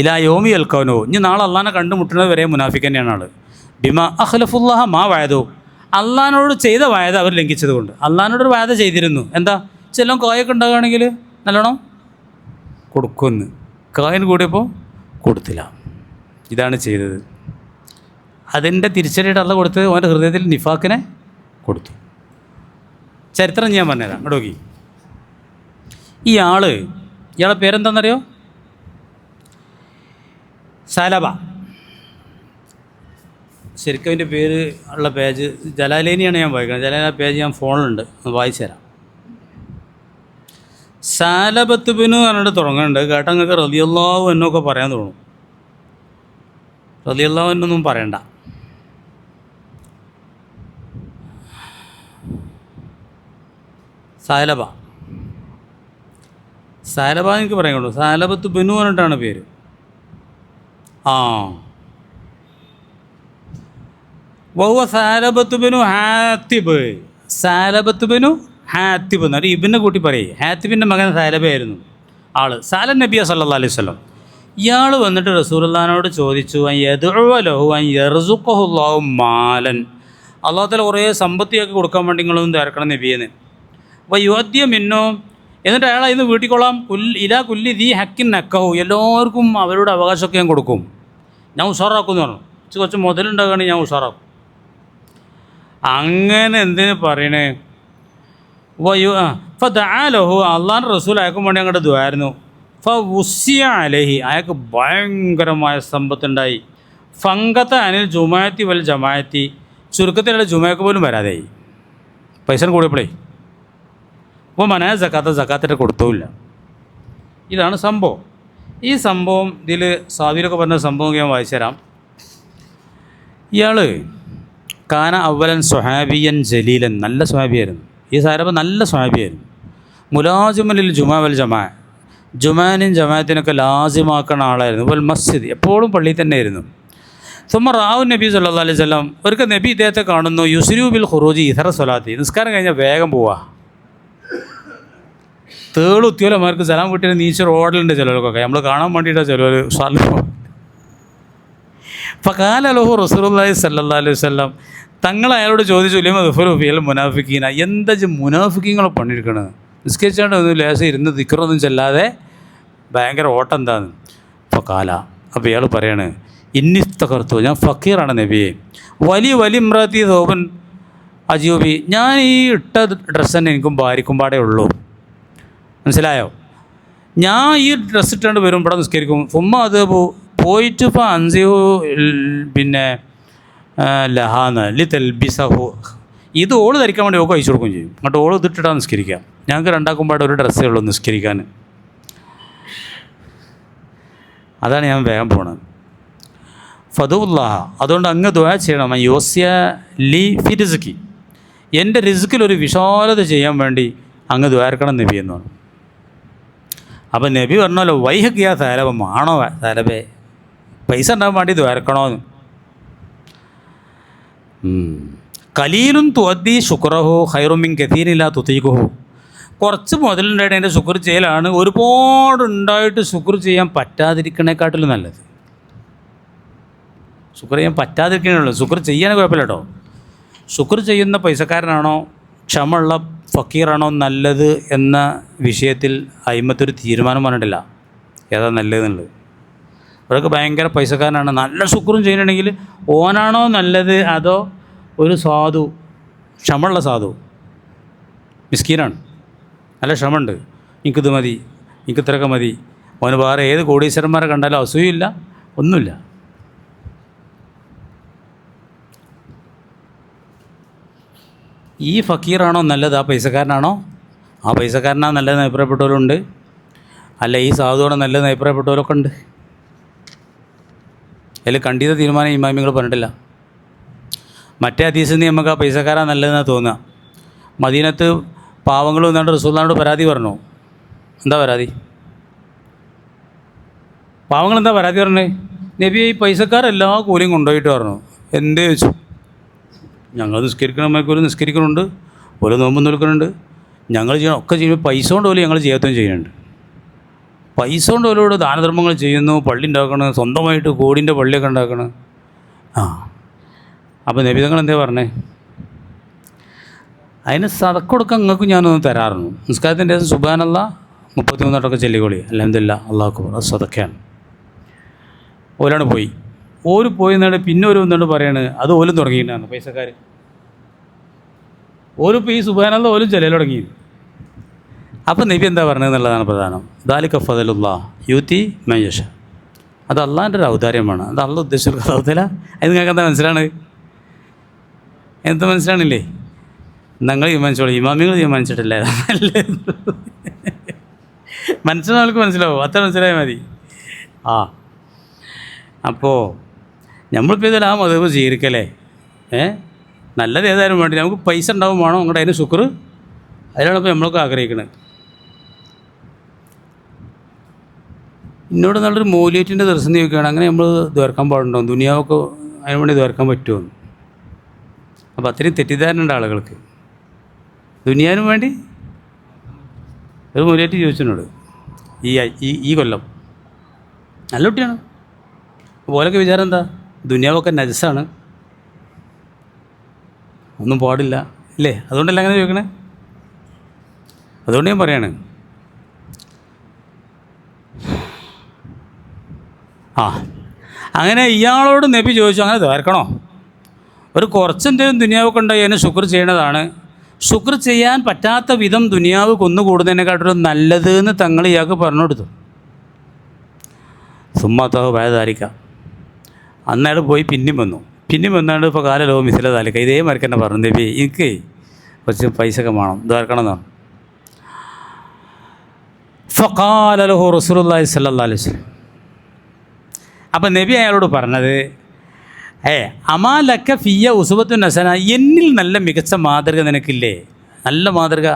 ഇലാ യോമി അൽക്കൗനോ, ഇനി നാളെ അള്ളാനെ കണ്ടുമുട്ടുന്നത് വരെ മുനാഫിക്ക് തന്നെയാണ് ആൾ. ബിമാ അഖ്ലഫുല്ലാഹ മാ വഅദു, അള്ളാഹിനോട് ചെയ്ത വായത അവർ ലംഘിച്ചത് കൊണ്ട്. അള്ളാഹിനോടൊരു വായത ചെയ്തിരുന്നു, എന്താ ചെല്ലാം കായൊക്കെ ഉണ്ടാകുകയാണെങ്കിൽ നല്ലോണം കൊടുക്കുമെന്ന്. കായന് കൂടിയപ്പോൾ കൊടുത്തില്ല. ഇതാണ് ചെയ്തത്. അതിൻ്റെ തിരിച്ചടിയുടെ അള്ള കൊടുത്ത് അവൻ്റെ ഹൃദയത്തിൽ നിഫാക്കിനെ കൊടുത്തു. ചരിത്രം ഞാൻ പറഞ്ഞുതരാം, അങ്ങോട്ട് നോക്കി. ഇയാളെ പേരെന്താണെന്നറിയോ? സലബ. ശരിക്കും അതിൻ്റെ പേര് ഉള്ള പേജ് ജലാലേനിയാണ് ഞാൻ വായിക്കുന്നത്. ജലാല പേജ് ഞാൻ ഫോണിലുണ്ട്, ഒന്ന് വായിച്ചു തരാം. സാലബത്ത് ബിനു പറഞ്ഞിട്ട് തുടങ്ങുന്നുണ്ട്. കേട്ടാൽ നിങ്ങൾക്ക് റളിയല്ലാഹു എന്നൊക്കെ പറയാൻ തോന്നും. റളിയല്ലാഹു എന്നൊന്നും പറയണ്ട. സാലബ എനിക്ക് പറയുള്ളൂ. സാലബത്ത് ബിനു എന്നിട്ടാണ് പേര്. വഹുവ സാലബത്ത് ബിനു ഹാത്തിബ്. സാലബത്ത് ബിനു ഹാത്തിബ് എന്നൊരു ഇബിനെ കൂട്ടി പറയേ. ഹാത്തിബിൻ്റെ മകൻ സാലബയായിരുന്നു ആള്. സാലൻ നബിയ സല്ലല്ലാഹു അലൈഹി വസല്ലം. ഇയാൾ വന്നിട്ട് റസൂലുള്ളാഹിനോട് ചോദിച്ചു, യദ്ഉലഹു അൻ യർസുഖഹുല്ലാഹു മാലൻ, അല്ലാഹു തആല കുറേ സമ്പത്തിയൊക്കെ കൊടുക്കാൻ വേണ്ടി നിങ്ങളൊന്നും തിരക്കണം നബിയെന്ന്. വയുഅദ്ദിയ മിന്നോ, എന്നിട്ട് അയാൾ അതിന് വീട്ടിക്കൊള്ളാം. ഇലാ കുല്ലി ദീ ഹക്കിൻ നക്കഹു, എല്ലാവർക്കും അവരുടെ അവകാശമൊക്കെ ഞാൻ കൊടുക്കും, ഞാൻ ഉഷാറാക്കും എന്ന് പറഞ്ഞു. കുറച്ച് മുതലുണ്ടാകുകയാണെങ്കിൽ ഞാൻ ഉഷാറാക്കും. അങ്ങനെ എന്തിനു പറയണേ? ഫദഅലഹു, അള്ളാഹുവിൻ്റെ റസൂൽ അയക്കും വേണ്ടി അങ്ങോട്ട് ദ്വാരുന്നു. ഫവുസ്സിയ അലൈഹി, അയാൾക്ക് ഭയങ്കരമായ സമ്പത്തുണ്ടായി. ഫങ്കത്ത അനിൽ ജുമാഅത്തി വൽ ജമാഅത്തി, ചുരുക്കത്തിലുള്ള ജുമാക്ക് പോലും വരാതെയായി. പൈസ കൂടിയപ്പോഴേ. അപ്പോൾ മനായ സക്കാത്തിട്ട് കൊടുത്തുമില്ല. ഇതാണ് സംഭവം. ഈ സംഭവം ഇതിൽ സാബിലൊക്കെ പറഞ്ഞ സംഭവം ഞാൻ വായിച്ചു തരാം. ഇയാൾ കാന അവലൻ സ്വഹാബിയൻ ജലീലൻ, നല്ല സ്വഹാബിയായിരുന്നു. ഈ സാരബ നല്ല സ്വഹാബിയായിരുന്നു. മുലാസിമലിൽ ജുമാ വൽ ജമാ, ജുമാനും ജമാഅത്തിനൊക്കെ ലാസിമാക്കുന്ന ആളായിരുന്നു. വൽ മസ്ജിദ്, എപ്പോഴും പള്ളിയിൽ തന്നെ ആയിരുന്നു. സുമ റാവു നബി സല്ലല്ലാഹു അലൈഹി വസല്ലം, ഒരിക്കൽ നബി ഇദ്ദേഹത്തെ കാണുന്നു. യുസ്രിഉ ബിൽ ഖുറൂജി ഇഥറ സ്വലാത്തി, നിസ്കാരം കഴിഞ്ഞാൽ വേഗം പോവാ. തേളുത്തിയോലമാർക്ക് സലാം വീട്ടിൽ നീച്ച് റോഡിലുണ്ട് ചിലർക്കൊക്കെ, നമ്മൾ കാണാൻ വേണ്ടിയിട്ടാണ് ചിലർ സ്വലാം. ഫഖാല ലഹു റസൂലുള്ളാഹി സല്ലല്ലാഹു അലൈഹി വസല്ലം, തങ്ങൾ അയാളോട് ചോദിച്ചു, ലിമ ദുഫറു ഫിൽ മുനാഫിഖീന, എന്താ മുനാഫിഖീങ്ങൾ പണിയെടുക്കണത്? നിസ്കരിച്ചാണ്ട് ഒന്നും ലേശം ഇരുന്ന് ദിക്റൊന്നും ചെല്ലാതെ ഭയങ്കര ഓട്ടം എന്താന്ന്. ഫഖാല, അപ്പോൾ ഇയാൾ പറയാണ്, ഇന്നിസ്തഖർത്തു, ഞാൻ ഫക്കീറാണ് നബിയെ. വലിയ ഇമ്രാത്തി സോബൻ അജീബി, ഞാൻ ഈ ഇട്ട ഡ്രസ്സ് തന്നെ എനിക്കും ഭാര്യക്കും പാടേ ഉള്ളൂ. മനസ്സിലായോ? ഞാൻ ഈ ഡ്രസ്സ് ഇട്ടുകൊണ്ട് വരും, ഇവിടെ നിസ്കരിക്കും. ഉമ്മ അത് പോയിട്ട് ഇപ്പോൾ അൻസിഹു പിന്നെ ലഹാന്ന് ലി തെൽബിസഹു, ഇത് ഓള് ധരിക്കാൻ വേണ്ടി ഓക്ക് അയച്ചു കൊടുക്കുകയും ചെയ്യും. എന്നിട്ട് ഓള് ഇതിട്ടിട്ടാണ് നിസ്കരിക്കുക. ഞങ്ങൾക്ക് രണ്ടാക്കുമ്പാട് ഒരു ഡ്രസ്സേ ഉള്ളൂ നിസ്കരിക്കാൻ. അതാണ് ഞാൻ വേഗം പോണത്. ഫദുല്ലാഹ, അതുകൊണ്ട് അങ്ങ് ദുആ ചെയ്യണം. യോസ്യ ലി ഫി റിസ്കി, എൻ്റെ റിസ്ക്കിലൊരു വിശാലത ചെയ്യാൻ വേണ്ടി അങ്ങ് ദ്വാരക്കണം നബി എന്ന് പറഞ്ഞു. അപ്പം നബി പറഞ്ഞല്ലോ, വൈഹക്കിയ സാലഭം, ആണോ സാലഭേ, പൈസ ഉണ്ടാകാൻ വേണ്ടി ദ്വാരക്കണോന്ന്. കലീലും തുഅദ്ദി ശുക്രഹു ഖൈറുമിൻ കതീരില്ല തുതീഖുഹു, കുറച്ച് മുതലുണ്ടായിട്ട് അതിൻ്റെ ശുക്ർ ചെയ്യലാണ് ഒരുപാടുണ്ടായിട്ട് ശുക്ർ ചെയ്യാൻ പറ്റാതിരിക്കണേക്കാട്ടിലും നല്ലത്. ശുക്ർ ചെയ്യാൻ പറ്റാതിരിക്കണുള്ളൂ, ശുക്ർ ചെയ്യാൻ കുഴപ്പമില്ല കേട്ടോ. ശുക്ർ ചെയ്യുന്ന പൈസക്കാരനാണോ ക്ഷമയുള്ള ഫക്കീറാണോ നല്ലത് എന്ന വിഷയത്തിൽ അയിമത്തൊരു തീരുമാനം പറഞ്ഞിട്ടില്ല, ഏതാ നല്ലതെന്നുള്ളത്. അവരൊക്കെ ഭയങ്കര പൈസക്കാരനാണ്, നല്ല ശുക്രും ചെയ്യുന്നുണ്ടെങ്കിൽ ഓനാണോ നല്ലത്, അതോ ഒരു സാധു ക്ഷമയുള്ള സാധു മിസ്കീനാണ്, നല്ല ക്ഷമയുണ്ട്, എനിക്കിത് മതി, എനിക്ക് ഇത്രയൊക്കെ മതി, ഓന് വേറെ ഏത് കോടീശ്വരന്മാരെ കണ്ടാലും അസൂയില്ല, ഒന്നുമില്ല. ഈ ഫക്കീറാണോ നല്ലത്, ആ പൈസക്കാരനാണോ? ആ പൈസക്കാരനാണ് നല്ലതെന്ന് അഭിപ്രായപ്പെട്ടവരുണ്ട്, അല്ല ഈ സാധുവാണ് നല്ലതെന്ന് അഭിപ്രായപ്പെട്ടവരൊക്കെ ഉണ്ട്. അതിൽ കണ്ടീത തീരുമാനം ഇമാമിങ്ങൾ പറഞ്ഞിട്ടില്ല. മറ്റേ ഹദീസിൽ നിന്ന് നമുക്ക് ആ പൈസക്കാരാണ് നല്ലതെന്നാണ് തോന്നുക. മദീനത്ത് പാവങ്ങൾ വന്നുകൊണ്ട് റസൂലുള്ളാഹിയോട് പരാതി പറഞ്ഞു. എന്താ പരാതി? പാവങ്ങൾ എന്താ പരാതി പറഞ്ഞത്? നബി, ഈ പൈസക്കാരെല്ലാ കൂലിയും കൊണ്ടുപോയിട്ട് പറഞ്ഞു. എന്തേ ചോദിച്ചു? ഞങ്ങൾ നിസ്കരിക്കണമാർക്കൊരു നിസ്കരിക്കുന്നുണ്ട്, ഓരോ നോമ്പ് നിൽക്കുന്നുണ്ട്, ഞങ്ങൾ ചെയ്യണം ഒക്കെ ചെയ്യുമ്പോൾ പൈസ കൊണ്ട് പോലും ഞങ്ങൾ ചെയ്യാത്തതും ചെയ്യുന്നുണ്ട്. പൈസ കൊണ്ട് പോലും ദാനധർമ്മങ്ങൾ ചെയ്യുന്നു, പള്ളി ഉണ്ടാക്കണം, സ്വന്തമായിട്ട് കോടിൻ്റെ പള്ളിയൊക്കെ ഉണ്ടാക്കണം. അപ്പോൾ നബി തങ്ങൾ എന്താ പറഞ്ഞേ? അതിന് സദക്ക കൊടുക്കാൻ നിങ്ങൾക്ക് ഞാനൊന്ന് തരാറുണ്ട്. നിസ്കാരത്തിൻ്റെ സുബ്ഹാനല്ലാഹ് 33 വട്ടമൊക്കെ ചൊല്ലിക്കോളി, അൽഹംദുലില്ലാഹ്, അല്ലാഹു അക്ബർ, അത് സദക്കയാണ്. ഓലാണ് പോയി. ഓര് പോയി എന്നാണ് പിന്നെ ഒരു ഒന്നുകൊണ്ട് പറയാണ്, അത് ഓലും തുടങ്ങിയിട്ടാണ് പൈസക്കാർ. ഓരിപ്പോൾ ഈ സുബ്ഹാനല്ലാഹ് ഓലും ചൊല്ലൽ തുടങ്ങി. അപ്പം നബി എന്താ പറഞ്ഞതെന്നുള്ളതാണ് പ്രധാനം. ദാലിക ഫദലുല്ലാഹ് യൂതി മൻ യശാ, അത് അള്ളാഹിൻ്റെ ഒരു ഔദാര്യമാണ്. അത് അള്ളാഹ് ഉദ്ദേശിച്ച ഔദാര്യ. അത് നിങ്ങൾക്ക് എന്താ മനസ്സിലാണ്? എന്താ മനസ്സിലാണില്ലേ? നിങ്ങൾ തീരുമാനിച്ചോളൂ, ഇമാമികൾ തീരുമാനിച്ചിട്ടില്ല. മനസ്സിലാൾക്ക് മനസ്സിലാവും, അത്ര മനസ്സിലായാൽ മതി. അപ്പോൾ നമ്മളിപ്പോൾ ഇതിൽ ആ മതവ് സ്വീകരിക്കല്ലേ? നല്ലത് ഏതായാലും വേണ്ടി നമുക്ക് പൈസ ഉണ്ടാവും വേണം, അങ്ങോട്ട് അതിന് ശുക്ർ അതിലാണ് ഇപ്പോൾ നമ്മളൊക്കെ ആഗ്രഹിക്കുന്നത്. എന്നോട് നല്ലൊരു മൂല്യത്തിൻ്റെ ദർശനം ചോദിക്കുകയാണ്, അങ്ങനെ നമ്മൾ ദ്വാരക്കാൻ പാടുണ്ടോ, ദുനിയാവൊക്കെ അതിന് വേണ്ടി ദ്വാരക്കാൻ പറ്റുമോ? അപ്പോൾ അത്രയും തെറ്റിദ്ധാരണയുണ്ട് ആളുകൾക്ക്. ദുനിയാവിന് വേണ്ടി ഒരു മൂല്യമായിട്ട് ചോദിച്ചതിനോട് ഈ കൊല്ലം നല്ല കുട്ടിയാണ്. പോലൊക്കെ വിചാരം എന്താ, ദുനിയാവൊക്കെ നജസാണ്, ഒന്നും പാടില്ല അല്ലേ? അതുകൊണ്ടല്ല അങ്ങനെ ചോദിക്കണേ. അതുകൊണ്ട് ഞാൻ പറയാണ്, അങ്ങനെ ഇയാളോട് നബി ചോദിച്ചു, അങ്ങനെ ദ്വാരക്കണോ? ഒരു കുറച്ചെന്തെങ്കിലും ദുനിയാവൊക്കെ ഉണ്ടായി അതിനെ ശുക്ർ ചെയ്യണതാണ്. ശുക്ർ ചെയ്യാൻ പറ്റാത്ത വിധം ദുനിയാവ് കൊന്നുകൂടുന്നതിനെക്കാട്ടും നല്ലത് എന്ന് തങ്ങൾ ഇയാൾക്ക് പറഞ്ഞു കൊടുത്തു. സുമ്മാത്താവ് ഭയതാരിക്ക. അന്നയാൾ പോയി പിന്നെയും വന്നാണ്ട് ഇപ്പോൾ കാലലോ മിസിലെ താലിക്ക ഇതേ മരക്ക് തന്നെ പറഞ്ഞു, നബി എനിക്ക് കുറച്ച് പൈസ ഒക്കെ വേണം, ദ്വാരക്കണം എന്നാണ്. ഫഖാല ലഹു റസൂലുള്ളാഹി സ്വല്ലല്ലാഹു അലൈഹി വസല്ലം. അപ്പം നബി അയാളോട് പറഞ്ഞത്, അമാ ലക്ക ഫിയ ഉസുബത്തുൻ ഹസന, എന്നിൽ നല്ല മികച്ച മാതൃക നിനക്കില്ലേ? നല്ല മാതൃക,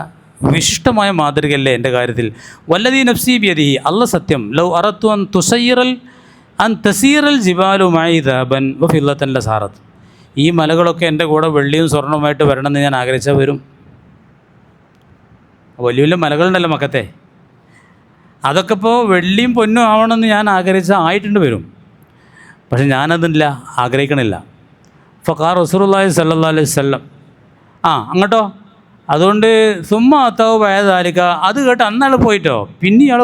വിശിഷ്ടമായ മാതൃകയല്ലേ എൻ്റെ കാര്യത്തിൽ? വല്ലദീ നഫ്സി ബിയദിഹി, അല്ല സത്യം, ലൗ അറത്തു അൻ തസീറൽ ജിബാലു മഅി ദഹബൻ വഫില്ലത്തൻ ലസാറത്ത്, ഈ മലകളൊക്കെ എൻ്റെ കൂടെ വെള്ളിയും സ്വർണ്ണവുമായിട്ട് വരണമെന്ന് ഞാൻ ആഗ്രഹിച്ചാൽ വരും. വലിയ വലിയ മലകളുണ്ടല്ലോ മക്കത്തെ, അതൊക്കെ ഇപ്പോൾ വെള്ളിയും പൊന്നും ആവണമെന്ന് ഞാൻ ആഗ്രഹിച്ചാൽ ആയിട്ടുണ്ട് വരും. പക്ഷെ ഞാനതില്ല, ആഗ്രഹിക്കണില്ല. ഫഖാ റസൂലുള്ളാഹി സ്വല്ലല്ലാഹു അലൈഹി വസല്ലം, അങ്ങോട്ടോ, അതുകൊണ്ട് സുമ്മ അത്താവ് ഭയതാലിക്ക, അത് കേട്ട് അന്നാൾ പോയിട്ടോ പിന്നെ ഇയാൾ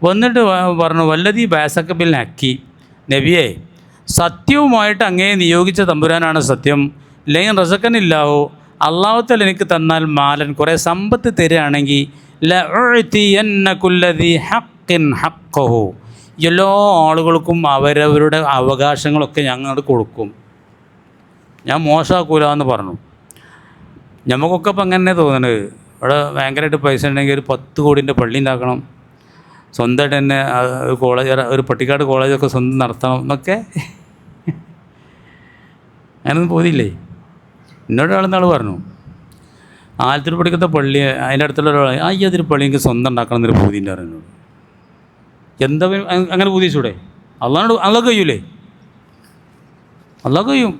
വന്നിട്ട് പറഞ്ഞു, വല്ലദീ ബഅസക ബിൽ ഹക്കി, നബിയെ സത്യവുമായിട്ട് അങ്ങേ നിയോഗിച്ച തമ്പുരാനാണ് സത്യം. ലൈൻ റസഖനില്ലാഹു, അല്ലാഹു തആല എനിക്ക് തന്നാൽ മാലൻ, കുറേ സമ്പത്ത് തരികയാണെങ്കിൽ ലഉഅ്തിയന്ന കുല്ലദീ ഹഖ്ഖിൻ ഹഖ്ഖഹു, എല്ലാ ആളുകൾക്കും അവരവരുടെ അവകാശങ്ങളൊക്കെ ഞങ്ങൾ കൊടുക്കും, ഞാൻ മോശമാക്കൂല എന്ന് പറഞ്ഞു. നമുക്കൊക്കെ ഇപ്പം അങ്ങനെ തോന്നുന്നത്, ഇവിടെ ഭയങ്കരമായിട്ട് പൈസ ഉണ്ടെങ്കിൽ ഒരു 10 കോടിൻ്റെ പള്ളി ഉണ്ടാക്കണം, സ്വന്തമായിട്ട് തന്നെ കോളേജ്, ഒരു പട്ടിക്കാട് കോളേജൊക്കെ സ്വന്തം നടത്തണം എന്നൊക്കെ. അങ്ങനൊന്നും പോതില്ലേ? എന്നോട് ആളെന്നാൾ പറഞ്ഞു, ആലത്തൂർ പഠിക്കത്തെ പള്ളി അതിൻ്റെ അടുത്തുള്ള ഒരാൾ, അതൊരു പള്ളി എനിക്ക് സ്വന്തം ഉണ്ടാക്കണം എന്നൊരു പൂതിൻ്റെ പറയുന്നോട്. എന്താ അങ്ങനെ പൂതിച്ചൂടെ? അള്ളാഹ് കഴിയൂലേ? അള്ളാഹ് കഴിയും.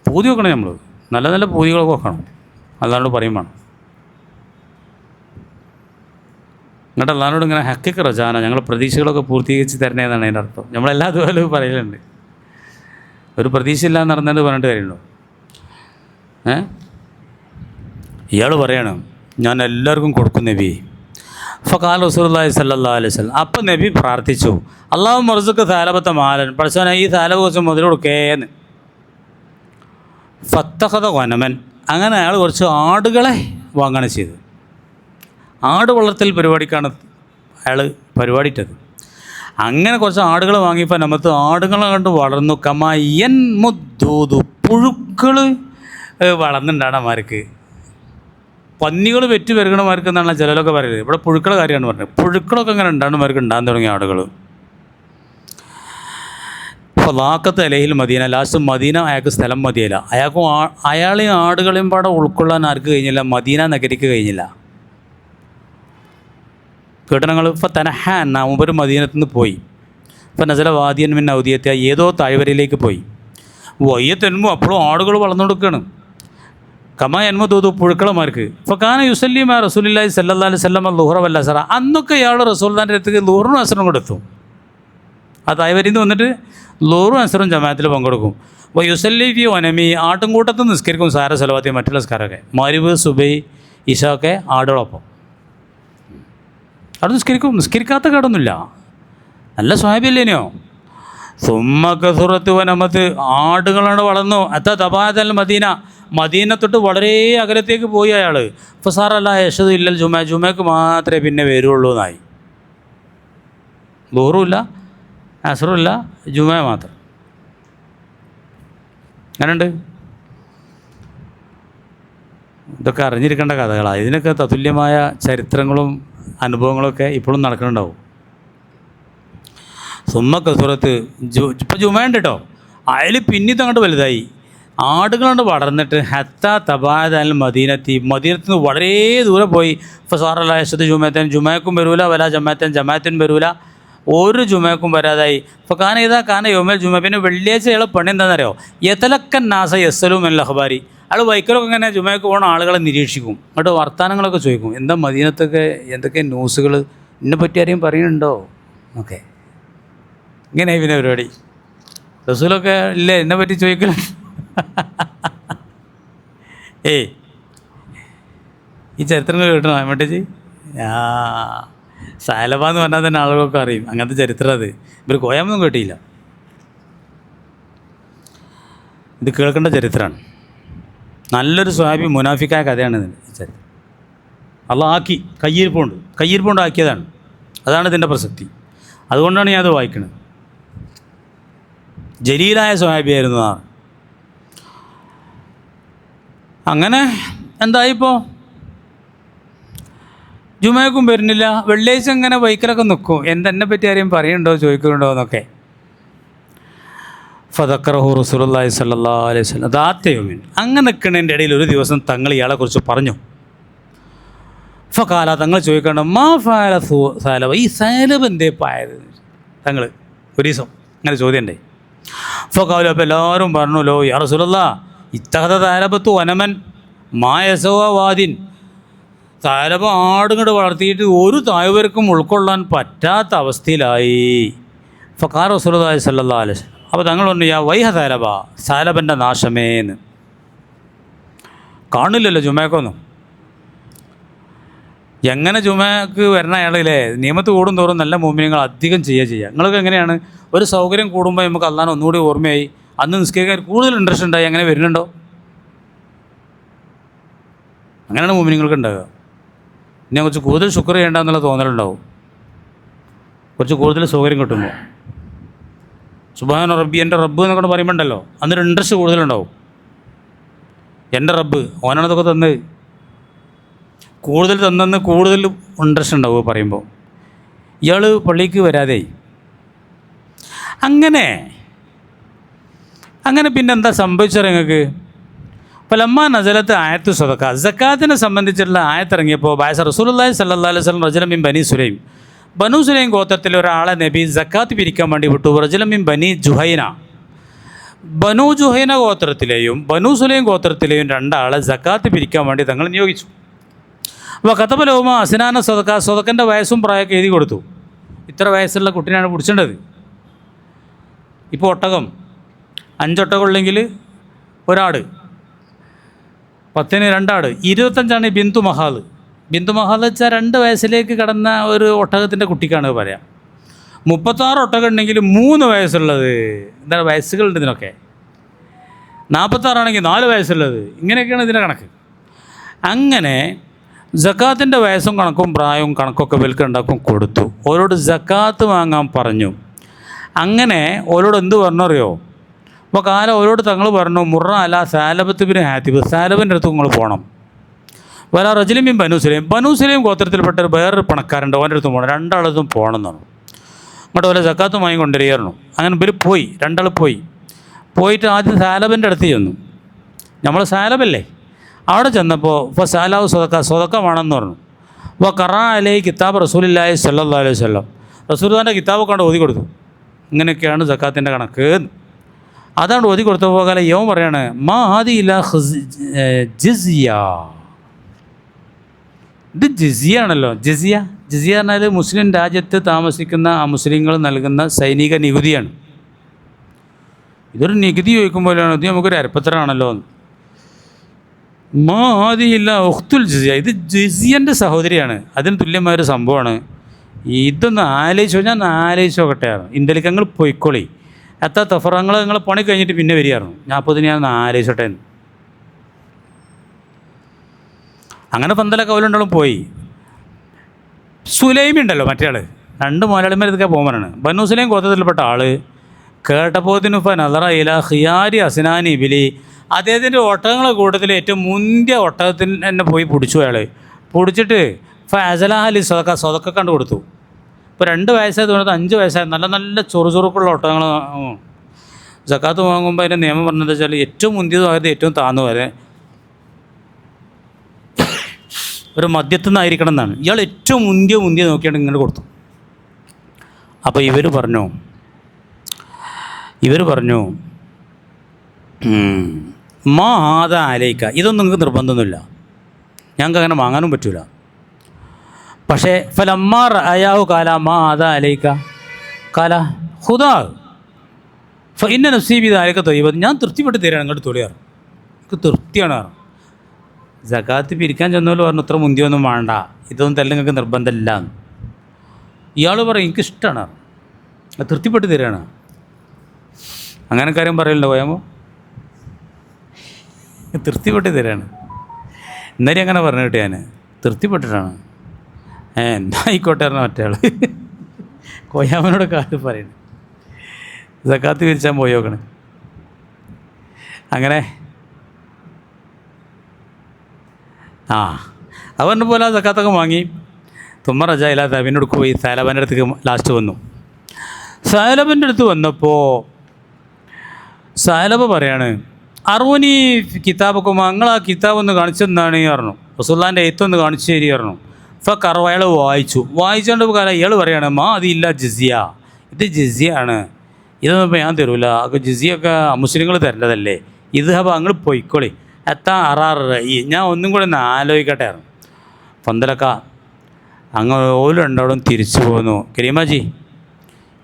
പൂതി വെക്കണം, നമ്മൾ നല്ല നല്ല പൂതികളൊക്കെ വെക്കണം, അള്ളാഹിനോട് പറയും വേണം. എന്നിട്ട് അള്ളാഹിനോട് ഇങ്ങനെ ഹക്കിക്ക് റജാന, ഞങ്ങൾ പ്രതീക്ഷകളൊക്കെ പൂർത്തീകരിച്ച് തരണേന്നാണ് അതിൻ്റെ അർത്ഥം. നമ്മളെല്ലാ ദുആയിലും പറയലുണ്ട്, ഒരു പ്രതീക്ഷയില്ല എന്ന് പറഞ്ഞിട്ട് കാര്യമുണ്ടോ? ഇയാൾ പറയണം, ഞാൻ എല്ലാവർക്കും കൊടുക്കും നബി. ഫഖാല റസൂലുള്ളാഹി സ്വല്ലല്ലാഹു അലൈഹി വസല്ലം, അപ്പം നബി പ്രാർത്ഥിച്ചു, അല്ലാഹു മർസുക്ക് സാലബത്തെ മാലൻ, പഠിച്ചവനെ ഈ സാലബ് കുറച്ച് മുതൽ കൊടുക്കേന്ന്. ഫത്തഖദ ഗനമൻ, അങ്ങനെ അയാൾ കുറച്ച് ആടുകളെ വാങ്ങുകയാണ് ചെയ്തത്. ആട് വളർത്തൽ പരിപാടിക്കാണ് അയാൾ പരിപാടിയിട്ടത്. അങ്ങനെ കുറച്ച് ആടുകൾ വാങ്ങിയപ്പോൾ നമുക്ക് ആടുകളെ കണ്ട് വളർന്നു. കമയൻ മുദ്ദൂദു, പുഴുക്കൾ വളർന്നുണ്ടാണമാർക്ക്, പന്നികൾ വെറ്റ് പെരുകണമാർക്ക് എന്നാണ് ചിലരൊക്കെ പറയുന്നത്. ഇവിടെ പുഴുക്കളുടെ കാര്യമാണ് പറഞ്ഞത്. പുഴുക്കളൊക്കെ അങ്ങനെ ഉണ്ടാകുന്നമാർക്ക് ഉണ്ടാകാൻ തുടങ്ങിയ ആടുകൾ. അപ്പോൾ ലാക്കത്ത് അലഹിൽ മദീന, ലാസ്റ്റ് മദീന അയാൾക്ക് സ്ഥലം മതിയല്ല. അയാളെയും ആടുകളെയും പാടെ ഉൾക്കൊള്ളാൻ ആർക്ക് കഴിഞ്ഞില്ല, മദീന നഗരിക്ക് കഴിഞ്ഞില്ല. കേട്ടനങ്ങൾ ഇപ്പം തനഹാൻ മുമ്പൊരു മദീനത്തു നിന്ന് പോയി. ഇപ്പം നസല വാദിയൻ മിൻ ഔദിയത്തെ, ഏതോ താഴ്വരയിലേക്ക് പോയി. വയ്യത്തെന്നുമ്പോൾ അപ്പോഴും ആടുകൾ വളർന്നു കൊടുക്കുകയാണ്. കമാ എന്മ തോതു പുഴുക്കളമാർക്ക്. ഇപ്പോൾ കാന യുസല്ലിമ റസൂലുള്ളാഹി സ്വല്ലല്ലാഹു അലൈഹി വസല്ലം ളുഹ്റ വൽ അസ്റ, അന്നൊക്കെ ഇയാൾ റസൂലുള്ളാഹിൻ്റെ അടുത്തേക്ക് ളുഹ്റും അസ്റും കൊടുത്തു. ആ തായ്വരിയിൽ നിന്ന് വന്നിട്ട് ളുഹ്റും അസ്റും ജമാഅത്തിൽ പങ്കെടുക്കും. അപ്പോൾ യുസല്ലി ഫി വനമി, ആട്ടുംകൂട്ടത്ത് നിസ്കരിക്കും, സാര സലവാത്തി മറ്റുള്ള നിസ്കാരമൊക്കെ, മഗ്‌രിബ് സുബഹി ഇശ ഒക്കെ ആടുകളൊപ്പം അവിടെ നിസ്കരിക്കും. നിസ്കരിക്കാത്ത കേടൊന്നുമില്ല, നല്ല സ്വഹാബിയല്ലേനെയോ. സുമ്മക്ക് സുറത്ത് വനമത്ത്, ആടുകളാണ് വളർന്നു. അത്ത തബാദൽ മദീന, മദീന തൊട്ട് വളരെ അകലത്തേക്ക് പോയി അയാൾ. ഫസാറല്ല യഷദ് ഇല്ലൽ ജുമയ്ക്ക് മാത്രമേ പിന്നെ വരുള്ളൂ എന്നായി. ളുഹ്റുമില്ല അസ്റുമില്ല, ജുമ മാത്രം. അങ്ങനെയുണ്ട്. ഇതൊക്കെ അറിഞ്ഞിരിക്കേണ്ട കഥകളാണ്. ഇതിനൊക്കെ തത്തുല്യമായ ചരിത്രങ്ങളും അനുഭവങ്ങളൊക്കെ ഇപ്പോഴും നടക്കുന്നുണ്ടാവും. സുമ്മ കസുറത്ത് ഇപ്പം ജുമയുണ്ട് കേട്ടോ, അതിൽ പിന്നീട് അങ്ങോട്ട് വലുതായി. ആടുകളുണ്ട് വളർന്നിട്ട് ഹത്താ തബാദ അൽ മദീനത്തി മദീനത്തിൽ നിന്ന് വളരെ ദൂരെ പോയി. ഫസാറല്ലാശത്ത് ജുമാത്തൻ ജുമാക്കും വരൂല വല ജമാത്തൻ ജമാത്തിനും വരൂല, ഒരു ജുമാക്കും വരാതായി. അപ്പോൾ കാന യോമൽ ജുമ, പിന്നെ വെള്ളിയാഴ്ച അയാളെ പണി എന്താണെന്നറിയോ? യതലക്കൻ നാസ യസ്സലും അൽ അഖ്ബാരി, അയാൾ ബൈക്കിലൊക്കെ ഇങ്ങനെ ജുമയ്ക്ക് പോകുന്ന ആളുകളെ നിരീക്ഷിക്കും, എന്നിട്ട് വർത്തമാനങ്ങളൊക്കെ ചോദിക്കും, എന്താ മദീനത്തൊക്കെ എന്തൊക്കെ ന്യൂസുകൾ, എന്നെ പറ്റി ആരെയും പറയുന്നുണ്ടോ ഓക്കെ. ഇങ്ങനെ പിന്നെ പരിപാടി. റസൂലൊക്കെ ഇല്ലേ എന്നെ പറ്റി ചോദിക്കല. ഏയ് ഈ ചരിത്രങ്ങൾ കേട്ടണോ മട്ടേച്ചി? സാലബ എന്ന് പറഞ്ഞാൽ തന്നെ ആളുകളൊക്കെ അറിയും, അങ്ങനത്തെ ചരിത്രം അത്. ഇവർ കോയാമൊന്നും കേട്ടിയില്ല, ഇത് കേൾക്കേണ്ട ചരിത്രമാണ്. നല്ലൊരു സ്വഹാബി മുനാഫിക്കായ കഥയാണ് ഇതിന് ചരിത്രം. അള്ളാഹ് ആക്കി, കയ്യിരിപ്പുണ്ട് ആക്കിയതാണ്. അതാണ് ഇതിൻ്റെ പ്രസക്തി. അതുകൊണ്ടാണ് ഞാൻ അത് വായിക്കുന്നത്. ജലീലായ സ്വഹാബിയായിരുന്നു ആ. അങ്ങനെ എന്തായിപ്പോൾ ജുമയ്ക്കും വരുന്നില്ല, വെള്ളിയാഴ്ച ഇങ്ങനെ ബൈക്കിലൊക്കെ നിൽക്കും, എന്തെന്നെ പറ്റി ആരെയും പറയുന്നുണ്ടോ ചോദിക്കുന്നുണ്ടോ എന്നൊക്കെ. ഫദക്കറഹു റസൂലുള്ളാഹി സ്വല്ലല്ലാഹു അലൈഹി വസല്ലം ദാത്തയൗമിൻ, അങ്ങനെ നിൽക്കുന്നതിൻ്റെ ഇടയിൽ ഒരു ദിവസം തങ്ങൾ ഇയാളെക്കുറിച്ച് പറഞ്ഞു. ഫഖാല, തങ്ങൾ ചോദിക്കണം, മാ ഫഅല സാലബ, ഈ സാലബ് എന്തേ പായത്? തങ്ങൾ ഒരു ദിവസം അങ്ങനെ ചോദ്യം ഉണ്ടായി. ഫഖാലു, അപ്പോൾ എല്ലാവരും പറഞ്ഞു, ലോ യാ റസൂലല്ലാഹ് ഇത്തഹദ സാലബത്തു വനമൻ മായസവ വാദിൻ, സാലബ ആടുങ്ങട് വളർത്തിയിട്ട് ഒരു താഴ്വരക്കും ഉൾക്കൊള്ളാൻ പറ്റാത്ത അവസ്ഥയിലായി. ഫഖാല റസൂലുള്ളാഹി സ്വല്ലല്ലാഹു അലൈഹി വസല്ലം, അപ്പോൾ തങ്ങൾ പറഞ്ഞു, യാ വൈഹ സാലബ, സാലബൻ്റെ നാശമേന്ന്. കാണില്ലല്ലോ ജുമയ്ക്കൊന്നും. എങ്ങനെ ജുമയ്ക്ക് വരണ അയാളില്ലേ, നിയമത്ത് കൂടും തോറും നല്ല മുഅ്മിനീങ്ങൾ അധികം ചെയ്യുക. നിങ്ങൾക്ക് എങ്ങനെയാണ് ഒരു സൗകര്യം കൂടുമ്പോൾ നമുക്ക് അള്ളാഹനെ ഒന്നുകൂടി ഓർമ്മയായി, അന്ന് നിസ്കരിക്കാൻ കൂടുതൽ ഇൻട്രസ്റ്റ് ഉണ്ടായി, അങ്ങനെ വരുന്നുണ്ടോ? അങ്ങനെയാണ് മുഅ്മിനീങ്ങൾക്ക് ഉണ്ടാകുക. പിന്നെ കുറച്ച് കൂടുതൽ ശുക്ർ ചെയ്യേണ്ടെന്നുള്ള തോന്നലുണ്ടാവും, കുറച്ച് കൂടുതൽ സൗകര്യം കിട്ടുമ്പോൾ. സുബ്ഹാന റബ്ബി, എൻ്റെ റബ്ബ് എന്നൊക്കെ പറയുമ്പോൾ ഉണ്ടല്ലോ, അന്നൊരു ഇൻട്രസ്റ്റ് കൂടുതലുണ്ടാവും. എൻ്റെ റബ്ബ് ഓനാണതൊക്കെ തന്നത്, കൂടുതൽ തന്നെന്ന് കൂടുതൽ ഇൻട്രസ്റ്റ് ഉണ്ടാവും പറയുമ്പോൾ. ഇയാൾ പള്ളിക്ക് വരാതെ അങ്ങനെ പിന്നെ എന്താ സംഭവിച്ചത് നിങ്ങൾക്ക്? അപ്പോൾ ലമ്മ നസലത്ത് ആയത്തു സദക്ക, സക്കാത്തിനെ സംബന്ധിച്ചുള്ള ആയത്തിറങ്ങിയപ്പോൾ ബായസ റസൂലുള്ളാഹി സ്വല്ലല്ലാഹു അലൈഹി വസല്ലം റജുലൻ മിൻ ബനി സുലൈം, ബനു സുലൈം ഗോത്രത്തിൽ ഒരാളെ നബി സക്കാത്ത് പിരിക്കാൻ വേണ്ടി വിട്ടു. റജുലൻ മിൻ ബനി ജുഹൈന, ബനു ജുഹൈന ഗോത്രത്തിലെയും ബനു സുലൈം ഗോത്രത്തിലെയും രണ്ടാളെ സക്കാത്ത് പിരിക്കാൻ വേണ്ടി തങ്ങൾ നിയോഗിച്ചു. അപ്പോൾ കതബലവുമ അസ്നാന സദക്ക, സദക്കൻ്റെ വയസ്സും പ്രായമൊക്കെ എഴുതി കൊടുത്തു. ഇത്ര വയസ്സുള്ള കുട്ടീനാണ് പിടിച്ചേണ്ടത്. ഇപ്പോൾ ഒട്ടകം 5 ഒട്ടകം ഉള്ളെങ്കിൽ ഒരാട്, 10ന് 2 ആട്, 25 ബിന്ദു മഹാൽ. ബിന്ദു മഹാൽ വെച്ചാൽ 2 വയസ്സിലേക്ക് കടന്ന ഒരു ഒട്ടകത്തിൻ്റെ കുട്ടിക്കാണ് പറയാം. 36 ഒട്ടകം ഉണ്ടെങ്കിൽ 3 വയസ്സുള്ളത്, എന്താണ് വയസ്സുകളുണ്ട് ഇതിനൊക്കെ. 46 ആണെങ്കിൽ 4 വയസ്സുള്ളത്, ഇങ്ങനെയൊക്കെയാണ് ഇതിൻ്റെ കണക്ക്. അങ്ങനെ സക്കാത്തിൻ്റെ വയസ്സും കണക്കും പ്രായവും കണക്കൊക്കെ വിൽക്കുണ്ടാക്കും കൊടുത്തു. ഓരോട് സക്കാത്ത് വാങ്ങാൻ പറഞ്ഞു. അങ്ങനെ ഓരോട് എന്ത് പറഞ്ഞു അറിയോ? അപ്പോൾ കാലം ഓരോട് തങ്ങൾ പറഞ്ഞു, മുറ അല സാലബത്ത് ബിൻ ഹാത്തിബ്, സാലബിൻ്റെ അടുത്ത് നിങ്ങൾ പോകണം. വല റജുലൻ മിൻ ബനു സുലൈം, ബനു സുലൈം ഗോത്രത്തിൽപ്പെട്ട വേറൊരു പണക്കാരുണ്ട്, അവൻ്റെ അടുത്ത് പോകണം. 2 ആളത്തും പോകണം എന്നാണ്. അങ്ങോട്ട് പോലെ സക്കാത്ത് വാങ്ങി കൊണ്ടുവരികയായിരുന്നു. അങ്ങനെ ഇവർ പോയി, 2 ആൾ പോയിട്ട് ആദ്യം സാലബിൻ്റെ അടുത്ത് ചെന്നു. നമ്മൾ സാലബല്ലേ, അവിടെ ചെന്നപ്പോൾ ഇപ്പോൾ സാലാവ് സ്വതക്ക വേണമെന്ന് പറഞ്ഞു. അപ്പോൾ ഖറാ അലൈഹി കിതാബ് റസൂലുള്ളാഹി സ്വല്ലല്ലാഹു അലൈഹി വസല്ലം, റസൂലുള്ളാഹിൻ്റെ കിതാബ് കൊണ്ട് ഓതി കൊടുത്തു. ഇങ്ങനെയൊക്കെയാണ് സക്കാത്തിൻ്റെ കണക്ക്. അതാണ് ഓതി കൊടുത്തപ്പോൾ കാലം യവൻ പറയാണ്, മാ ഹാദി ഇലാ ജിസിയ, ഇത് ജിസിയ ആണല്ലോ. ജിസിയ പറഞ്ഞാൽ മുസ്ലിം രാജ്യത്ത് താമസിക്കുന്ന ആ മുസ്ലിങ്ങൾ നൽകുന്ന സൈനിക നികുതിയാണ്. ഇതൊരു നികുതി ചോദിക്കുമ്പോഴാണ് ഇത് നമുക്കൊരു അരപ്പത്തരാണല്ലോ. മാ ഹാദി ഇലാ ഉഖ്തുൽ ജിസിയ, ഇത് ജിസിയൻ്റെ സഹോദരിയാണ്, അതിന് തുല്യമായൊരു സംഭവമാണ്. ഇതൊന്ന് ഞാൻ ആലോചിച്ചോക്കട്ടെയാണ്. ഇന്ത്യയിലേക്ക് ഞങ്ങൾ പോയിക്കോളി, എത്ര തഫറങ്ങൾ നിങ്ങൾ പണി കഴിഞ്ഞിട്ട് പിന്നെ വരികയായിരുന്നു. ഞാൻ അപ്പോൾ ഇതിന് ഞാൻ ആലോചിച്ചോട്ടെ. അങ്ങനെ പന്തല കവലുണ്ടാലും പോയി. സുലൈമി ഉണ്ടല്ലോ മറ്റേ ആൾ, 2 മലയാളിമാർ ഇതൊക്കെ പോകുമ്പോഴാണ്. ബനു സുലൈം ഗോത്രത്തിൽപ്പെട്ട ആൾ കേട്ടപ്പോത്തിന് നദറ ഇലാ ഖിയാരി അസ്നാനി ബിലി, അദ്ദേഹത്തിൻ്റെ ഒട്ടകങ്ങളെ കൂട്ടത്തിൽ ഏറ്റവും മുന്തിയ ഒട്ടകത്തിൽ തന്നെ പോയി പിടിച്ചു. അയാൾ പിടിച്ചിട്ട് ഫസലാഹലി സ്വതക്ക കണ്ടു കൊടുത്തു. ഇപ്പോൾ 2 വയസ്സായത് തോന്നുന്നത് 5 വയസ്സായത് നല്ല ചൊറുചൊറുക്കുള്ള ഒട്ടകങ്ങൾ. സക്കാത്ത് വാങ്ങുമ്പോൾ അതിൻ്റെ നിയമം പറഞ്ഞത് വെച്ചാൽ ഏറ്റവും മുന്തിയതുമായത് ഏറ്റവും താന്നു വരെ ഒരു മധ്യത്തു നിന്നായിരിക്കണം എന്നാണ്. ഇയാൾ ഏറ്റവും മുന്തിയ നോക്കിയാണ് ഇങ്ങനെ കൊടുത്തു. അപ്പോൾ ഇവർ പറഞ്ഞു മാ ആദ അലൈക്ക, ഇതൊന്നും നിങ്ങൾക്ക് നിർബന്ധമൊന്നുമില്ല, ഞങ്ങൾക്ക് അങ്ങനെ വാങ്ങാനും പറ്റില്ല. പക്ഷേ ഫലമ്മാ റഅയാഹു കാല മാ ആദ അലൈക്ക കാല ഹുദാ ഇന്ന നസീബി ദാലിക തൊയ്യബ്, ഞാൻ തൃപ്തിപ്പെട്ട് തരാണ് അങ്ങോട്ട് തൊഴിയാറ്, എനിക്ക് തൃപ്തിയാണ്. സകാത്ത് പിരിക്കാൻ ചെന്നോല് പറഞ്ഞു ഇത്ര മുന്തിയൊന്നും വേണ്ട, ഇതൊന്നും തന്നെ നിങ്ങൾക്ക് നിർബന്ധമില്ല. ഇയാൾ പറയും എനിക്കിഷ്ടമാണ്, തൃപ്തിപ്പെട്ട് തരാണ്. അങ്ങനെ കാര്യം പറയലുണ്ടോ പോയാമോ? തൃപ്തിപ്പെട്ട് തരാണ്. എന്നാലും അങ്ങനെ പറഞ്ഞു കേട്ടോ, ഞാൻ തൃപ്തിപ്പെട്ടിട്ടാണ്. എന്നാ ആയിക്കോട്ടെ പറഞ്ഞ മറ്റേ കോയാമനോട് കാര്യം പറയുന്നത്. സക്കാത്ത് പിരിച്ചാൻ പോയി നോക്കണേ. അങ്ങനെ അവരുടെ പോലെ ആ സക്കാത്തൊക്കെ വാങ്ങി തുമ്മ റജ ഇല്ലാ തബീൻ്റെ അടുക്ക് പോയി സാലബൻ്റെ അടുത്തേക്ക് ലാസ്റ്റ് വന്നു. സാലബൻ്റെ അടുത്ത് വന്നപ്പോൾ സാലബ പറയാണ് അറുവനി കിതാബൊക്കെ നിങ്ങൾ ആ കിതാബ് ഒന്ന് കാണിച്ചെന്നാണ് പറഞ്ഞു. റസൂലുള്ളാഹിൻ്റെ എഴുത്തൊന്ന് കാണിച്ചു തരി പറഞ്ഞു. ഫക്കറു, അയാൾ വായിച്ചുകൊണ്ട് കാലം ഇയാൾ പറയാണ് മാ അതില്ല ജിസിയ, ഇത് ജിസിയ ആണ്, ഇതൊന്നും ഇപ്പോൾ ഞാൻ തരൂല, ജിസിയൊക്കെ മുസ്ലിങ്ങൾ തരേണ്ടതല്ലേ, ഇത് അപ്പോൾ നിങ്ങൾ പൊയ്ക്കോളി എത്താ അറാറ് ഞാൻ ഒന്നും കൂടെ ഒന്ന് ആലോചിക്കട്ടെ. പന്തലക്ക അങ്ങ് ഓല് രണ്ടോടും തിരിച്ചു പോന്നു. കരീമാജി,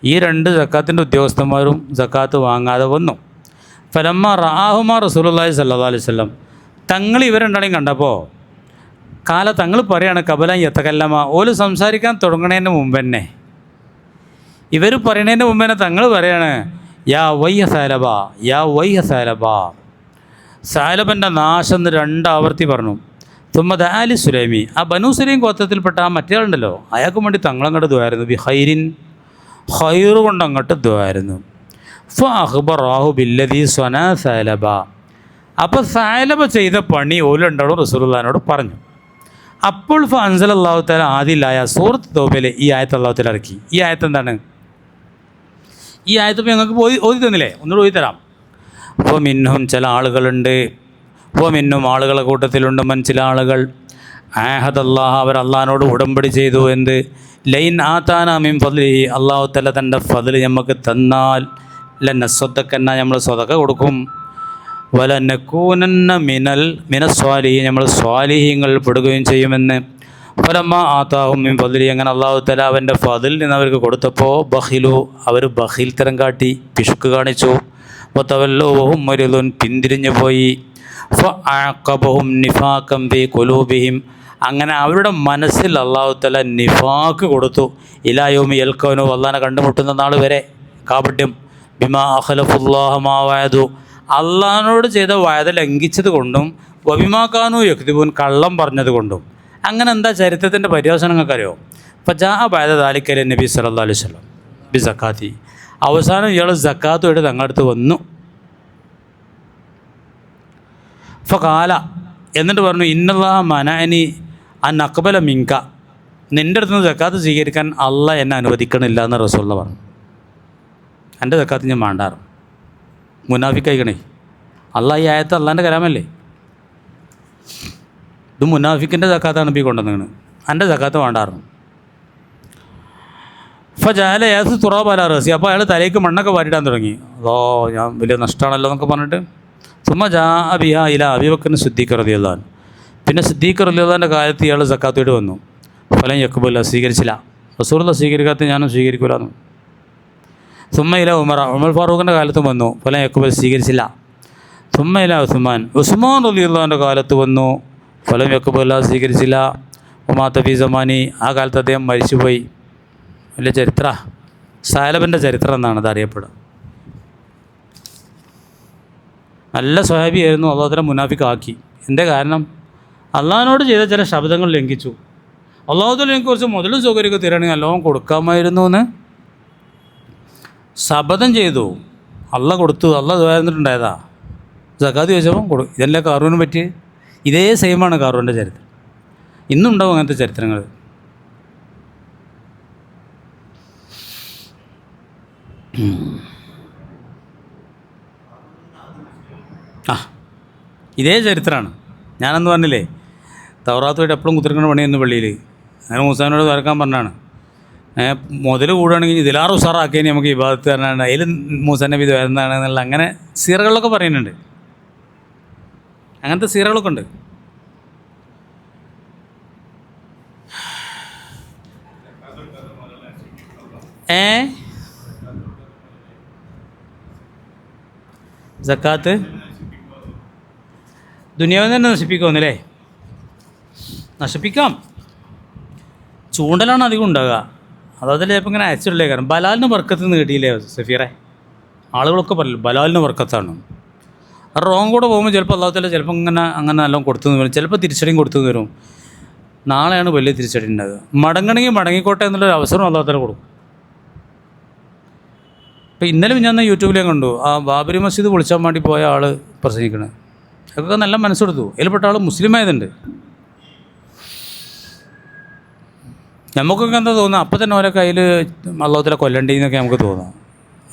ഈ രണ്ട് സക്കാത്തിൻ്റെ ഉദ്യോഗസ്ഥന്മാരും സക്കാത്ത് വാങ്ങാതെ വന്നു. ഫലമ്മ റആഹുമാ റസൂലുള്ളാഹി സ്വല്ലല്ലാഹു അലൈഹി വസല്ലം, തങ്ങൾ ഇവർ രണ്ടാളെയും കണ്ടപ്പോൾ കാല തങ്ങൾ പറയാണ് കബലൻ യതകല്ലമ, ഓല് സംസാരിക്കാൻ തുടങ്ങണതിന് മുമ്പ് തന്നെ, ഇവർ പറയണതിൻ്റെ മുമ്പ് തന്നെ തങ്ങൾ പറയാണ് യാ വയ്യ സാലബ, യാ വയ്യ സാലബ, സാലബൻ്റെ നാശം എന്ന് രണ്ടാവർത്തി പറഞ്ഞു. തുമ്മദ് ആലി സുലൈമി, ആ ബനു സുലൈം ഗോത്രത്തിൽപ്പെട്ട ആ മറ്റേ ആളുണ്ടല്ലോ, അയാൾക്കും വേണ്ടി തങ്ങളങ്ങോട്ട് ദ്വാരുന്നു. ബി ഹൈറിൻ, ഹൈറ് കൊണ്ട് അങ്ങോട്ട് ദ്വാരുന്നു. ഫഅഖ്ബറാഹു ബില്ലദീ സ്വനാ സാലബ, അപ്പോൾ സാലബ ചെയ്ത പണി ഓലുണ്ടാവും റസൂലുള്ളാഹിനോട് പറഞ്ഞു. അപ്പോൾ അൻസലല്ലാഹു തആല ആദിലായ സൂറത്ത് തൗബയിലെ ഈ ആയത്ത് അല്ലാഹു തആല ഇറക്കി. ഈ ആയത്ത് എന്താണ്? ഈ ആയത്ത് ഇപ്പോൾ ഞങ്ങൾക്ക് ഓതി തന്നില്ലേ, ഒന്നുകൂടി ഓതി തരാം. അപ്പോൾ മിന്നും ചില ആളുകളുണ്ട്, അപ്പോൾ മിന്നും ആളുകളെ കൂട്ടത്തിലുണ്ട് മൻ ചില ആളുകൾ ആഹദല്ലാഹ, അവർ അള്ളാഹിനോട് ഉടമ്പടി ചെയ്തു. എന്ത്? ലൈൻ ആതാന മിൻ ഫദ്ലിഹി, അള്ളാഹു തആല തൻ്റെ ഫദ്ല് നമുക്ക് തന്നാൽ ലനസ്വദ്ദഖന്ന, നമ്മൾ സ്വതക്ക കൊടുക്കും. വലനകൂനന്ന മിനസ്വാലിഹീൻ, നമ്മൾ സ്വാലിഹീങ്ങൾ പെടുകയും ചെയ്യുമെന്ന്. ഫലമ്മ ആതാഹും മിൻ ഫദ്ലിഹി, അങ്ങനെ അള്ളാഹു തആല അവൻ്റെ ഫദ്ലിൽ നിന്ന് അവർക്ക് കൊടുത്തപ്പോൾ ബഖിലു, അവർ ബഖീൽ തരം കാട്ടി, പിശുക്ക് കാണിച്ചു. വതവല്ലൂ വഹും മുരിദൂൻ, പിന്തിരിഞ്ഞു പോയി. ഫഅഖബഹും നിഫാഖൻ ഫീ ഖുലൂബിഹിം, അങ്ങനെ അവരുടെ മനസ്സിൽ അള്ളാഹു തആല നിഫാഖ് കൊടുത്തു. ഇലാ യൗമി യൽഖൗനു, അള്ളാഹിനെ കണ്ടുമുട്ടുന്ന നാൾ വരെ. കാപട്യം. ബിമാ അഖലഫുല്ലാഹ മാ വഅദു, അള്ളാഹിനോട് ചെയ്ത വഅദ ലംഘിച്ചത് കൊണ്ടും വബിമാ കാനൂ യക്ദിബൂൻ, കള്ളം പറഞ്ഞത് കൊണ്ടും. അങ്ങനെ എന്താ ചരിത്രത്തിൻ്റെ പര്യാവസാനം നിങ്ങൾക്കറിയോ? ഫജാഅ ബഅദ ദാലിക ഇല നബി സല്ലല്ലാഹു അലൈഹി വസല്ലം ബി സക്കാത്തി, അവസാനം ഇയാൾ സക്കാത്തുമായിട്ട് തങ്ങളടുത്ത് വന്നു. ഫഖാല, എന്നിട്ട് പറഞ്ഞു ഇന്നല്ലാഹ മനഅനി അൻ അഖ്ബല മിൻക, നിൻ്റെ അടുത്ത് നിന്ന് സക്കാത്ത് സ്വീകരിക്കാൻ അള്ളാഹ് എന്നെ അനുവദിക്കണില്ല എന്ന് റസൂലുള്ളാഹി പറഞ്ഞു. എൻ്റെ സക്കാത്ത് ഞാൻ വേണ്ടാറ്. മുനാഫിക്കായിക്കണേ. അള്ളാഹ് ഈ ആയത്ത് അള്ളാഹിൻ്റെ കലാമല്ലേ, ഇത് മുനാഫിക്കിൻ്റെ സക്കാത്താണ് ഇപ്പോൾ കൊണ്ടുവന്നത്. എൻ്റെ സക്കാത്ത് വേണ്ടായിരുന്നു. ഫജഅല യഅസ് തുറാബ അലാ റഅസി, അപ്പോൾ അയാൾ തലയ്ക്ക് മണ്ണൊക്കെ വാരിടാൻ തുടങ്ങി. അതോ ഞാൻ വലിയ നഷ്ടമാണല്ലോ എന്നൊക്കെ പറഞ്ഞിട്ട്. സുമ്മ ജാഅ ബിഹാ ഇലാ അബീ ബക്കർ സിദ്ദീഖ് റളിയല്ലാഹു അൻഹു, പിന്നെ സിദ്ദീഖ് റളിയല്ലാഹുവിൻ്റെ കാലത്ത് ഇയാൾ സക്കാത്തുമായിട്ട് വന്നു. ഫലം യഖ്ബല, സ്വീകരിച്ചില്ല. റസൂലുള്ളാഹി സ്വീകരിക്കാത്ത ഞാനും സ്വീകരിക്കൂലാന്ന്. സുമ്മ ഇല ഉമർ ഫാറൂഖിൻ്റെ കാലത്തും വന്നു. ഫലം യഖ്ബൽ, സ്വീകരിച്ചില്ല. സുമ്മ ഇല ഉസ്മാൻ റളിയല്ലാഹുവിൻ്റെ കാലത്ത് വന്നു. ഫലം യഖ്ബൽ, സ്വീകരിച്ചില്ല. ഉമാത ഫീ സമാനി, ആ കാലത്ത് അദ്ദേഹം മരിച്ചുപോയി. വലിയ ചരിത്ര, സാലബൻ്റെ ചരിത്രം എന്നാണ് അത് അറിയപ്പെടുക. നല്ല സ്വഹാബിയായിരുന്നു, അള്ളാഹു തആല മുനാഫിക്കാക്കി. എന്താ കാരണം? അള്ളാഹിനോട് ചെയ്ത ചില ശബ്ദങ്ങൾ ലംഘിച്ചു. അള്ളാഹു തആല എനിക്ക് കുറച്ച് മുതലും സൗകര്യമൊക്കെ തരികയാണെങ്കിൽ നല്ലോണം കൊടുക്കാമായിരുന്നു എന്ന് ശപഥം ചെയ്തു. അള്ളാഹ് കൊടുത്തു. അള്ളാഹ് ദ്വാരന്നിട്ടുണ്ടായതാ. സക്കാത്ത് ചോദിച്ചപ്പോൾ ഇതെല്ലാം കാറൂന് പറ്റി. ഇതേ സെയിമാണ് കാറൂൻ്റെ ചരിത്രം. ഇന്നുണ്ടാവും അങ്ങനത്തെ ചരിത്രങ്ങൾ. ആ ഇതേ ചരിത്രമാണ്. ഞാനെന്ന് പറഞ്ഞില്ലേ തൗറാത്തുമായിട്ട് എപ്പോഴും കുത്തിരിക്കുന്ന പണിയെന്ന് പള്ളിയിൽ. അങ്ങനെ മൂസാനോട് തുറക്കാൻ പറഞ്ഞാണ്. മുതൽ കൂടുകയാണെങ്കിൽ ഇതിലാറ് ഉഷാറാക്കിയതിന് നമുക്ക് ഇബാദത്ത് പറഞ്ഞാണ്. അതിൽ മൂസാ നബി വരുന്നതാണ് എന്നുള്ള അങ്ങനെ സീറകളിലൊക്കെ പറയുന്നുണ്ട്. അങ്ങനത്തെ സീറകളൊക്കെ ഉണ്ട്. സക്കാത്ത് ദുനിയാവിൽ തന്നെ നശിപ്പിക്കുമെന്നല്ലേ? നശിപ്പിക്കാം. ചൂണ്ടലാണ് അധികം ഉണ്ടാകുക. അതതിൽ ചിലപ്പോൾ ഇങ്ങനെ അയച്ചിട്ടില്ലേ. കാരണം ബലാലിന് വർക്കത്ത് നിന്ന് കിട്ടിയില്ലേ സഫീറെ? ആളുകളൊക്കെ പറയില്ല ബലാലിന് വർക്കത്താണ്. ആ റോങ് കൂടെ പോകുമ്പോൾ ചിലപ്പോൾ അല്ലാത്തല്ല ചിലപ്പോൾ അങ്ങനെ നല്ലോണം കൊടുത്തു വരും, ചിലപ്പോൾ തിരിച്ചടിയും കൊടുത്തു വരും. നാളെയാണ് വലിയ തിരിച്ചടി ഉണ്ടാകുക. മടങ്ങണമെങ്കിൽ മടങ്ങിക്കോട്ടെ എന്നുള്ളൊരു അവസരം അല്ലാത്തല്ല കൊടുക്കും. ഇപ്പോൾ ഇന്നലെ ഞാൻ യൂട്യൂബിൽ ഞാൻ കണ്ടു, ആ ബാബരി മസ്ജിദ് പൊളിച്ചാൻ വേണ്ടി പോയ ആൾ പ്രസംഗിക്കണത്. അതൊക്കെ നല്ല മനസ്സെടുത്തു. അതിൽപ്പെട്ട ആൾ മുസ്ലിമായതുണ്ട്. നമുക്കൊക്കെ എന്താ തോന്നുക, അപ്പം തന്നെ ഓരോ കയ്യിൽ അള്ളാഹുവിനെ കൊല്ലണ്ടേന്നൊക്കെ നമുക്ക് തോന്നാം.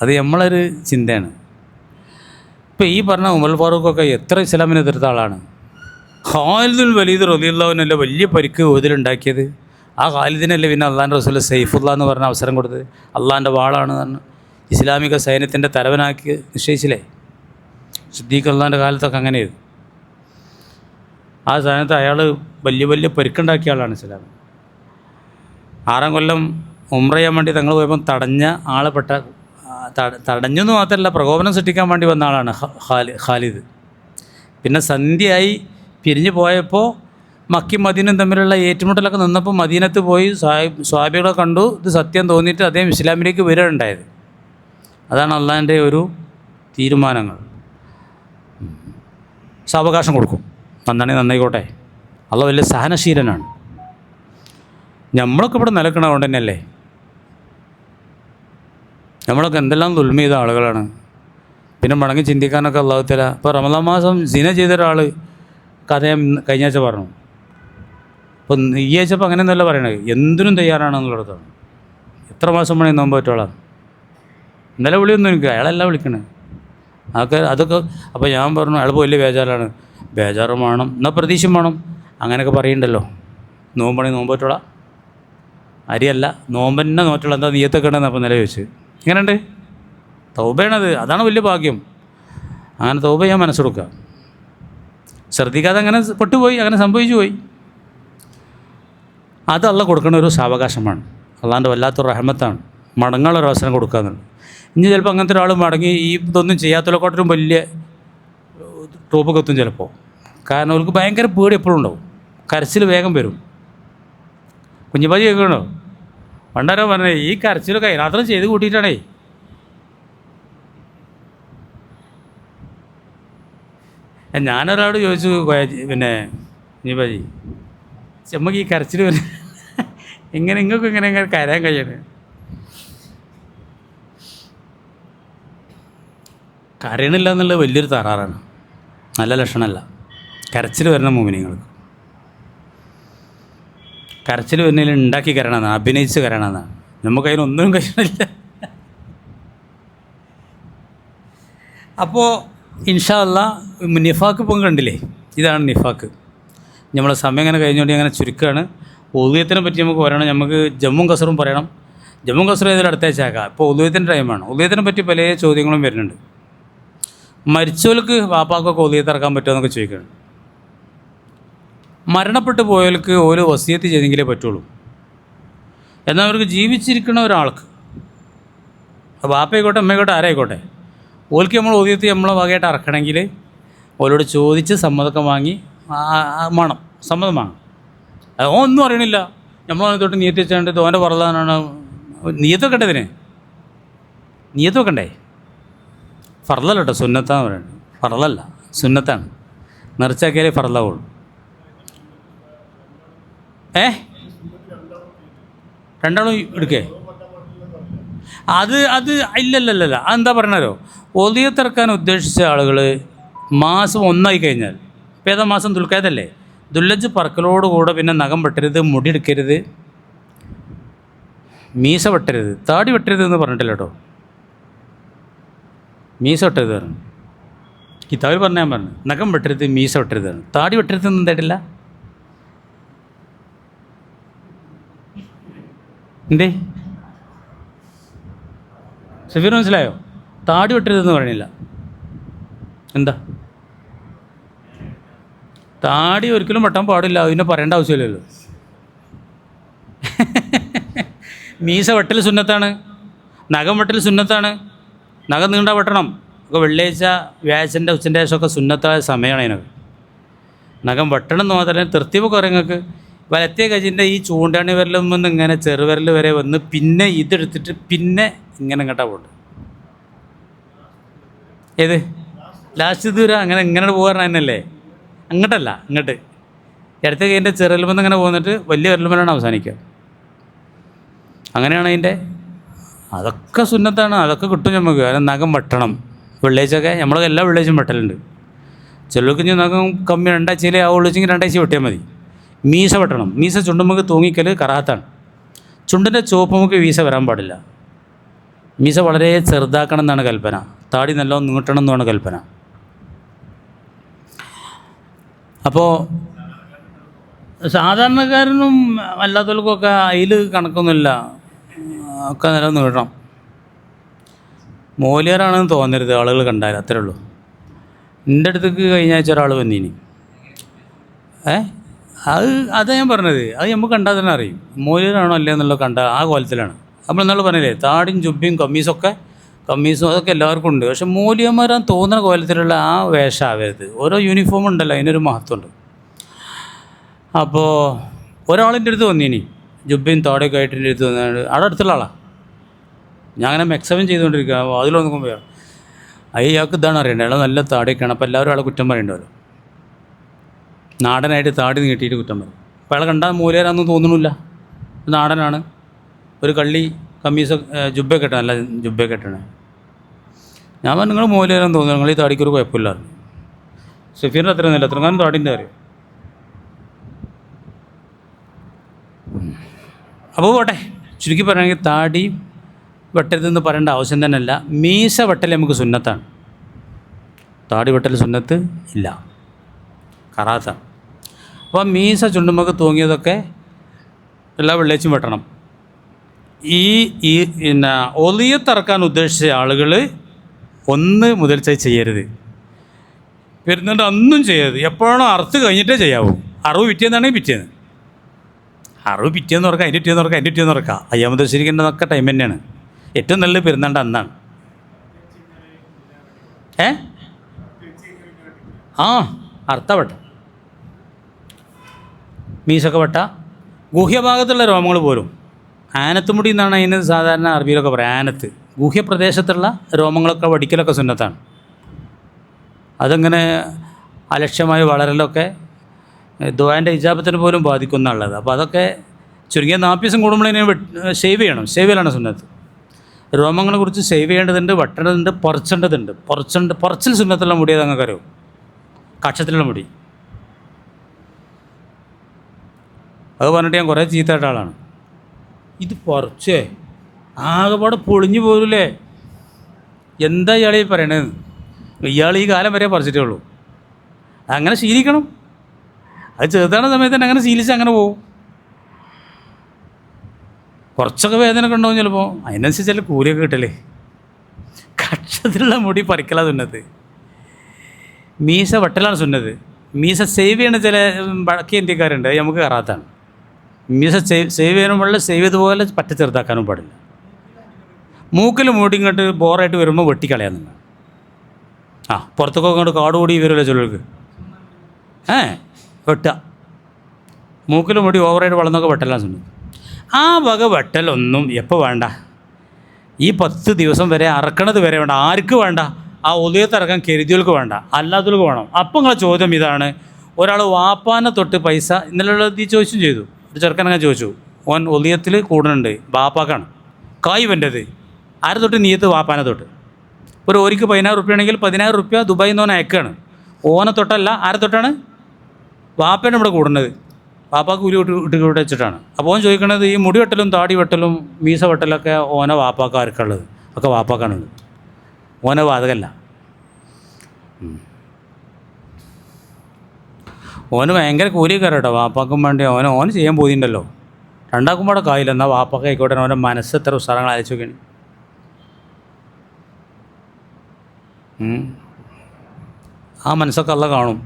അത് നമ്മളൊരു ചിന്തയാണ്. ഇപ്പോൾ ഈ പറഞ്ഞ ഉമർ ഫാറൂഖൊക്കെ എത്ര ഇസ്ലാമിനെ എതിർത്ത ആളാണ്. ഖാലിദുൽ വലീദ് റളിയല്ലാഹുവിനല്ലേ വലിയ പരിക്ക് ഓതിലുണ്ടാക്കിയത്. ആ ഖാലിദിനല്ലേ പിന്നെ അള്ളാഹിൻ്റെ റസൂൽ സൈഫുള്ള എന്ന് പറഞ്ഞ അവസരം കൊടുത്ത് അള്ളാഹിൻ്റെ വാളാണ് എന്ന് ഇസ്ലാമിക സൈന്യത്തിൻ്റെ തലവനാക്കി നിശ്ചയിച്ചില്ലേ. സിദ്ദീഖ് അള്ളാഹിൻ്റെ കാലത്തൊക്കെ അങ്ങനെയായിരുന്നു. ആ സ്ഥാനത്ത് അയാൾ വലിയ വലിയ പരിക്കുണ്ടാക്കിയ ആളാണ് ഇസ്ലാം. 6 കൊല്ലം ഉംറ ചെയ്യാൻ വേണ്ടി തങ്ങൾ പോയപ്പം തടഞ്ഞ ആളെ തടഞ്ഞെന്ന് മാത്രമല്ല പ്രകോപനം സൃഷ്ടിക്കാൻ വേണ്ടി വന്ന ആളാണ് ഖാലിദ്. പിന്നെ സന്ധ്യയായി പിരിഞ്ഞു പോയപ്പോൾ മക്കി മദീനയും തമ്മിലുള്ള ഏറ്റുമുട്ടലൊക്കെ നിന്നപ്പോൾ മദീനത്ത് പോയി സ്വഹാബികളെ കണ്ടു. ഇത് സത്യം തോന്നിയിട്ട് അദ്ദേഹം ഇസ്ലാമിലേക്ക് വരികയുണ്ടായത്. അതാണ് അള്ളാഹിൻ്റെ ഒരു തീരുമാനങ്ങൾ. സാവകാശം കൊടുക്കും. നന്നാണെങ്കിൽ നന്നായിക്കോട്ടെ. അള്ളാഹ് വലിയ സഹനശീലനാണ്. നമ്മളൊക്കെ ഇവിടെ നിലക്കണ കൊണ്ട് തന്നെയല്ലേ. നമ്മളൊക്കെ എന്തെല്ലാം ദുൽമ ചെയ്ത ആളുകളാണ്. പിന്നെ മടങ്ങി ചിന്തിക്കാനൊക്കെ അള്ളാഹു തആല ഇപ്പോൾ റമദാൻ മാസം സിന ചെയ്ത ഒരാൾ കഥ കഴിഞ്ഞ ആഴ്ച പറഞ്ഞു. അപ്പോൾ ഈ ആഴ്ചപ്പോൾ അങ്ങനെയൊന്നുമല്ല പറയണത്, എന്തിനും തയ്യാറാണെന്നുള്ളതാണ്. എത്ര മാസം വേണമെങ്കിൽ നോമ്പ് പറ്റോളാം. ഇന്നലെ വിളിയൊന്നും എനിക്ക് അയാളല്ല വിളിക്കണേ. അതൊക്കെ അപ്പോൾ ഞാൻ പറഞ്ഞു അയാൾ വലിയ ബേജാറാണ്. ബേജാറും വേണം എന്നാൽ പ്രതീക്ഷയും വേണം. അങ്ങനെയൊക്കെ പറയുന്നുണ്ടല്ലോ. നോമ്പാണെങ്കിൽ നോമ്പ് പറ്റോളാം, അരിയല്ല നോമ്പന്നെ നോറ്റുള്ള എന്താ നീയത്തൊക്കെ ഉണ്ടെന്ന് അപ്പോൾ നില ചോദിച്ചു. എങ്ങനെയുണ്ട്? തൗബയാണത്. അതാണ് വലിയ ഭാഗ്യം. അങ്ങനെ തൗബ ചെയ്യാൻ മനസ്സെടുക്കുക. ശ്രദ്ധിക്കാതെ അങ്ങനെ പെട്ടുപോയി, അങ്ങനെ സംഭവിച്ചു പോയി. അത് അള്ളാഹ് കൊടുക്കുന്ന ഒരു സാവകാശമാണ്. അള്ളാഹിൻ്റെ വല്ലാത്തൊരു റഹ്മത്താണ് മടങ്ങാനുള്ളൊരു അവസരം കൊടുക്കുക എന്നുള്ളത്. ഇനി ചിലപ്പോൾ അങ്ങനത്തെ ഒരാൾ മടങ്ങി ഈ ഇതൊന്നും ചെയ്യാത്തതിനെക്കാട്ടിലും വലിയ ടോപ്പൊക്കെ എത്തും ചിലപ്പോൾ. കാരണം അവർക്ക് ഭയങ്കര പേടി എപ്പോഴും ഉണ്ടാവും. കരച്ചിൽ വേഗം വരും. കുഞ്ഞിപ്പാജി കേൾക്കണോ? പണ്ടാരോ പറഞ്ഞേ ഈ കരച്ചിലൊക്കെ അതിനാത്രം ചെയ്ത് കൂട്ടിയിട്ടാണേ. ഞാനൊരാളോട് ചോദിച്ചു, പിന്നെ കുഞ്ഞിപ്പാജി ചെമ്മക്ക് ഈ കരച്ചിൽ വരും എങ്ങനെ നിങ്ങൾക്ക് ഇങ്ങനെ കരയാൻ കഴിയണേ? കരയണില്ല എന്നുള്ളത് വലിയൊരു തകരാറാണ്. നല്ല ലക്ഷണമല്ല. കരച്ചിൽ വരുന്ന മോമിനിങ്ങൾക്ക് കരച്ചിൽ വരുന്നതിൽ ഉണ്ടാക്കി കരണമെന്നാണ്, അഭിനയിച്ച് കരണമെന്നാണ്. നമുക്കതിനൊന്നും കഴിയണില്ല. അപ്പോൾ ഇൻഷാ അല്ലാഹ് നിഫാക്ക് ഇപ്പം കണ്ടില്ലേ, ഇതാണ് നിഫാക്ക്. നമ്മളെ സമയം അങ്ങനെ കഴിഞ്ഞുകൊണ്ട് അങ്ങനെ ചുരുക്കമാണ്. ഉദയത്തിനെ പറ്റി നമുക്ക് പറയണം. നമുക്ക് ജമ്മും കസറും പറയണം. ജമ്മും കസറും ഇതിൽ അടുത്തേച്ചാക്കാം. ഇപ്പോൾ ഉദയത്തിൻ്റെ ടൈമാണ്. ഉദയത്തിനെ പറ്റി പല ചോദ്യങ്ങളും വരുന്നുണ്ട്. മരിച്ചവർക്ക് വാപ്പാക്കൊക്കെ ഉദയത്ത് ഇറക്കാൻ പറ്റുമോ എന്നൊക്കെ ചോദിക്കണം. മരണപ്പെട്ടു പോയവർക്ക് ഓരോ വസിയത്ത് ചെയ്തെങ്കിലേ പറ്റുള്ളൂ. എന്നാൽ അവർക്ക് ജീവിച്ചിരിക്കുന്ന ഒരാൾക്ക്, വാപ്പയായിക്കോട്ടെ അമ്മയായിക്കോട്ടെ ആരായിക്കോട്ടെ, ഓൽക്ക് നമ്മൾ ഉദയത്ത് നമ്മളെ വകയായിട്ട് ഇറക്കണമെങ്കിൽ ഓരോട് ചോദിച്ച് സമ്മതമൊക്കെ വാങ്ങി വേണം, സമ്മതം വാങ്ങണം. ഒന്നും അറിയണില്ല, നമ്മളെ തൊട്ട് നീയത്ത് വെച്ചാണ്ട് ഓൻ്റെ പുറത്താണ് നീയത്ത് വെക്കണ്ടേ? ഇതിന് നീയത്ത് വെക്കണ്ടേ? ഫർളല്ല കേട്ടോ, സുന്നത്താന്ന് പറയുന്നത്. ഫർളല്ല, സുന്നത്താണ്. നിറച്ചാക്കിയാലേ ഫർളാവുള്ളൂ. രണ്ടാളും എടുക്കേ? അത് ഇല്ലല്ലല്ല. അതെന്താ പറഞ്ഞാലോ, ഒളിയത്തിറക്കാൻ ഉദ്ദേശിച്ച ആളുകൾ മാസം 1 കഴിഞ്ഞാൽ, ഇപ്പോൾ ഏതാ മാസം? ദുൽഖഅദല്ലേ. ദുൽഹജ്ജ് പറക്കലോടുകൂടെ പിന്നെ നഖം വെട്ടരുത്, മുടി എടുക്കരുത്, മീശ വെട്ടരുത്, താടി വെട്ടരുത് എന്ന് പറഞ്ഞിട്ടില്ല കേട്ടോ. മീശ വെട്ടരുത് പറഞ്ഞു. കിതാബിൽ പറഞ്ഞാൽ പറഞ്ഞു നഖം വെട്ടരുത് മീശ വെട്ടരുത്, താടി വെട്ടരുത് എന്ന് എന്തായിട്ടില്ല. എന്തേ സഫീർ മനസ്സിലായോ? താടി വെട്ടരുതെന്ന് പറയണില്ല. എന്താ? താടി ഒരിക്കലും വെട്ടാൻ പാടില്ല, അതിനെ പറയേണ്ട ആവശ്യമില്ലല്ലോ. മീശ വെട്ടൽ സുന്നത്താണ്, നഖം വെട്ടൽ സുന്നത്താണ്. നഖം നീണ്ട വെട്ടണം. ഒക്കെ വെള്ളിയാഴ്ച വ്യാഴാഴ്ചൻ്റെ ഉച്ചൻ്റെ ശേഷമൊക്കെ സുന്നത്തായ സമയമാണ് അതിനൊക്കെ. നഖം വെട്ടണം എന്ന് മാത്രമല്ല തൃപ്തിയൊക്കെ പറയും. നിങ്ങൾക്ക് വലത്തെ കജിൻ്റെ ഈ ചൂണ്ടാണി വിരലും വന്ന് ഇങ്ങനെ ചെറുവിരൽ വരെ വന്ന് പിന്നെ ഇതെടുത്തിട്ട് പിന്നെ ഇങ്ങനെ ഇങ്ങോട്ടാണ് പോകുന്നത്. ഏത് ലാസ്റ്റ് ദൂരം അങ്ങനെ ഇങ്ങനെ പോകാൻ തന്നെയല്ലേ, അങ്ങോട്ടല്ല ഇങ്ങോട്ട്. ഇടത്ത കൈൻ്റെ ചെറുവിരൽ ഇങ്ങനെ പോന്നിട്ട് വലിയ വിരലുമലാണ് അവസാനിക്കുക. അങ്ങനെയാണ് അതിൻ്റെ. അതൊക്കെ സുന്നത്താണ്, അതൊക്കെ കിട്ടും നമുക്ക്. കാരണം നഖം വെട്ടണം. വെള്ളിയാഴ്ചയൊക്കെ നമ്മളൊക്കെ എല്ലാ വെള്ളിയാഴ്ചയും വെട്ടലുണ്ട്. ചിലർക്ക് ഇനി നഖം കമ്മി 2 ആഴ്ചയിലേ ആവുള്ളൂ വെച്ചെങ്കിൽ 2 ആഴ്ച വെട്ടിയാൽ മതി. മീശ വെട്ടണം. മീശ ചുണ്ടുമുക്ക് തൂങ്ങിക്കൽ കറാത്താണ്. ചുണ്ടിൻ്റെ ചുവപ്പ് നമുക്ക് മീശ വരാൻ പാടില്ല. മീശ വളരെ ചെറുതാക്കണം എന്നാണ് കൽപ്പന. താടി നല്ലോണം നീട്ടണം എന്നാണ് കൽപ്പന. അപ്പോൾ സാധാരണക്കാരനും അല്ലാത്തവർക്കൊക്കെ അതിൽ കണക്കൊന്നുമില്ല, ഒക്കെ നില നീട്ടണം. മൂല്യരാണെന്ന് തോന്നരുത് ആളുകൾ കണ്ടാൽ, അത്രേ ഉള്ളൂ. എൻ്റെ അടുത്തേക്ക് കഴിഞ്ഞ ആഴ്ച ഒരാൾ വന്നീനി. അതാ ഞാൻ പറഞ്ഞത്, അത് നമുക്ക് കണ്ടാൽ തന്നെ അറിയും മൂല്യരാണോ അല്ലേ എന്നുള്ളത്. കണ്ട ആ കോലത്തിലാണ്. നമ്മൾ എന്നുള്ള പറഞ്ഞില്ലേ, താടിയും ചുബിയും കമ്മീസും അതൊക്കെ എല്ലാവർക്കും ഉണ്ട്. പക്ഷെ മൂല്യന്മാരാൻ തോന്നുന്ന കോലത്തിലുള്ള ആ വേഷമാവരുത്. ഓരോ യൂണിഫോം ഉണ്ടല്ലോ, അതിനൊരു മഹത്വമുണ്ട്. അപ്പോൾ ഒരാളിൻ്റെ അടുത്ത് വന്നീനി, ജുബയും താടിയൊക്കെ ആയിട്ട് എൻ്റെ അടുത്ത് വന്നിട്ട്. അവിടെ അടുത്തുള്ള ആളാണ്. ഞാൻ അങ്ങനെ മെക്സവൻ ചെയ്തുകൊണ്ടിരിക്കുക. അതിൽ നോക്കുമ്പോൾ അയാൾക്ക് ഇതാണ് അറിയേണ്ടത്, അയാൾ നല്ല താടിയൊക്കെയാണ്. അപ്പോൾ എല്ലാവരും ആളെ കുറ്റം പറയേണ്ടവരും നാടനായിട്ട് താടി നീട്ടിയിട്ട് കുറ്റം പറയും. അപ്പോൾ അയാളെ കണ്ടാൽ മൂല്യരാന്ന് തോന്നണില്ല, നാടനാണ്. ഒരു കള്ളി കമ്മീസ് ജുബ്ബയൊക്കെ ഇട്ടാണ്, നല്ല ജുബ്ബയൊക്കെ ഇട്ടാണ്. ഞാൻ പറഞ്ഞു നിങ്ങൾ മൂല്യരാന്ന് തോന്നുന്നു, നിങ്ങൾ ഈ താടിക്കൊരു കുഴപ്പമില്ല. ഷഫീറിൻ്റെ അത്ര ഒന്നുമില്ല, അത്രങ്ങാനും താടിൻ്റെ അറിയാം. അപ്പോൾ പോട്ടെ, ചുരുക്കി പറയുകയാണെങ്കിൽ താടി വെട്ടരുതെന്ന് പറയേണ്ട ആവശ്യം തന്നെ അല്ല. മീശ വെട്ടൽ നമുക്ക് സുന്നത്താണ്, താടി വെട്ടൽ സുന്നത്ത് ഇല്ല, കറാത്താണ്. അപ്പോൾ മീശ ചുണ്ടുമ്പൊക്കെ തൂങ്ങിയതൊക്കെ എല്ലാ വെള്ളിയാഴ്ചയും വെട്ടണം. പിന്നെ ഒളിയത്തിറക്കാൻ ഉദ്ദേശിച്ച ആളുകൾ 1 മുതൽ ചെയ്യരുത്. വരുന്നുണ്ട് അന്നും ചെയ്യരുത്. എപ്പോഴാണോ അറുത്ത് കഴിഞ്ഞിട്ടേ ചെയ്യാവൂ. അറിവ് പിറ്റേന്നാണെങ്കിൽ പിറ്റേന്ന്, അറിവ് പിറ്റേന്ന് തുറക്കാം, അതിൻ്റെ പിറ്റേന്ന് തുറക്കാം, അതിൻ്റെ പിറ്റേന്ന് തുറക്കാം. അയ്യാമത് ശരിക്കേണ്ടതൊക്കെ ടൈം തന്നെയാണ്. ഏറ്റവും നല്ലത് പെരുന്നാണ്ട് അന്നാണ്. അർത്ഥ വെട്ട മീശൊക്കെ വെട്ട. ഗുഹ്യഭാഗത്തുള്ള രോമങ്ങൾ പോലും ആനത്തുമുടി എന്നാണ് അതിന് സാധാരണ അറബിയിലൊക്കെ പറയാം. ആനത്ത് ഗുഹ്യപ്രദേശത്തുള്ള രോമങ്ങളൊക്കെ വടിക്കലൊക്കെ സുന്നത്താണ്. അതങ്ങനെ അലക്ഷ്യമായി വളരലൊക്കെ ദുആൻ്റെ ഇജാബത്തിന് പോലും ബാധിക്കുന്നുള്ളത്. അപ്പോൾ അതൊക്കെ ചുരുങ്ങിയ 40 ദിവസം കൂടുമ്പോൾ ഇതിനെ ഷേവ് ചെയ്യണം. ഷേവ് ചെയ്യലാണ് സുന്നത്ത്. രോമങ്ങളെ കുറിച്ച് ഷേവ് ചെയ്യേണ്ടതുണ്ട്, വെട്ടേണ്ടതുണ്ട്, പൊറച്ചേണ്ടതുണ്ട്. പൊറച്ചിൽ സുന്നത്തുള്ള മുടി അതങ്ങൾക്ക് അറിയും, കക്ഷത്തിലുള്ള മുടി. അത് പറഞ്ഞിട്ട് ഞാൻ കുറേ ചീത്തയായിട്ട ആളാണ്. ഇത് പൊറച്ചേ ആകെപ്പാടെ പൊളിഞ്ഞു പോരൂലേ, എന്താ ഇയാൾ ഈ പറയണത്? ഇയാൾ ഈ കാലം വരെ പറിച്ചിട്ടേ ഉള്ളൂ. അങ്ങനെ ശീലിക്കണം. അത് ചെറുതാണ സമയത്ത് തന്നെ അങ്ങനെ ശീലിച്ച് അങ്ങനെ പോവും. കുറച്ചൊക്കെ വേദനയൊക്കെ ഉണ്ടാവും ചിലപ്പോൾ, അതിനനുസരിച്ചല്ല കൂലിയൊക്കെ കിട്ടല്ലേ. കക്ഷത്തിലുള്ള മുടി പറിക്കലാണ് സുന്നത്ത്. മീശ വെട്ടലാണ് സുന്നത്ത്. മീശ സേവ് ചെയ്യണ ചില വടക്കേ ഇന്ത്യക്കാരുണ്ട്, അത് നമുക്ക് കറാത്താണ്. മീശ സേവ് ചെയ്യാനുമുള്ള സേവ് ചെയ്തതുപോലെ പറ്റ ചെറുതാക്കാനും പാടില്ല. മൂക്കിൽ മൂടി ഇങ്ങോട്ട് ബോറായിട്ട് വരുമ്പോൾ വെട്ടിക്കളയാൻ നിങ്ങൾ. പുറത്തൊക്കെ ഇങ്ങോട്ട് കാട് കൂടി വരുമല്ലോ ചിലർക്ക്. വെട്ടുക. മൂക്കിൽ മുടി ഓവറായിട്ട് വളർന്നൊക്കെ വെട്ടലാണ് സുന്നത്ത്. ആ വക വെട്ടലൊന്നും എപ്പോൾ വേണ്ട, ഈ 10 ദിവസം വരെ അറക്കണത് വരെ വേണ്ട. ആർക്ക് വേണ്ട? ആ ഒലിയത്തിറക്കാൻ കരുതിയവർക്ക് വേണ്ട, അല്ലാത്തവർക്ക് വേണം. അപ്പം നിങ്ങളെ ചോദ്യം ഇതാണ്. ഒരാൾ വാപ്പാനെ തൊട്ട് പൈസ ഇന്നലെ ചോദിച്ചും ചെയ്തു. ഒരു ചെറുക്കനങ്ങനെ ചോദിച്ചു, ഓൻ ഒലിയത്തിൽ കൂടുന്നുണ്ട്, ബാപ്പാക്കാണ് കായ് വേണ്ടത്. ആരെ തൊട്ട് നീയത്ത്? വാപ്പാനെ തൊട്ട്. ഒരു ഓരിക്ക് 10,000 റുപ്യ ആണെങ്കിൽ 10,000 റുപ്യ ദുബായിൽ നിന്ന് ഓൻ അയക്കാണ്. ഓനെ തൊട്ടല്ല, ആരെ തൊട്ടാണ്? വാപ്പേനെ ഇവിടെ കൂടുന്നത്. വാപ്പാക്ക് കൂലി ഇട്ട് വെച്ചിട്ടാണ്. അപ്പോൾ ഓൻ ചോദിക്കണത് ഈ മുടി വെട്ടലും താടി വെട്ടലും മീശ വെട്ടലൊക്കെ ഓനെ വാപ്പാക്ക് ആർക്കുള്ളത്? ഒക്കെ വാപ്പാക്കാണുള്ളത്, ഓനെ ബാധകമല്ല. ഓന് ഭയങ്കര കൂലിക്കാരൻ കേട്ടോ, വാപ്പാക്കും വേണ്ടി ഓന് ചെയ്യാൻ പോയിട്ടുണ്ടല്ലോ. രണ്ടാക്കും പാടെ കായില്ല, എന്നാൽ വാപ്പൊക്കെ ആയിക്കോട്ടെ. അവൻ്റെ മനസ്സ് എത്ര ഉത്സാഹങ്ങൾ അയച്ചു നോക്കിയാണ്. ആ മനസ്സൊക്കെ അല്ല കാണും.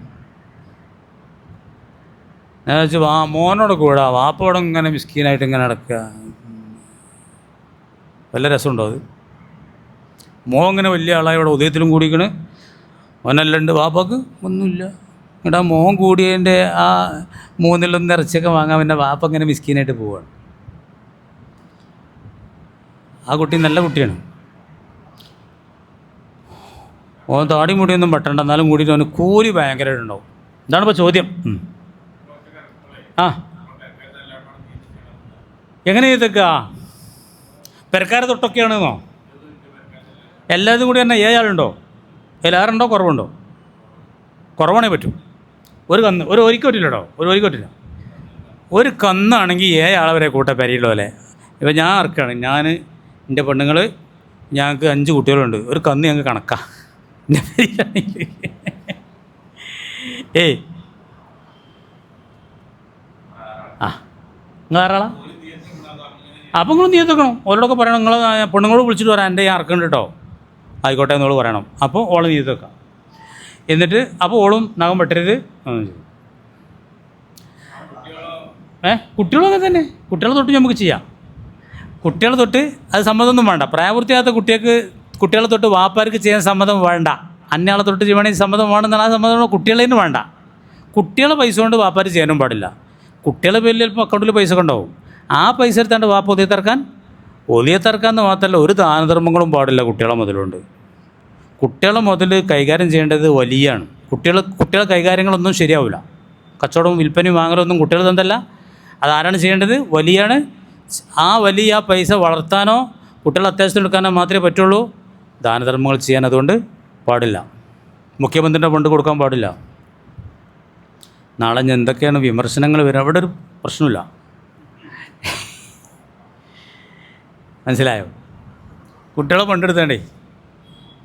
ഞാൻ വെച്ച് മോനോട് കൂടാ വാപ്പോടെ ഇങ്ങനെ മിസ്കീനായിട്ട് ഇങ്ങനെ നടക്കുക, വല്ല രസമുണ്ടോ അത്? മോൻ ഇങ്ങനെ വലിയ ആളായോടെ ഉദയത്തിലും കൂടിക്കണ്, മോനല്ലുണ്ട്, വാപ്പാക്ക് ഒന്നുമില്ല. എന്നിട്ട് ആ മോൻ കൂടിയതിൻ്റെ ആ 1/3 ഇറച്ചിയൊക്കെ വാങ്ങാൻ പിന്നെ വാപ്പ ഇങ്ങനെ മിസ്കീനായിട്ട് പോവുകയാണ്. ആ കുട്ടി നല്ല കുട്ടിയാണ്. ഓൻ താടി മുടിയൊന്നും വെട്ടണ്ട, എന്നാലും കൂടിയിട്ട് അവന് കൂലി ഭയങ്കരമായിട്ടുണ്ടാവും. ഇതാണ് ഇപ്പോൾ ചോദ്യം. ആ എങ്ങനെ ചെയ്തേക്കുക? പെരക്കാരെ തൊട്ടൊക്കെയാണെന്നോ? എല്ലാതും കൂടി തന്നെ 7 ആളുണ്ടോ? എല്ലാവരുണ്ടോ? കുറവുണ്ടോ? കുറവാണേ പറ്റും. ഒരു കന്ന് ഒരു ഒരിക്കൽ പറ്റില്ലടോ, ഒരു പറ്റില്ല. ഒരു കന്നാണെങ്കിൽ 7 ആളെ വരെ കൂട്ട പെരയുള്ളൂ അല്ലേ. ഇപ്പം ഞാൻ ആർക്കാണ്, ഞാൻ എൻ്റെ പെണ്ണുങ്ങൾ, ഞങ്ങൾക്ക് 5 കുട്ടികളുണ്ട്, ഒരു കന്ന് ഞങ്ങൾക്ക് കണക്കാം. എൻ്റെ പെരയാണെങ്കിൽ ആ നിങ്ങൾ ആരാളാ? അപ്പം നിങ്ങൾ നീ എത്തിക്കണം. ഓരോടൊക്കെ പറയണം, നിങ്ങൾ പെണ്ണുങ്ങളോട് വിളിച്ചിട്ട് പറയാം എൻ്റെ ഞാൻ ഇറക്കുന്നുണ്ട് കേട്ടോ, ആയിക്കോട്ടെ എന്നോട് പറയണം. അപ്പോൾ ഓളെ നീ വെക്കാം. എന്നിട്ട് അപ്പോൾ ഓളും നഖം വെട്ടരുത്. കുട്ടികളൊക്കെ തന്നെ, കുട്ടികളെ തൊട്ട് നമുക്ക് ചെയ്യാം. കുട്ടികളെ തൊട്ട് അത് സമ്മതമൊന്നും വേണ്ട. പ്രായപൂർത്തിയാകാത്ത കുട്ടികളെ തൊട്ട് വാപ്പാർക്ക് ചെയ്യാൻ സമ്മതം വേണ്ട. അന്യാളെ തൊട്ട് ചെയ്യണമെങ്കിൽ സമ്മതം വേണമെന്നാണ്. ആ സമ്മതം കുട്ടികളേന് വേണ്ട. കുട്ടികളെ പൈസ കൊണ്ട് വാപ്പാർ ചെയ്യാനും പാടില്ല. കുട്ടികളെ പേരിൽ ചിലപ്പോൾ അക്കൗണ്ടിൽ പൈസ ഒക്കെ ഉണ്ടാവും. ആ പൈസ എടുത്താണ്ട് വാപ്പ ഒതിയത്തറക്കാന്ന് മാത്രമല്ല, ഒരു ദാനധർമ്മങ്ങളും പാടില്ല കുട്ടികളെ മുതലുണ്ട്. കുട്ടികളെ മുതൽ കൈകാര്യം ചെയ്യേണ്ടത് വലിയാണ്. കുട്ടികളെ കൈകാര്യങ്ങളൊന്നും ശരിയാവില്ല. കച്ചവടവും വിൽപ്പനയും വാങ്ങലൊന്നും കുട്ടികൾ തന്നല്ല. അതാരാണ് ചെയ്യേണ്ടത്? വലിയാണ്. ആ വലിയ പൈസ വളർത്താനോ കുട്ടികളെ അത്യാവശ്യത്തിന് എടുക്കാനോ മാത്രമേ പറ്റുള്ളൂ. ദാനധർമ്മങ്ങൾ ചെയ്യാൻ അതുകൊണ്ട് പാടില്ല. മുഖ്യമന്ത്രിയുടെ ഫണ്ട് കൊടുക്കാൻ പാടില്ല. നാളെ എന്തൊക്കെയാണ് വിമർശനങ്ങൾ വരിക, അവിടെ ഒരു പ്രശ്നമില്ല. മനസ്സിലായോ? കുട്ടികളെ പണ്ടെടുത്തേണ്ടേ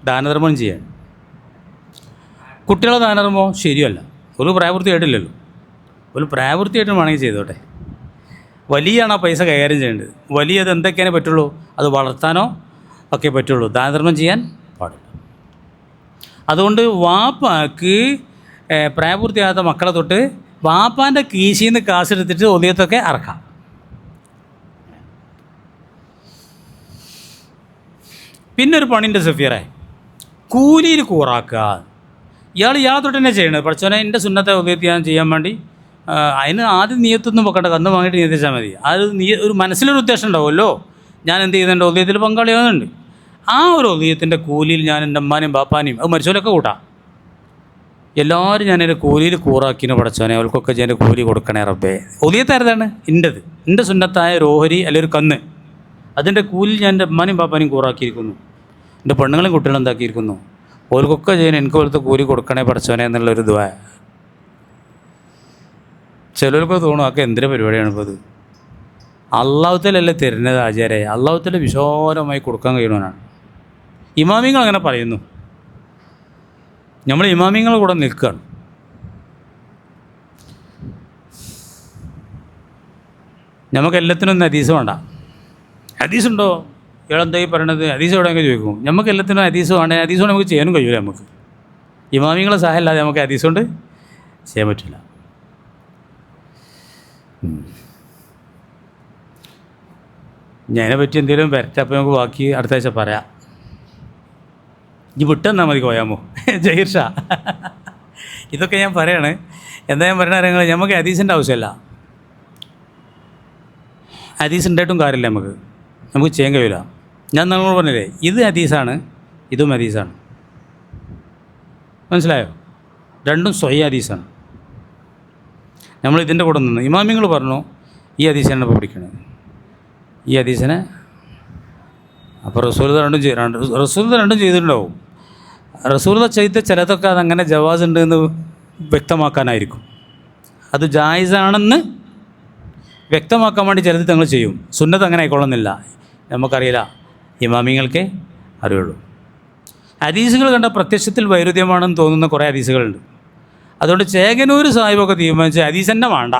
ദാനധർമ്മം ചെയ്യാൻ. കുട്ടികളെ ദാനധർമ്മമോ ശരിയല്ല. ഒരു പ്രായപൂർത്തിയായിട്ടില്ലല്ലോ. ഒരു പ്രായപൂർത്തിയായിട്ടും വേണമെങ്കിൽ ചെയ്തോട്ടെ. വലിയാണ് ആ പൈസ കൈകാര്യം ചെയ്യേണ്ടത്. വലിയത് എന്തൊക്കെയാണ് പറ്റുള്ളൂ, അത് വളർത്താനോ ഒക്കെ പറ്റുള്ളൂ. ദാനധർമ്മം ചെയ്യാൻ പാടില്ല. അതുകൊണ്ട് വാപ്പാക്ക് പ്രായപൂർത്തിയാകാത്ത മക്കളെ തൊട്ട് വാപ്പാൻ്റെ കീശിൽ നിന്ന് കാശെടുത്തിട്ട് ഒലിയത്തൊക്കെ അറക്കാം. പിന്നെ ഒരു പണിൻ്റെ സഫീറെ, കൂലിയിൽ കൂറാക്കുക. ഇയാൾ തൊട്ട് തന്നെ ചെയ്യണത്. പഠിച്ചോനെ എൻ്റെ സുന്നത്തെ ഒലിയത്ത് ഞാൻ ചെയ്യാൻ വേണ്ടി, അതിന് ആദ്യം നീയത്തൊന്നും വെക്കണ്ട, കന്ന് വാങ്ങിയിട്ട് നീയത്തിച്ചാൽ മതി. അത് ഒരു മനസ്സിലൊരു ഉദ്ദേശം ഉണ്ടാവുമല്ലോ, ഞാൻ എന്ത് ചെയ്യുന്നുണ്ട്, ഒലിയത്തിൽ പങ്കാളിയാകുന്നുണ്ട്. ആ ഒരു ഒലിയത്തിൻ്റെ കൂലിയിൽ ഞാൻ എൻ്റെ അമ്മാനെയും ബാപ്പാനെയും അത് മരിച്ചോലൊക്കെ കൂട്ടാം. എല്ലാവരും ഞാനൊരു കൂലിയിൽ കൂറാക്കിന് പഠിച്ചോനെ, അവർക്കൊക്കെ ഞാൻ കൂലി കൊടുക്കണേ റബ്ബേ. ഒലിയത്താരതാണ് എൻ്റെ സുന്നത്തായ ഒരു ഓഹരി അല്ലെങ്കിൽ ഒരു കന്ന്, അതിൻ്റെ കൂലിൽ ഞാൻ എൻ്റെ അമ്മാനെയും ബാപ്പാനെയും കൂറാക്കിയിരിക്കുന്നു. എൻ്റെ പെണ്ണുങ്ങളെയും കുട്ടികളും എന്താക്കിയിരിക്കുന്നു. ഓർക്കൊക്കെ ചെയ്യാൻ എനിക്ക് പോലത്തെ കൂലി കൊടുക്കണേ പഠിച്ചോനെ എന്നുള്ളൊരു ദുആ. ചിലർക്ക് തോന്നും ഒക്കെ എന്തിൻ്റെ പരിപാടിയാണ് ഇപ്പോൾ അത്. അള്ളാഹുത്തലല്ലേ തരുന്നത് ആചാര്യ, അള്ളാഹുത്തല വിശാലമായി കൊടുക്കാൻ കഴിയണവനാണ്. ഇമാമിങ്ങൾ അങ്ങനെ പറയുന്നു. നമ്മൾ ഇമാമിങ്ങൾ കൂടെ നിൽക്കുകയാണ്. നമുക്ക് എല്ലാത്തിനും ഹദീസ് വേണ്ട. ഹദീസുണ്ടോ ഇയാളെന്തായി പറയണത്, ഹദീസ് എവിടെയെങ്കിലും ചോദിക്കും. നമുക്ക് എല്ലാത്തിനും ഹദീസ് വേണ്ട. ഹദീസ് കൊണ്ട് നമുക്ക് ചെയ്യാനും കഴിയില്ല. നമുക്ക് ഇമാമിങ്ങളെ സഹായമില്ലാതെ നമുക്ക് ഹദീസ് കൊണ്ട് ചെയ്യാൻ പറ്റില്ല. ഞാനെ പറ്റി എന്തെങ്കിലും വരച്ചപ്പോൾ നമുക്ക് ബാക്കി അടുത്ത ആഴ്ച പറയാം. ഈ വിട്ടെന്നാൽ മതി കോയാമോ ജഹീർ ഷാ. ഇതൊക്കെ ഞാൻ പറയാണ്. എന്താ ഞാൻ പറയുന്ന കാര്യങ്ങൾ, നമുക്ക് ഹദീസിൻ്റെ ആവശ്യമല്ല. ഹദീസ് ഉണ്ടായിട്ടും കാര്യമില്ല. നമുക്ക് ചെയ്യാൻ കഴിയില്ല. ഞാൻ നിങ്ങളോട് പറഞ്ഞില്ലേ, ഇത് ഹദീസാണ്, ഇതും ഹദീസാണ്. മനസ്സിലായോ? രണ്ടും സ്വയം ഹദീസാണ്. നമ്മൾ ഇതിൻ്റെ കൂടെ നിന്ന് ഇമാമിങ്ങൾ പറഞ്ഞു ഈ ഹദീസിനെ ഇപ്പോൾ പിടിക്കണത്, ഈ ഹദീസിനെ. അപ്പോൾ റസൂൽ രണ്ടും ചെയ്തിട്ടുണ്ടാവും. റസൂൽ ചെയ്ത ചിലതൊക്കെ അതങ്ങനെ ജവാസ് ഉണ്ട് എന്ന് വ്യക്തമാക്കാനായിരിക്കും. അത് ജായിസാണെന്ന് വ്യക്തമാക്കാൻ വേണ്ടി ചിലത് തങ്ങൾ ചെയ്യും. സുന്നത്ത് അങ്ങനെ ആയിക്കൊള്ളുന്നില്ല. നമുക്കറിയില്ല, ഇമാമിങ്ങൾക്കേ അറിയുള്ളൂ. ഹദീസുകൾ കണ്ട പ്രത്യക്ഷത്തിൽ വൈരുദ്ധ്യമാണെന്ന് തോന്നുന്ന കുറേ ഹദീസുകളുണ്ട്. അതുകൊണ്ട് ചേകനൂർ സാഹിബൊക്കെ തീരുമാനിച്ച് ഹദീസ് തന്നെ വേണ്ട,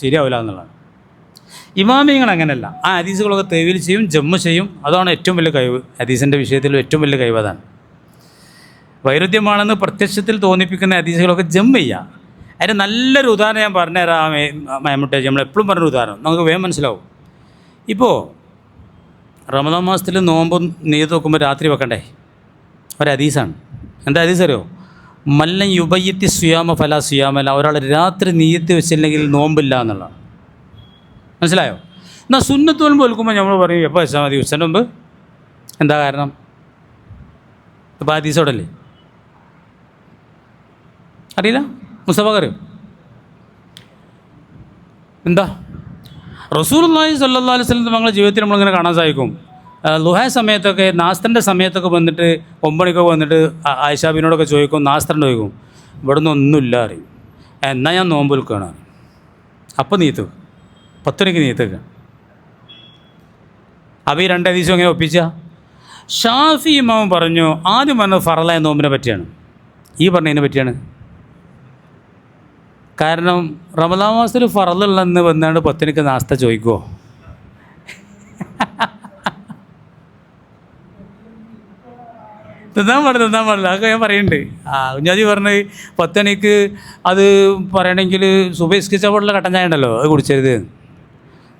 ശരിയാവില്ല എന്നുള്ളതാണ്. ഇമാമിങ്ങൾ അങ്ങനെയല്ല, ആ ഹദീസുകളൊക്കെ തെവീൽ ചെയ്യും, ജമ്മ് ചെയ്യും. അതാണ് ഏറ്റവും വലിയ കഴിവ്. ഹദീസിൻ്റെ വിഷയത്തിൽ ഏറ്റവും വലിയ കഴിവ് അതാണ്. വൈരുദ്ധ്യമാണെന്ന് പ്രത്യക്ഷത്തിൽ തോന്നിപ്പിക്കുന്ന ഹദീസുകളൊക്കെ ജമ്മ് ചെയ്യുക. അതിന് നല്ലൊരു ഉദാഹരണം ഞാൻ പറഞ്ഞുതരാം. മമ്മൂട്ടേജ് നമ്മളെപ്പോഴും പറഞ്ഞൊരു ഉദാഹരണം നമുക്ക് വേഗം മനസ്സിലാവും. ഇപ്പോൾ റമദാൻ മാസത്തിൽ നോമ്പ് നെയ്ത് നോക്കുമ്പോൾ രാത്രി വെക്കണ്ടേ? ഒരു ഹദീസാണ്. എന്താ ഹദീസ് അറിയോ? മല്ലൻ യുബയ്യത്തി സുയാമ ഫലാ സുയാമല്ല. ഒരാൾ രാത്രി നീയത്ത് വെച്ചില്ലെങ്കിൽ നോമ്പില്ല എന്നുള്ളതാണ്. മനസ്സിലായോ? എന്നാൽ സുന്നത്ത് നോമ്പ് വെക്കുമ്പോൾ നമ്മൾ പറയും എപ്പോൾ വെച്ചാൽ മതി, ഉച്ചൻ്റെ മുമ്പ്. എന്താ കാരണം? ഇപ്പോൾ ഹദീസോടല്ലേ? അറിയില്ല? മുസ്തഫ അറിയോ? എന്താ? റസൂലുള്ളാഹി സ്വല്ലല്ലാഹു അലൈഹി വസല്ലം തങ്ങളുടെ ജീവിതത്തിൽ നമ്മളിങ്ങനെ കാണാൻ സാധിക്കും. ലുഹ സമയത്തൊക്കെ, നാസ്തൻ്റെ സമയത്തൊക്കെ വന്നിട്ട് 9 മണിക്കൊക്കെ വന്നിട്ട് ആയിഷാബിനോടൊക്കെ ചോദിക്കും, നാസ്തൻ്റെ ചോദിക്കും, ഇവിടുന്ന് ഒന്നുമില്ല അറിയും. എന്നാൽ ഞാൻ നോമ്പ് വിൽക്കുകയാണ്. അപ്പോൾ നീത്ത് 10 മണിക്ക് നീത്തക്ക. അപ്പോൾ ഈ 2 ഹദീസും എങ്ങനെ ഒപ്പിച്ച? ഷാഫി ഇമാം പറഞ്ഞു, ആദ്യം പറഞ്ഞത് ഫറലായ നോമ്പിനെ പറ്റിയാണ്, ഈ പറഞ്ഞതിനെ പറ്റിയാണ്. കാരണം റമദാൻ മാസത്തിൽ ഫറലുള്ളെന്ന് വന്നാണ്ട് 10 മണിക്ക് നാസ്ത ചോദിക്കുമോ? തിന്നാൻ പാടില്ല അതൊക്കെ ഞാൻ പറയുന്നുണ്ട്. കുഞ്ഞാജി പറഞ്ഞ് 10 മണിക്ക് അത് പറയണമെങ്കിൽ സുബൈസ്കിച്ച പാടുള്ള കട്ടൻ ചായ ഉണ്ടല്ലോ, അത് കുടിച്ചരുത്.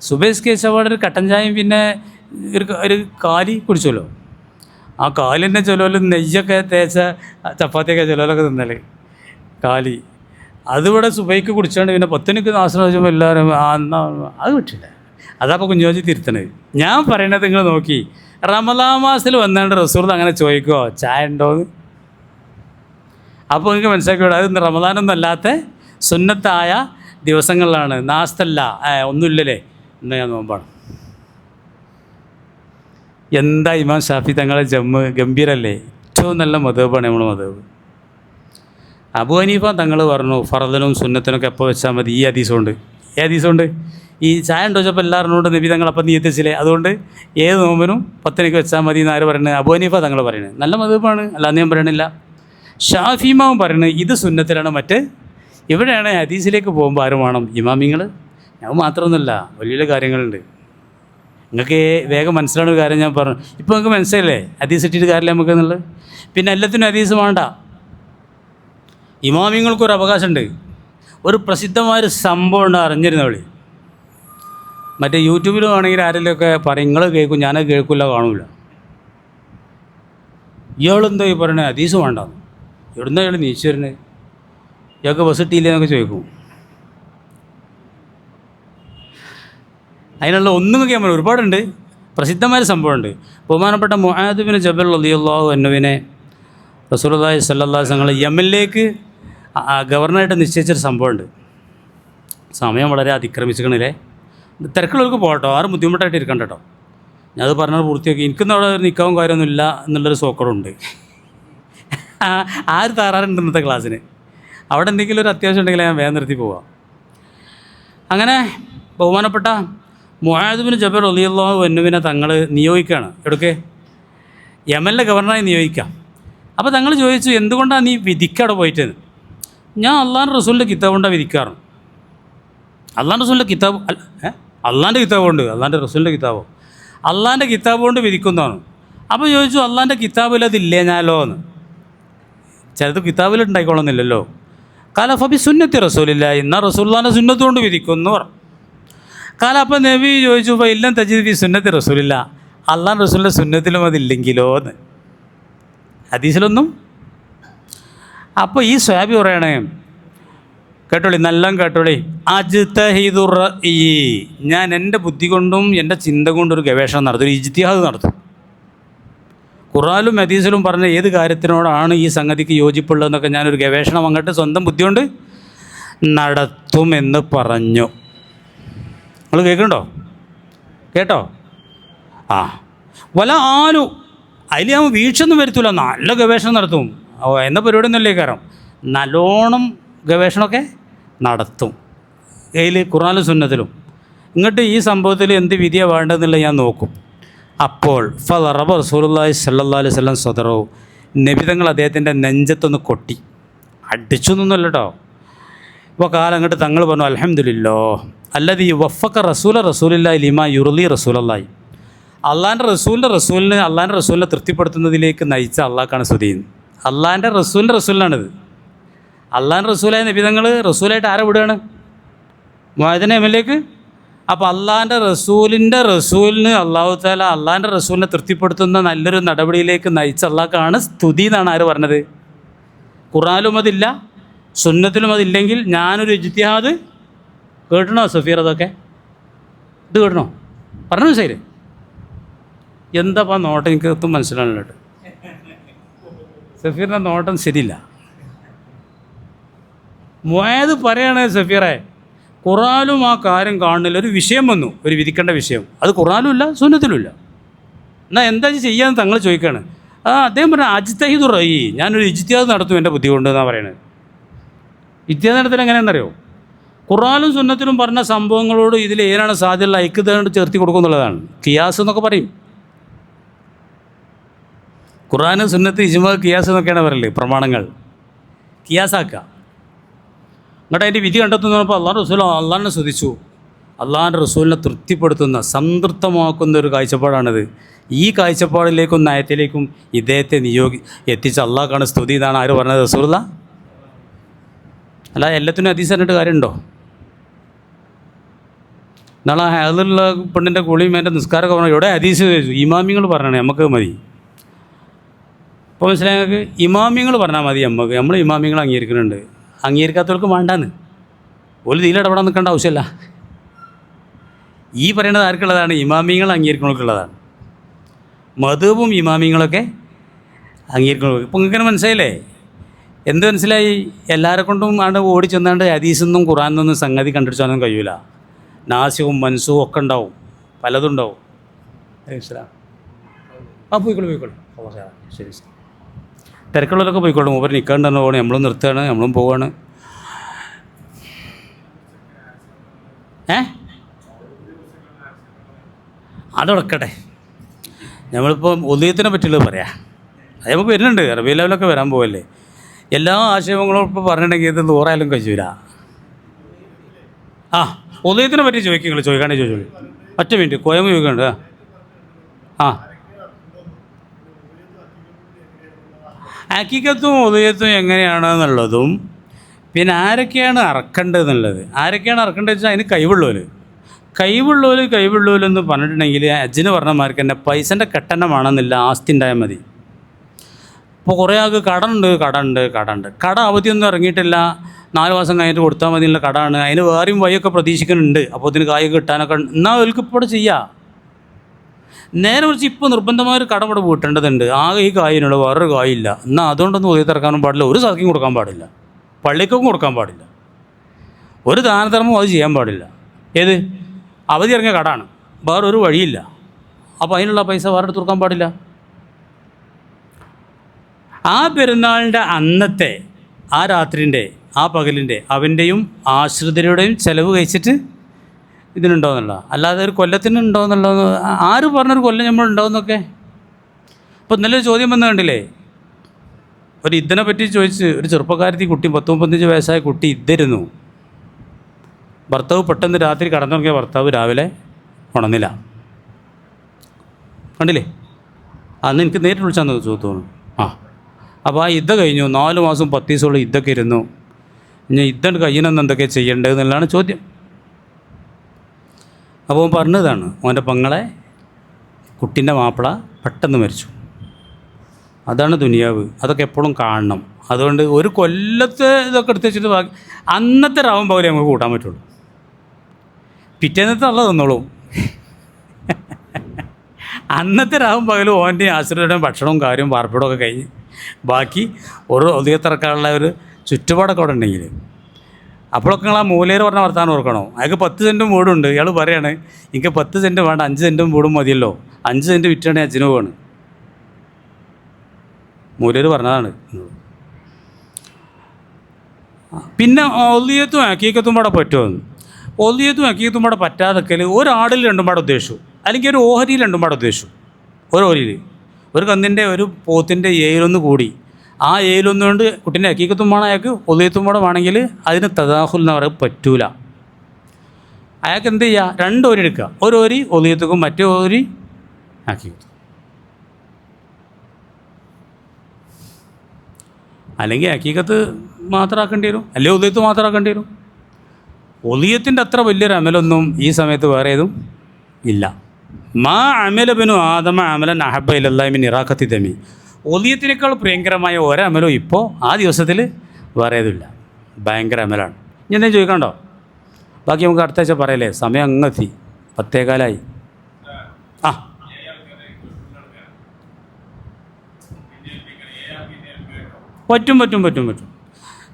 സുബൈസ്കിച്ച പാടൊരു കട്ടൻ ചായയും പിന്നെ ഒരു കാലി കുടിച്ചല്ലോ. ആ കാലിൻ്റെ ചിലവരും നെയ്യൊക്കെ തേച്ച ചപ്പാത്തിയൊക്കെ ചിലവരൊക്കെ തിന്നല് കാലി. അതിവിടെ സുബൈക്ക് കുടിച്ചാണ്ട് പിന്നെ 10 മണിക്ക് നാസ്ത വെച്ചുമ്പോൾ എല്ലാവരും അത് പറ്റില്ല. അതപ്പോൾ കുഞ്ഞോജി തിരുത്തണത്. ഞാൻ പറയണത് നിങ്ങൾ നോക്കി, റമദാൻ മാസത്തിൽ വന്നാണ്ട് റസൂൽ അങ്ങനെ ചോദിക്കുമോ ചായ ഉണ്ടോയെന്ന്? അപ്പോൾ നിങ്ങൾക്ക് മനസ്സിലാക്കിയോളൂ, അത് റമദാനൊന്നും അല്ലാത്ത സുന്നത്തായ ദിവസങ്ങളിലാണ്. നാസ്തല്ല, ഒന്നുമില്ലല്ലേ, എന്നാൽ ഞാൻ നോമ്പാണ്. എന്താ ഇമാം ഷാഫി തങ്ങളെ ജമ്മ് ഗംഭീരല്ലേ? ഏറ്റവും നല്ല മദ്ഹബാണ് നമ്മുടെ മദ്ഹബ്. അബൂ ഹനീഫ തങ്ങൾ പറഞ്ഞു ഫർദനും സുന്നത്തിനൊക്കെ എപ്പോൾ വെച്ചാൽ മതി. ഈ ഹദീസുണ്ട്. ഈ ചായ ഉണ്ടോ ചോദിച്ചപ്പോൾ എല്ലാവരോട് നബി തങ്ങൾ അപ്പം നീയത്തിച്ചില്ലേ, അതുകൊണ്ട് ഏത് നോമ്പിനും 10 മണിക്ക് വെച്ചാൽ മതി എന്ന് ആര് പറയുന്നത്? അബൂ ഹനീഫ തങ്ങൾ പറയുന്നത്. നല്ല മദ്ഹബാണ്, അല്ലാതെ ഞാൻ പറയണില്ല. ഷാഫി ഇമാം പറയുന്നത് ഇത് സുന്നത്തിലാണ്. ഇവിടെയാണ് ഹദീസിലേക്ക് പോകുമ്പോൾ ആരും വേണം? ഇമാമിങ്ങൾ. ഞാൻ മാത്രമൊന്നുമല്ല, വലിയ കാര്യങ്ങളുണ്ട്. നിങ്ങൾക്ക് വേഗം മനസ്സിലാവുന്ന ഒരു കാര്യം ഞാൻ പറഞ്ഞു. ഇപ്പോൾ നിങ്ങൾക്ക് മനസ്സിലല്ലേ ഹദീസ് ഇട്ടിട്ട് കാര്യമില്ല നമുക്ക് എന്നുള്ളത്. പിന്നെ എല്ലാത്തിനും ഹദീസ് വേണ്ട. ഇമാമിങ്ങൾക്കൊരു അവകാശമുണ്ട്. ഒരു പ്രസിദ്ധമായൊരു സംഭവം ഉണ്ട്, അറിഞ്ഞിരുന്നവളി. മറ്റേ യൂട്യൂബിലും ആണെങ്കിൽ ആരെങ്കിലുമൊക്കെ പറയും, നിങ്ങൾ കേൾക്കും, ഞാനത് കേൾക്കില്ല, കാണൂല. ഇയാളെന്തോ ഈ പറയണേ ഹദീസ് വേണ്ടാന്ന്? എവിടുന്ന ഇയാൾ നീച്ചു വരുന്നത്? ഇയാൾക്ക് ബസ് കിട്ടിയില്ലെന്നൊക്കെ ചോദിക്കും. അതിനുള്ള ഒന്നും ഞാൻ പറയും, ഒരുപാടുണ്ട്. പ്രസിദ്ധമായ സംഭവമുണ്ട്. ബഹുമാനപ്പെട്ട മുആദ് ബിൻ ജബൽ റളിയല്ലാഹു അൻഹുവിനെ റസൂലുള്ളാഹി സ്വല്ലല്ലാഹു അലൈഹി വസല്ലം യമനിലേക്ക് ഗവർണറായിട്ട് നിശ്ചയിച്ചൊരു സംഭവമുണ്ട്. സമയം വളരെ അതിക്രമിച്ചിക്കണില്ലേ? തിരക്കുള്ളവർക്ക് പോകട്ടോ, ആരും ബുദ്ധിമുട്ടായിട്ട് ഇരിക്കണ്ട കേട്ടോ. ഞാനത് പറഞ്ഞത് പൂർത്തിയാക്കി. എനിക്കൊന്നും അവിടെ നിൽക്കാവും കാര്യമൊന്നുമില്ല എന്നുള്ളൊരു സോക്കറുണ്ട്. ആര് താറാറുണ്ട് ഇന്നത്തെ ക്ലാസ്സിന്. അവിടെ എന്തെങ്കിലും ഒരു അത്യാവശ്യം ഉണ്ടെങ്കിൽ ഞാൻ വേഗം നിർത്തി പോവാം. അങ്ങനെ ബഹുമാനപ്പെട്ട മുആദ് ബിൻ ജബൽ റളിയല്ലാഹു അൻഹുവിനെ തങ്ങൾ നിയോഗിക്കുകയാണ്. എടുക്കേ യമനിലെ ഗവർണറായി നിയോഗിക്കാം. അപ്പോൾ തങ്ങൾ ചോദിച്ചു, എന്തുകൊണ്ടാണ് നീ വിധിക്കവിടെ പോയിട്ടെന്ന്? ഞാൻ അള്ളാഹുൻ്റെ റസൂലിൻ്റെ കിതാബ് കൊണ്ടാണ് വിധിക്കാറ്. അള്ളാഹുൻ്റെ റസൂലിൻ്റെ കിതാബ് അള്ളാഹുൻ്റെ കിതാബുണ്ട്, അള്ളാഹുൻ്റെ റസൂലിൻ്റെ കിതാബോ? അള്ളാഹുൻ്റെ കിതാബ് കൊണ്ട് വിധിക്കുന്നതാണ്. അപ്പോൾ ചോദിച്ചു, അള്ളാഹുൻ്റെ കിതാബിൽ അതില്ലേ ഞാലോ എന്ന്? ചിലത് കിതാബിൽ ഉണ്ടായിക്കോളുന്നില്ലല്ലോ. കാല ഫബി സുന്നത്തി റസൂലില്ല, എന്നാൽ റസൂലുള്ളാഹിൻ്റെ സുന്നത്ത് കൊണ്ട് വിധിക്കുന്നു പറഞ്ഞു. കാല അപ്പം നബി ചോദിച്ചു, ഇപ്പോൾ ഇല്ലം തജീദ് ഫി സുന്നത്തി റസൂലില്ല, അള്ളാഹുൻ്റെ റസൂലിൻ്റെ സുന്നത്തിലും അതില്ലെങ്കിലോ എന്ന്? ഹദീസിലൊന്നും. അപ്പോൾ ഈ സ്വഹാബി പറയണേ, കേട്ടോളി, നല്ല കേട്ടോളി, അജ്തഹിദുർ റഅയി, ഞാൻ എൻ്റെ ബുദ്ധി കൊണ്ടും എൻ്റെ ചിന്ത കൊണ്ടും ഒരു ഗവേഷണം നടത്തും, ഒരു ഇജ്തിഹാദ് നടത്തും. ഖുർആനിലും ഹദീസിലും പറഞ്ഞ ഏത് കാര്യത്തിനോടാണ് ഈ സംഗതിക്ക് യോജിപ്പുള്ളതെന്നൊക്കെ ഞാനൊരു ഗവേഷണം അങ്ങോട്ട് സ്വന്തം ബുദ്ധി കൊണ്ട് നടത്തുമെന്ന് പറഞ്ഞു. നിങ്ങൾ കേൾക്കുന്നുണ്ടോ? കേട്ടോ? വല ആലു, അതിൽ ഞാൻ വീഴ്ചയൊന്നും വരുത്തില്ല, നല്ല ഗവേഷണം നടത്തും. എന്ന പരിപാടിയൊന്നുമല്ലേ കാരണം, നല്ലോണം ഗവേഷണമൊക്കെ നടത്തും. ഇതിൽ ഖുർആനിലും സുന്നത്തിലും. ഇങ്ങോട്ട് ഈ സംഭവത്തിൽ എന്ത് വിധിയാണ് വേണ്ടതെന്നുള്ളത് ഞാൻ നോക്കും. അപ്പോൾ റസൂലുള്ളാഹി സ്വല്ലല്ലാഹു അലൈഹി വസല്ലം സദറു, നബി തങ്ങൾ അദ്ദേഹത്തിൻ്റെ നെഞ്ചത്തൊന്ന് കൊട്ടി, അടിച്ചു എന്നൊന്നുമല്ല കേട്ടോ. ഇപ്പോൾ കാലം അങ്ങോട്ട് തങ്ങൾ പറഞ്ഞു അൽഹംദുലില്ലാ അല്ലദീ വഫഖ റസൂലില്ലാഹി ലിമാ യുർളി റസൂലല്ലാഹി. അള്ളാൻ്റെ റസൂലിനെ തൃപ്തിപ്പെടുത്തുന്നതിലേക്ക് നയിച്ച അള്ളാഹ്ക്കാണ് സ്തുതി. അള്ളാൻ്റെ റസൂലിനാണിത്. അള്ളാൻ്റെ റസൂലായ നബി തങ്ങൾ റസൂലായിട്ട് ആരെ വിടുകയാണ്? മുഅദ്ദിനെ എംഎൽഎക്ക്. അപ്പോൾ അള്ളാൻ്റെ റസൂലിന് അള്ളാഹു തആല അള്ളാൻ്റെ റസൂലിനെ തൃപ്തിപ്പെടുത്തുന്ന നല്ലൊരു നടപടിയിലേക്ക് നയിച്ച അള്ളാഹ്ക്കാണ് സ്തുതി എന്നാണ് ആര് പറഞ്ഞത്? ഖുർആനിലും അതില്ല, സുന്നത്തിലും അതില്ലെങ്കിൽ ഞാനൊരു ഇജ്തിഹാദ് കേട്ടണോ സഫീർ? അതൊക്കെ ഇത് കേട്ടണോ? പറഞ്ഞു ശരി. എന്താപ്പാ നോട്ടം എനിക്കൊന്നും മനസ്സിലാണല്ലോ കേട്ടോ. സഫീറിൻ്റെ നോട്ടം ശരിയില്ല. മുആദ് പറയണേ സഫീറെ, ഖുർആനിലും ആ കാര്യം കാണുന്നില്ല. ഒരു വിഷയം വന്നു, ഒരു വിധിക്കേണ്ട വിഷയം, അത് ഖുർആനിലും ഇല്ല സുന്നത്തിലും ഇല്ല. എന്നാൽ എന്താ ചെയ്യാന്ന് തങ്ങൾ ചോദിക്കുകയാണ്. അദ്ദേഹം പറഞ്ഞ അജ്തഹിദു റഈ, ഞാനൊരു ഇജ്തിഹാദ് നടത്തും എൻ്റെ ബുദ്ധി കൊണ്ട് എന്നാണ് പറയണത്. ഇജ്തിഹാദ് നടത്തൽ എങ്ങനെയാണെന്നറിയോ? ഖുർആനിലും സുന്നത്തിലും പറഞ്ഞ സംഭവങ്ങളോട് ഇതിൽ ഏതാണ് സാധ്യത ഐക്യതയോട് ചേർത്തി കൊടുക്കും എന്നുള്ളതാണ്. ഖിയാസ് എന്നൊക്കെ പറയും. ഖുർആന് സുന്നത്ത് ഇജ്മാ ഖിയാസ് എന്നൊക്കെയാണ് പറയല്. പ്രമാണങ്ങൾ ഖിയാസാക്കുക. എന്നിട്ട് അതിൻ്റെ വിധി കണ്ടെത്തുന്നപ്പോൾ അള്ളാഹിനെ സ്തുതിച്ചു. അള്ളാഹിൻ്റെ റസൂലിനെ തൃപ്തിപ്പെടുത്തുന്ന സംതൃപ്തമാക്കുന്ന ഒരു കാഴ്ചപ്പാടാണിത്. ഈ കാഴ്ചപ്പാടിലേക്കും നയത്തിലേക്കും ഇദ്ദേഹത്തെ എത്തിച്ച അള്ളാഹ്ക്കാണ് സ്തുതി എന്നാണ് ആര് പറഞ്ഞത്? റസൂലുള്ള. അല്ല എല്ലാത്തിനും ഹദീസ് പറഞ്ഞിട്ട് കാര്യമുണ്ടോ? നാളെ ഹേദിലുള്ള പെണ്ണിൻ്റെ കുളിയും എൻ്റെ നിസ്കാരമൊക്കെ പറഞ്ഞു എവിടെ ഹദീസ് ചോദിച്ചു? ഇമാമിങ്ങൾ പറഞ്ഞാണ് നമുക്ക് മതി. ഇപ്പോൾ മനസ്സിലായി ഞങ്ങൾക്ക്? ഇമാമിങ്ങൾ പറഞ്ഞാൽ മതി നമുക്ക്. നമ്മൾ ഇമാമിങ്ങൾ അംഗീകരിക്കുന്നുണ്ട്, അംഗീകരിക്കാത്തവർക്ക് വേണ്ടാന്ന്. ഒരു ഇതിലിടപെടാൻ നിൽക്കേണ്ട ആവശ്യമില്ല. ഈ പറയുന്നത് ആർക്കുള്ളതാണ്? ഇമാമിങ്ങൾ അംഗീകരിക്കുന്നവർക്കുള്ളതാണ്. മദ്ഹബും ഇമാമിങ്ങളൊക്കെ അംഗീകരിക്കുന്നത്. ഇപ്പം ഇങ്ങനെ മനസ്സിലായില്ലേ? എന്ത് മനസ്സിലായി? എല്ലാവരെ കൊണ്ടും ആണ് ഓടി ചെന്നാണ്ട് ഹദീസൊന്നും ഖുർആനൊന്നും സംഗതി കണ്ടുപിടിച്ചാലൊന്നും കഴിയൂല. നാസിഖും മൻസൂഖും ഒക്കെ ഉണ്ടാവും, പലതും ഉണ്ടാവും. പോയിക്കോളൂ. ശരി ശരി. തിരക്കുള്ളവരൊക്കെ പോയിക്കോളും. മൂപ്പർ നിൽക്കാണ്ട് തന്നെ പോകണം. നമ്മളും നിർത്തുകയാണ്, നമ്മളും പോവാണ്. അതടക്കട്ടെ. നമ്മളിപ്പോൾ ഉദയത്തിനെ പറ്റിയുള്ളത് പറയാം. അത് നമുക്ക് വരുന്നുണ്ട്. റബീഉൽ അവ്വലൊക്കെ വരാൻ പോവല്ലേ. എല്ലാ ആശയങ്ങളും ഇപ്പോൾ പറഞ്ഞിട്ടുണ്ടെങ്കിൽ ഇത് 100 കഴിയൂല. ഉദയത്തിനെ പറ്റി ചോദിക്കുക. ചോദിക്കാണ്ടേ ചോദിച്ചോളൂ. ഒറ്റ മിനിറ്റ് കോയമ ചോദിക്കുന്നുണ്ട്. ഹഖീഖത്തും ഉദയത്തും എങ്ങനെയാണെന്നുള്ളതും പിന്നെ ആരൊക്കെയാണ് അറക്കേണ്ടതെന്നുള്ളത്. ആരൊക്കെയാണ് അറക്കേണ്ടത് വെച്ചാൽ അതിന് കഴിവുള്ളവരെന്ന് പറഞ്ഞിട്ടുണ്ടെങ്കിൽ അജ്ജിന് പറഞ്ഞമാർക്ക് തന്നെ പൈസൻ്റെ കെട്ടണമാണെന്നില്ല, ആസ്തി ഉണ്ടായാൽ മതി. ഇപ്പോൾ കുറേ ആൾക്ക് കട അവധിയൊന്നും ഇറങ്ങിയിട്ടില്ല, 4 മാസം കഴിഞ്ഞിട്ട് കൊടുത്താൽ മതിയുള്ള കടമാണ്. അതിന് വേറെയും വഴിയൊക്കെ പ്രതീക്ഷിക്കുന്നുണ്ട്. അപ്പോൾ ഇതിന് കായൊക്കെ കിട്ടാനൊക്കെ എന്നാൽ അവർക്ക് ഇപ്പോൾ ചെയ്യാം. നേരെ കുറിച്ച് ഇപ്പോൾ നിർബന്ധമായൊരു കടം ഇവിടെ വീട്ടേണ്ടതുണ്ട്. ആകെ ഈ കായിനുള്ള വേറൊരു കായില്ല. എന്നാൽ അതുകൊണ്ടൊന്നും ഉദയത്തിറക്കാനും പാടില്ല, ഒരു സദ്യയും കൊടുക്കാൻ പാടില്ല, പള്ളിക്കൊക്കെ കൊടുക്കാൻ പാടില്ല, ഒരു ദാനധർമ്മവും അത് ചെയ്യാൻ പാടില്ല. ഏത് അവധി ഇറങ്ങിയ കടമാണ്, വേറൊരു വഴിയില്ല. അപ്പോൾ അതിനുള്ള പൈസ വേറെ എടുത്ത് കൊടുക്കാൻ പാടില്ല. ആ പെരുന്നാളിൻ്റെ അന്നത്തെ ആ രാത്രിൻ്റെ ആ പകലിൻ്റെ അവൻ്റെയും ആശ്രിതരുടെയും ചിലവ് കഴിച്ചിട്ട് ഇതിനുണ്ടോയെന്നുള്ള, അല്ലാതെ ഒരു കൊല്ലത്തിന് ഉണ്ടോയെന്നുള്ളത് ആര് പറഞ്ഞൊരു കൊല്ലം നമ്മൾ ഉണ്ടാവുന്നൊക്കെ. ഇപ്പോൾ ഇന്നലെ ഒരു ചോദ്യം വന്നു കണ്ടില്ലേ? ഒരു ഇദ്ദിനെ പറ്റി ചോദിച്ച് ഒരു ചെറുപ്പക്കാരത്തി കുട്ടി 30-35 വയസ്സായ കുട്ടി ഇദ്ദായിരുന്നു. ഭർത്താവ് പെട്ടെന്ന് രാത്രി കടന്നുറങ്ങിയ ഭർത്താവ് രാവിലെ ഉണർന്നില്ല. കണ്ടില്ലേ? അന്ന് എനിക്ക് നേരിട്ട് വിളിച്ചാന്ന് തോന്നുന്നു. അപ്പോൾ ആ ഇദ്ദ കഴിഞ്ഞു. 4 മാസം 10 ദിവസമുള്ള ഇദ്ദൊക്കെ ഇരുന്നു. ഇനി ഇദ്ദ കഴിയണമെന്ന് എന്തൊക്കെ ചെയ്യേണ്ടതെന്നുള്ളതാണ് ചോദ്യം. അപ്പോൾ പറഞ്ഞതാണ് അവൻ്റെ പെങ്ങളെ കുട്ടീൻ്റെ മാപ്പിള പെട്ടെന്ന് മരിച്ചു. അതാണ് ദുനിയാവ്. അതൊക്കെ എപ്പോഴും കാണണം. അതുകൊണ്ട് ഒരു കൊല്ലത്തെ ഇതൊക്കെ എടുത്ത് വെച്ചിട്ട് ബാക്കി അന്നത്തെ രാവും പകരം നമുക്ക് കൂട്ടാൻ പറ്റുള്ളൂ. പിറ്റേന്നത്തെ ഉള്ളത് തന്നോളും. അന്നത്തെ രാവും പകലും ഓൻ്റെ ആശ്രിതരുടെയും ഭക്ഷണവും കാര്യവും പാർപ്പിടവും ഒക്കെ കഴിഞ്ഞ് ബാക്കി ഒരു ഉദയത്തിറക്കാനുള്ള ഒരു ചുറ്റുപാടൊക്കെ അവിടെ ഉണ്ടെങ്കിൽ അപ്പോഴൊക്കെ നിങ്ങൾ ആ മൂലയിൽ പറഞ്ഞ വർത്താനം ഓർക്കണോ? അയാൾക്ക് 10 സെൻറ്റും വീടുണ്ട്. ഇയാൾ പറയാണ് എനിക്ക് 10 സെൻറ്റ് വേണ്ട, 5 സെൻറ്റും വീടും മതിയല്ലോ, 5 സെൻറ്റ് വിറ്റാണെങ്കിൽ അച്ഛന് പോവാണ്. മൂലയിൽ പറഞ്ഞതാണ്. പിന്നെ ഒല്ലിയത്തും ഹഖീഖത്തും പാടെ പറ്റുമെന്ന്. ഒല്ലിയത്തും ഹഖീഖത്തും പാടെ പറ്റാതൊക്കെ ഒരാടിൽ 2 പാടെ ഉദ്ദേശിച്ചു, അല്ലെങ്കിൽ ഒരു ഓഹരിയിൽ 2 പാടെ ഉദ്ദേശിച്ചു. ഒരു ഓഹരിയിൽ ഒരു കന്നിൻ്റെ ഒരു പോത്തിൻ്റെ 7 കൂടി ആ ഏലൊന്നുകൊണ്ട് കുട്ടീൻ്റെ ഹക്കീക്കത്തും വേണം, അയാൾക്ക് ഒളിയത്തും കൂടെ വേണമെങ്കിൽ അതിന് തദാഖുൽ എന്ന് പറയാൻ പറ്റൂല. അയാൾക്ക് എന്ത് ചെയ്യുക, 2 ഓരി എടുക്കുക, ഒരു ഓരി ഒളിയത്തുക്കും മറ്റേ ഓരി ഹക്കീക്കത്തും. അല്ലെങ്കിൽ ഹക്കീക്കത്ത് മാത്രമാക്കേണ്ടി വരും, അല്ലെങ്കിൽ ഒളിയത്ത് മാത്രമാക്കേണ്ടി വരും. ഒളിയത്തിൻ്റെ അത്ര വലിയൊരു അമലൊന്നും ഈ സമയത്ത് വേറെ ഏതും ഇല്ല. മാ അമലബിനു ആദമ അമലൻ അഹബ ഇലല്ലാഹി മിൻ ഇറാഖത്തി ദമി. ഒളിയത്തിനേക്കാൾ പ്രിയങ്കരമായ ഒരമലും ഇപ്പോൾ ആ ദിവസത്തിൽ വേറെ ഏതുമില്ല. ഭയങ്കര അമലാണ്. ഇനി എന്തെങ്കിലും ചോദിക്കണ്ടോ? ബാക്കി നമുക്ക് അടുത്ത ആഴ്ച പറയല്ലേ, സമയം അങ്ങെത്തി, 10:15. ആ പറ്റും.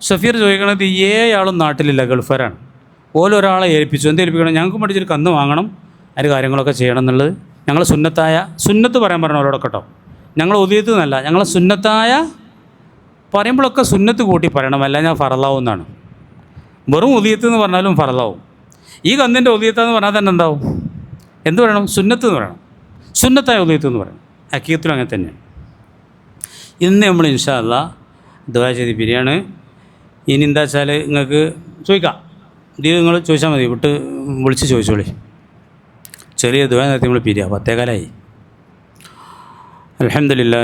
ഷഫീർ ചോദിക്കണത് 7 ആളും നാട്ടിലില്ല, ഗൾഫാരാണ്. ഓരോരാളെ ഏൽപ്പിച്ചു. എന്ത് ഏൽപ്പിക്കണം? ഞങ്ങൾക്ക് പഠിച്ചൊരു കന്ന് വാങ്ങണം, അതിന് കാര്യങ്ങളൊക്കെ ചെയ്യണം എന്നുള്ളത്. ഞങ്ങൾ സുന്നത്ത് പറയാൻ പറഞ്ഞു അവരോടൊക്കെ കേട്ടോ. ഞങ്ങൾ ഒതിയത്ത് എന്നല്ല, ഞങ്ങൾ സുന്നത്തായ പറയുമ്പോഴൊക്കെ സുന്നത്ത് കൂട്ടി പറയണം, അല്ല ഞാൻ ഫറലാവും എന്നാണ്. വെറും ഒതിയത്ത് എന്ന് പറഞ്ഞാലും ഫറലാവും. ഈ കന്നിൻ്റെ ഒതിയത്താന്ന് പറഞ്ഞാൽ തന്നെ എന്താവും? എന്ത് പറയണം? സുന്നത്ത് എന്ന് പറയണം, സുന്നത്തായ ഒതിയത്ത് എന്ന് പറയണം. ഹക്കീക്കത്തിലും അങ്ങനെ തന്നെയാണ്. ഇന്ന് നമ്മൾ ഇൻഷാ അല്ലാഹ് ദുആ ചെയ്ത് പിരിയാണ്. ഇനി എന്താ വെച്ചാൽ നിങ്ങൾക്ക് ചോദിക്കാം, ഇത് നിങ്ങൾ ചോദിച്ചാൽ മതി, വിളിച്ച് ചോദിച്ചോളി. ചെറിയ ദുആ നടത്തി നമ്മൾ പിരിയാം. 10:15. അൽഹംദുലില്ലാഹ്.